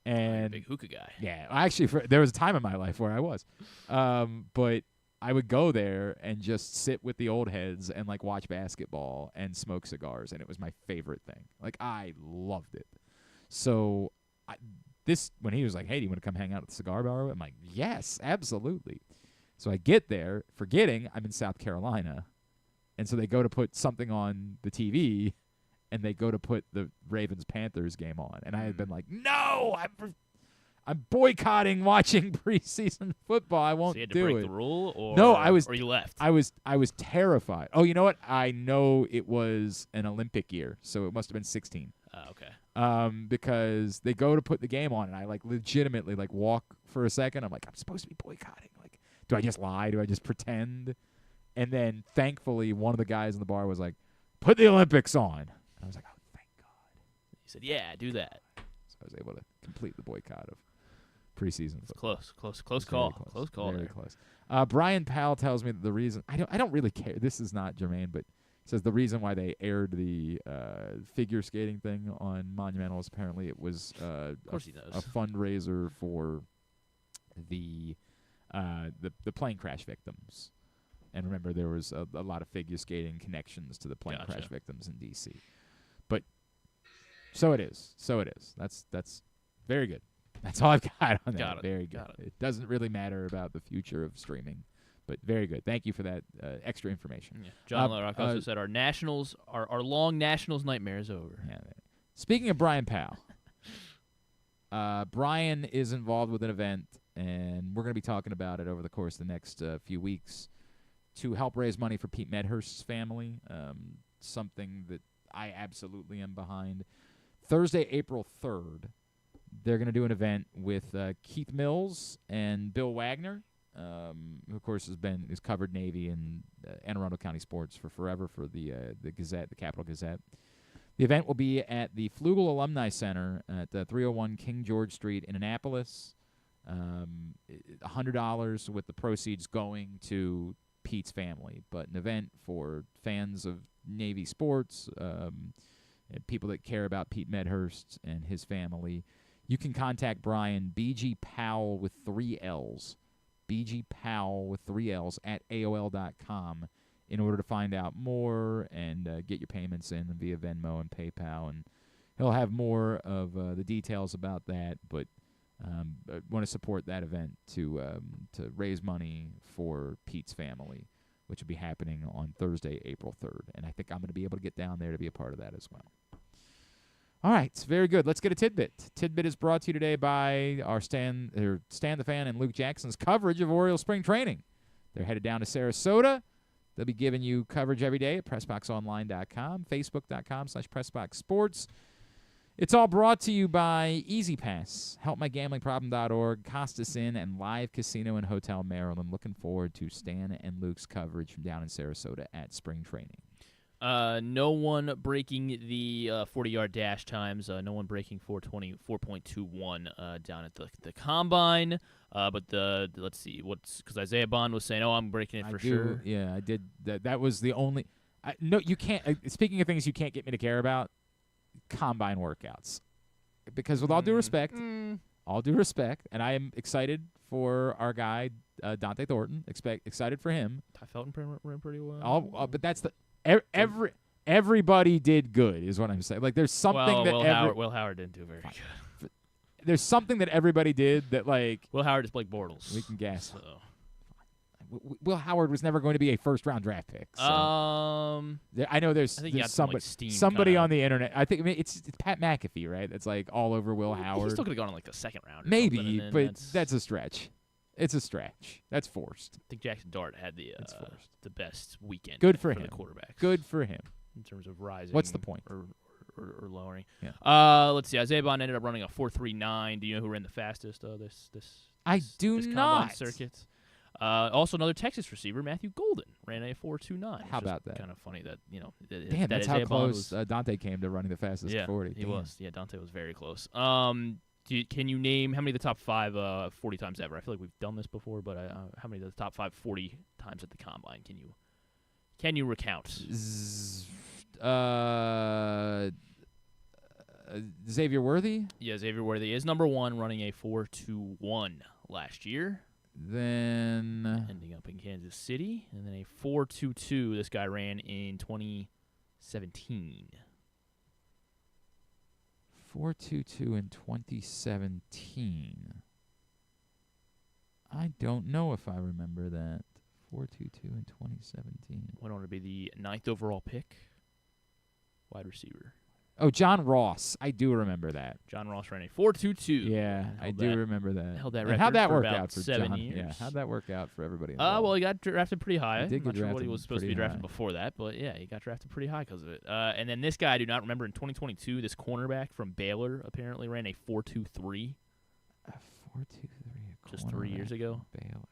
And
big hookah guy.
Yeah, actually, there was a time in my life where I was, but I would go there and just sit with the old heads and like watch basketball and smoke cigars, and it was my favorite thing. Like I loved it. So when he was like, "Hey, do you want to come hang out at the cigar bar?" I'm like, "Yes, absolutely." So I get there, forgetting I'm in South Carolina, and so they go to put something on the TV. And they go to put the Ravens-Panthers game on. And I had been like, no, I'm boycotting watching preseason football. I won't
do it. So
do
you had to
it.
break the rule? Or you left?
I was terrified. Oh, you know what? I know it was an Olympic year, so it must have been 16.
Okay.
Because they go to put the game on, and I like legitimately like walk for a second. I'm like, I'm supposed to be boycotting. Like, do I just lie? Do I just pretend? And then thankfully, one of the guys in the bar was like, put the Olympics on. I was like, oh, thank God.
He said, yeah, do that.
So I was able to complete the boycott of preseason
football. Close call. Close call.
Very close. Brian Powell tells me that the reason I don't really care. This is not germane, but he says the reason why they aired the figure skating thing on Monumental is apparently it was
of course he knows.
A fundraiser for the plane crash victims. And remember, there was a lot of figure skating connections to the plane crash victims in D.C. But so it is. That's very good. That's all I've got on that.
Got it.
Very good. It doesn't really matter about the future of streaming, but very good. Thank you for that extra information.
Yeah. John Larrock also said our long Nationals nightmare is over.
Yeah. Speaking of Brian Powell, Brian is involved with an event, and we're going to be talking about it over the course of the next few weeks to help raise money for Pete Medhurst's family, something that I absolutely am behind. Thursday, April 3rd, they're going to do an event with Keith Mills and Bill Wagner, who, of course, has covered Navy and Anne Arundel County sports for forever for the Gazette, the Capital Gazette. The event will be at the Flugel Alumni Center at 301 King George Street in Annapolis. $100 with the proceeds going to Pete's family, but an event for fans of Navy sports, and people that care about Pete Medhurst and his family. You can contact Brian, BG Powell with 3 L's, BG Powell with 3 L's at AOL.com in order to find out more and get your payments in via Venmo and PayPal. And he'll have more of the details about that, but I want to support that event to raise money for Pete's family, which will be happening on Thursday, April 3rd. And I think I'm going to be able to get down there to be a part of that as well. All right, very good. Let's get a tidbit. Tidbit is brought to you today by our Stan the Fan and Luke Jackson's coverage of Orioles Spring Training. They're headed down to Sarasota. They'll be giving you coverage every day at PressBoxOnline.com, Facebook.com/PressBoxSports. It's all brought to you by Easy Pass, HelpMyGamblingProblem.org, Costas Inn, and Live Casino and Hotel Maryland. Looking forward to Stan and Luke's coverage from down in Sarasota at Spring Training.
No one breaking the 40-yard dash times. No one breaking 4:21 down at the combine. But let's see, because Isaiah Bond was saying, "Oh, I'm breaking it for sure."
Yeah, I did. That was the only. No, you can't. Speaking of things you can't get me to care about, combine workouts, because with all due respect, and I am excited for our guy Dante Thornton. Excited for him.
Ty Felton ran pretty well.
But that's the. Everybody did good, is what I'm saying. Like, there's something that
Will Howard didn't do very good.
There's something that everybody did that, like,
Will Howard is Blake Bortles.
We can guess.
So.
Will Howard was never going to be a first-round draft pick. So. I know there's somebody on the internet. I think it's Pat McAfee, right? That's like all over Will Howard.
He's still could have gone in like the second round.
Maybe, but that's a stretch. It's a stretch. That's forced.
I think Jackson Dart had the best weekend.
Good for him.
The quarterbacks.
Good for him.
In terms of rising.
What's the point?
Or lowering.
Yeah.
Let's see. Isaiah Bond ended up running a 4.39. Do you know who ran the fastest this
not.
Circuit? Also, another Texas receiver, Matthew Golden, ran a 4.29.
How about that?
Kind of funny that
Damn, that's how close Dante came to running the fastest 40.
He was. Yeah, Dante was very close. Can you name how many of the top 5 40 times ever? I feel like we've done this before, but how many of the top 5 40 times at the combine can you recount?
Xavier Worthy?
Yeah, Xavier Worthy is number 1, running a 4.21 last year.
Then
ending up in Kansas City, and then a 4.22 this guy ran in 2017.
4.22 in 2017. I don't know if I remember that. 4.22 in 2017.
Went on to be the 9th overall pick, wide receiver.
Oh, John Ross. I do remember that.
John Ross ran a 4.22.
Yeah, I do remember that.
Held that
and
record
how'd that
for
work
about
out for
7
John?
years.
Yeah, how'd that work out for everybody involved?
Well, he got drafted pretty high.
He did
I'm not
get
sure what he was supposed to be drafted
high.
before that, but yeah, he got drafted pretty high because of it. And then this guy, I do not remember, in 2022, this cornerback from Baylor apparently ran a 4.23.
A 4.23.
Just 3 years ago.
Baylor.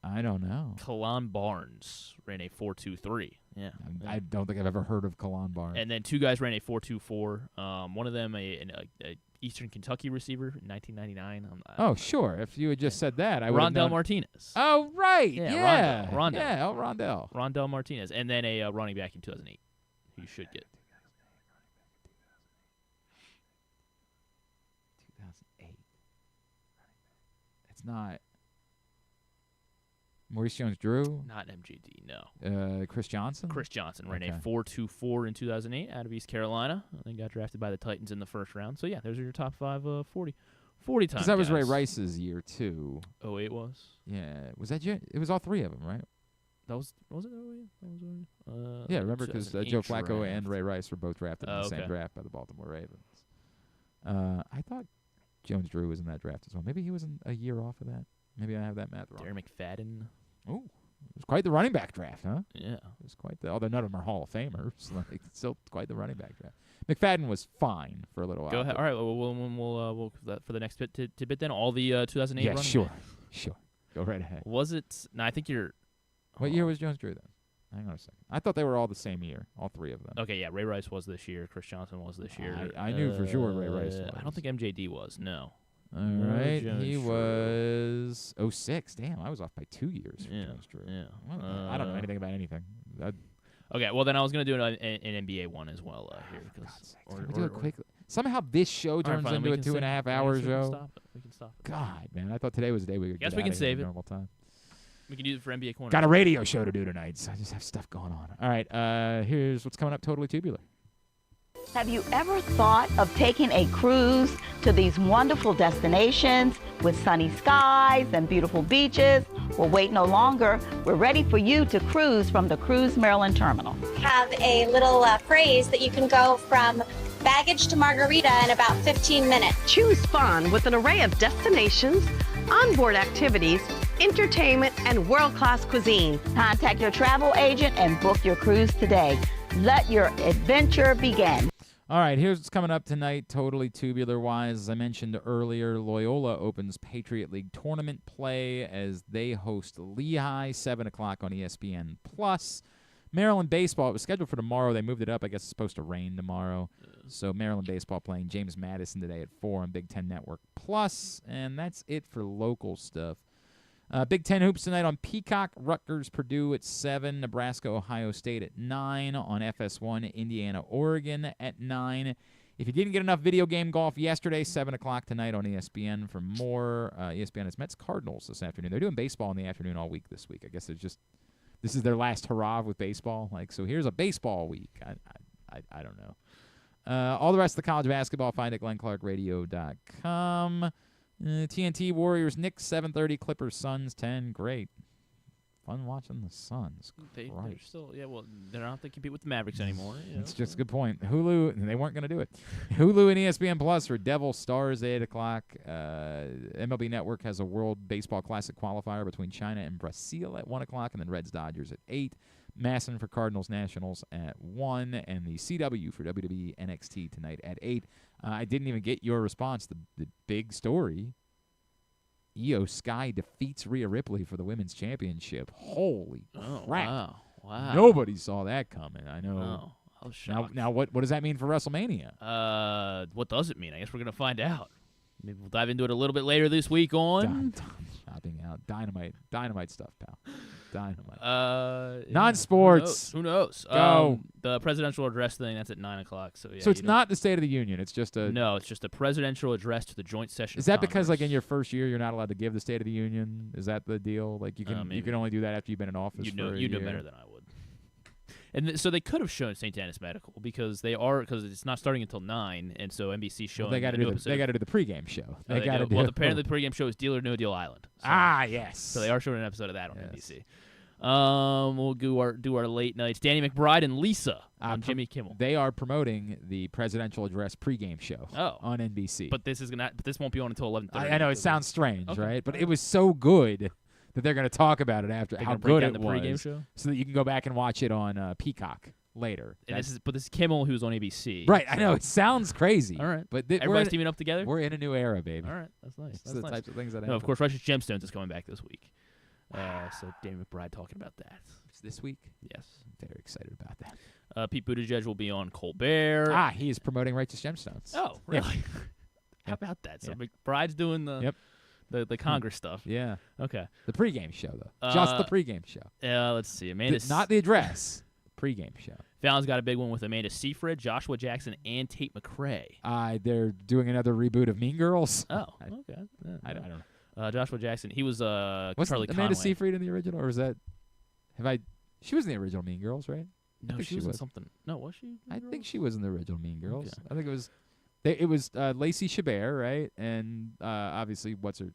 I don't know.
Kalon Barnes ran a 4.23. Yeah.
I don't think I've ever heard of Kalon Barnes.
And then 2 guys ran a 4.24. One of them, a Eastern Kentucky receiver in 1999.
Oh, sure. If you had just said that, I would have known.
Rondell Martinez.
Oh, right. Yeah.
Rondell.
Yeah, Rondell.
Rondell Martinez. And then a running back in 2008 who you should get.
2008. It's not. Maurice Jones-Drew?
Not MJD, no.
Chris Johnson?
Chris Johnson ran a 4.24 in 2008 out of East Carolina. And then got drafted by the Titans in the first round. So, yeah, those are your top 5 40 times.
Because that was Ray Rice's year, too.
08 was?
Yeah. Was that it? It was all 3 of them, right?
Was it 08?
Yeah, remember, because Joe Flacco
draft.
and Ray Rice were both drafted in the same draft by the Baltimore Ravens. I thought Jones-Drew was in that draft as well. Maybe he was a year off of that. Maybe I have that math wrong.
Darren McFadden.
Oh, it was quite the running back draft, huh?
Yeah.
It was quite the. Although none of them are Hall of Famers, like still quite the running back draft. McFadden was fine for a little while.
Go ahead. All right. We'll for the next tidbit then. All the 2008.
Yeah,
running
sure,
back.
sure. Go right ahead.
Was it? No, I think you're.
What year was Jones-Drew then? Hang on a second. I thought they were all the same year, all three of them.
Okay, yeah, Ray Rice was this year. Chris Johnson was this year.
I knew for sure Ray Rice was.
I don't think MJD was, no.
All right, he was 06. Damn, I was off by 2 years.
Yeah,
Well, I don't know anything about anything.
Okay, well, then I was going to do an NBA one as well here.
Can we do it quickly? Somehow this show turns into a 2.5 hour show.
We can stop it.
God, man, I thought today was the day we could
Guess
get
we can
out of here
save
at
it.
normal time.
We can use it for NBA Corner.
Got a radio show to do tonight, so I just have stuff going on. All right, here's what's coming up Totally Tubular.
Have you ever thought of taking a cruise to these wonderful destinations with sunny skies and beautiful beaches? Well, wait no longer. We're ready for you to cruise from the Cruise Maryland Terminal.
Have a little phrase that you can go from baggage to margarita in about 15 minutes.
Choose fun with an array of destinations, onboard activities, entertainment, and world-class cuisine.
Contact your travel agent and book your cruise today. Let your adventure begin.
All right, here's what's coming up tonight, totally tubular-wise. As I mentioned earlier, Loyola opens Patriot League tournament play as they host Lehigh, 7 o'clock on ESPN+. Maryland baseball, it was scheduled for tomorrow. They moved it up. I guess it's supposed to rain tomorrow. So Maryland baseball playing James Madison today at 4 on Big Ten Network Plus, and that's it for local stuff. Big Ten hoops tonight on Peacock. Rutgers, Purdue at 7. Nebraska, Ohio State at 9 on FS1. Indiana, Oregon at 9. If you didn't get enough video game golf yesterday, 7 o'clock tonight on ESPN for more. ESPN is Mets Cardinals this afternoon. They're doing baseball in the afternoon all week this week. I guess this is their last hurrah with baseball. So here's a baseball week. I don't know. All the rest of the college basketball, find at glennclarkradio.com. TNT Warriors, Knicks, 7:30. Clippers, Suns, 10. Great. Fun watching the Suns.
They're still, they don't have to compete with the Mavericks anymore.
That's just a good point. Hulu, they weren't going to do it. Hulu and ESPN Plus for Devil Stars, 8 o'clock. MLB Network has a World Baseball Classic qualifier between China and Brazil at 1 o'clock, and then Reds Dodgers at 8. MASN for Cardinals Nationals at 1, and the CW for WWE NXT tonight at 8. I didn't even get your response. The big story, Io Sky defeats Rhea Ripley for the Women's Championship. Holy crap.
Wow.
Nobody saw that coming. I know.
Oh, I was shocked.
Now what does that mean for WrestleMania?
What does it mean? I guess we're going to find out. Maybe we'll dive into it a little bit later this week on
Shopping out. Dynamite stuff, pal. Dynamite. Non-sports.
Who knows?
Go.
The presidential address thing, that's at 9 o'clock. So
it's not the State of the Union. It's just a...
No, it's just a presidential address to the joint session.
Is that because, in your first year, you're not allowed to give the State of the Union? Is that the deal? You can only do that after you've been in office for a year?
You know better than I would. And so they could have shown St. Denis Medical because it's not starting until 9, and so NBC's showing.
They got to do the pregame show.
Apparently the pregame show is Deal or No Deal Island. So,
yes.
So they are showing an episode of that on NBC. We'll do our late nights. Danny McBride and Lisa on Jimmy Kimmel.
They are promoting the presidential address pregame show on NBC.
But this won't be on until 11:30.
I know it sounds strange, right? But it was so good that they're going to talk about it after how good it was,
pregame show?
So that you can go back and watch it on Peacock later.
This is Kimmel, who's on ABC.
Right, I know. It sounds crazy.
All right.
But
everybody's teaming up together?
We're in a new era, baby.
All right, that's nice.
That's the types of things that happen.
No, of course, Righteous Gemstones is coming back this week. So Danny McBride talking about that.
It's this week?
Yes.
I'm very excited about that.
Pete Buttigieg will be on Colbert.
He is promoting Righteous Gemstones.
Oh, really?
Yeah.
How about that? So McBride's doing the Congress stuff.
Yeah.
Okay.
The pregame show, though. Just the pregame show.
Let's see.
Not the address. Pregame show.
Fallon's got a big one with Amanda Seyfried, Joshua Jackson, and Tate McRae.
They're doing another reboot of Mean Girls.
Oh, okay.
I don't know.
Joshua Jackson. He was Charlie
Amanda
Conway.
Seyfried in the original, or was that? She was in the original Mean Girls, right?
No, she was in something. No, was she?
I think she was in the original Mean Girls.
Okay.
I think it was. It was Lacey Chabert, right? And obviously, Lindsay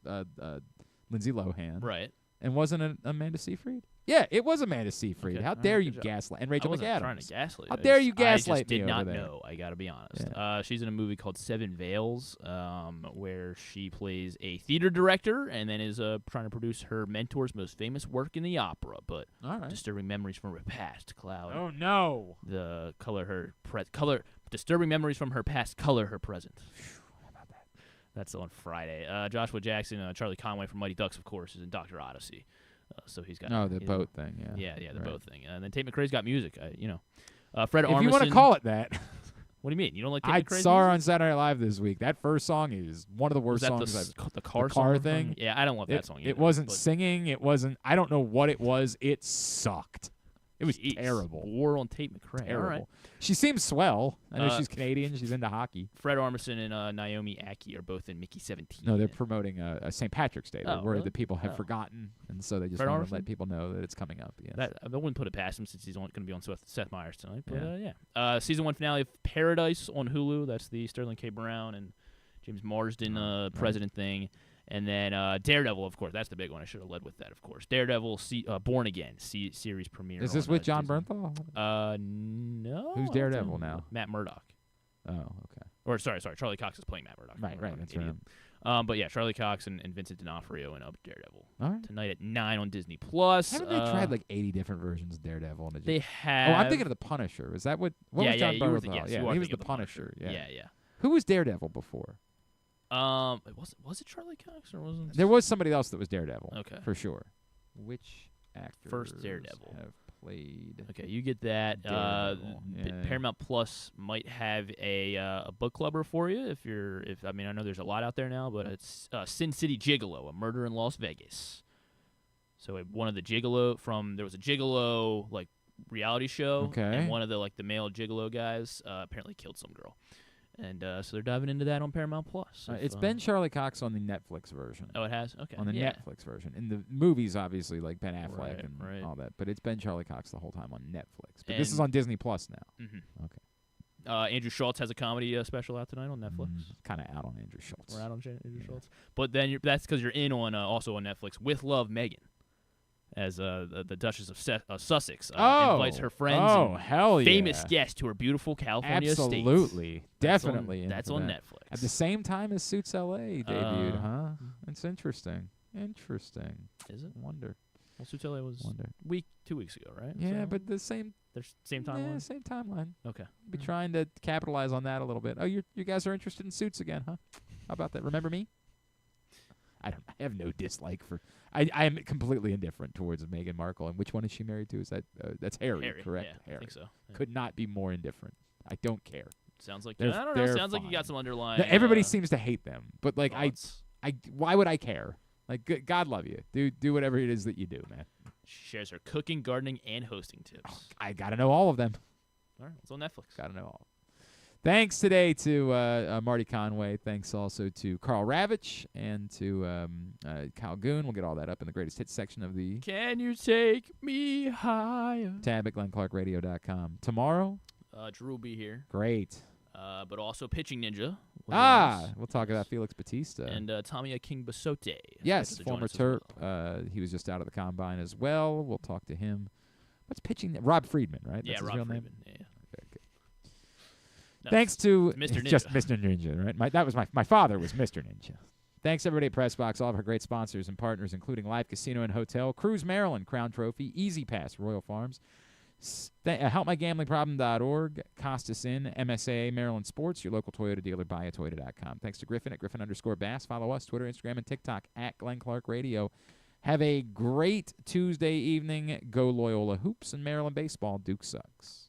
Lohan,
right?
And wasn't it Amanda Seyfried? Yeah, it was Amanda Seyfried.
Okay.
How dare you gaslight? And Rachel
I wasn't
McAdams.
trying to gaslight.
How dare you gaslight
I just
me
did not
over there?
know. I got to be honest.
Yeah.
She's in a movie called Seven Veils, where she plays a theater director and then is trying to produce her mentor's most famous work in the opera. But disturbing memories from her past cloud.
Oh no!
Disturbing memories from her past color her present. How about that? That's on Friday. Joshua Jackson, Charlie Conway from Mighty Ducks, of course, is in Dr. Odyssey. So he's got
the boat thing. Yeah.
Yeah, the boat thing. And then Tate McRae's got music. Fred Armisen.
If you want to call it that.
What do you mean? You don't like Tate McRae's
I saw her
music?
on Saturday Night Live this week. That first song is one of the worst songs.
The car
thing?
Yeah, I don't love that song either.
It wasn't singing. It wasn't. I don't know what it was. It sucked. It was terrible.
War on Tate McRae.
Terrible.
All right.
She seems swell. I know she's Canadian. She's into hockey.
Fred Armisen and Naomi Ackie are both in Mickey 17.
No, they're promoting a St. Patrick's Day. They're worried that people have forgotten, and so they just want to let people know that it's coming up. Yes.
I wouldn't put it past him since he's going to be on Seth Meyers tonight. But Season 1 finale of Paradise on Hulu. That's the Sterling K. Brown and James Marsden president thing. And then Daredevil, of course. That's the big one. I should have led with that, of course. Daredevil, Born Again, series premiere.
Is this with John Bernthal?
No.
Who's Daredevil now?
Matt Murdock.
Oh, okay.
Or, sorry. Charlie Cox is playing Matt Murdock.
Right. That's right.
But, yeah, Charlie Cox and Vincent D'Onofrio in Daredevil.
All right.
Tonight at 9 on Disney+.
Haven't they tried like 80 different versions of Daredevil?
They have.
Oh, I'm thinking of The Punisher. Is that what was John Bernthal?
He
was The Punisher. Yeah.
Yeah.
Who was Daredevil before?
Was it Charlie Cox or wasn't?
There was somebody else that was Daredevil.
Okay,
for sure. Which actors
first Daredevil
have played?
Okay, you get that. Paramount Plus might have a book clubber for you if I know there's a lot out there now, but it's Sin City Gigolo, a murder in Las Vegas. So one of the there was a Gigolo like reality show, and one of the male Gigolo guys apparently killed some girl. And so they're diving into that on Paramount Plus.
It's been Charlie Cox on the Netflix version.
Oh, it has? Okay.
On the Netflix version. In the movies, obviously, like Ben Affleck and all that. But it's been Charlie Cox the whole time on Netflix. But this is on Disney Plus now.
Mm-hmm.
Okay.
Andrew Schultz has a comedy special out tonight on Netflix.
Kind of out on Andrew Schultz.
We're out on Andrew Schultz. But then that's because you're in on also on Netflix with Love Megan. As the Duchess of Sussex invites her friends and famous guests to her beautiful California estate.
Absolutely. Definitely.
That's on Netflix.
At the same time as Suits LA debuted, huh? That's interesting.
Is it?
Wonder.
Well, Suits LA was 2 weeks ago, right?
Yeah,
so
but the same
timeline?
Yeah, same timeline.
Okay.
Be trying to capitalize on that a little bit. Oh, you guys are interested in Suits again, huh? How about that? Remember me? I have no dislike for. I am completely indifferent towards Meghan Markle. And which one is she married to? Is that that's Harry, correct?
Yeah,
Harry.
I think so. Yeah.
Could not be more indifferent. I don't care.
Sounds like I don't know. Sounds like you got some underlying.
Everybody seems to hate them, but like why would I care? Like God love you. Do whatever it is that you do, man.
She shares her cooking, gardening, and hosting tips.
Oh, I gotta know all of them.
All right, it's on Netflix.
Gotta know all. Thanks today to Marty Conway. Thanks also to Karl Ravech and to Kyle Goon. We'll get all that up in the greatest hits section of the
Can You Take Me Higher
tab at GlennClarkRadio.com. Tomorrow,
Drew will be here.
Great.
But also Pitching Ninja.
We'll talk about Felix Bautista.
And Tommy King Basote.
Yes, former Terp. Well. He was just out of the combine as well. We'll talk to him. What's pitching? Rob Friedman, right? That's his
Rob
real
Friedman.
name?
Yeah.
No, thanks to
Mr. Ninja.
Just Mr. Ninja, right? That was my father was Mr. Ninja. Thanks everybody at PressBox, all of our great sponsors and partners, including Live Casino and Hotel, Cruise Maryland, Crown Trophy, Easy Pass, Royal Farms, HelpMyGamblingProblem.org, Costas Inn, MSA, Maryland Sports, your local Toyota dealer, buyatoyota.com. Thanks to Griffin at Griffin_Bass. Follow us, Twitter, Instagram, and TikTok at Glenn Clark Radio. Have a great Tuesday evening. Go Loyola Hoops and Maryland baseball. Duke sucks.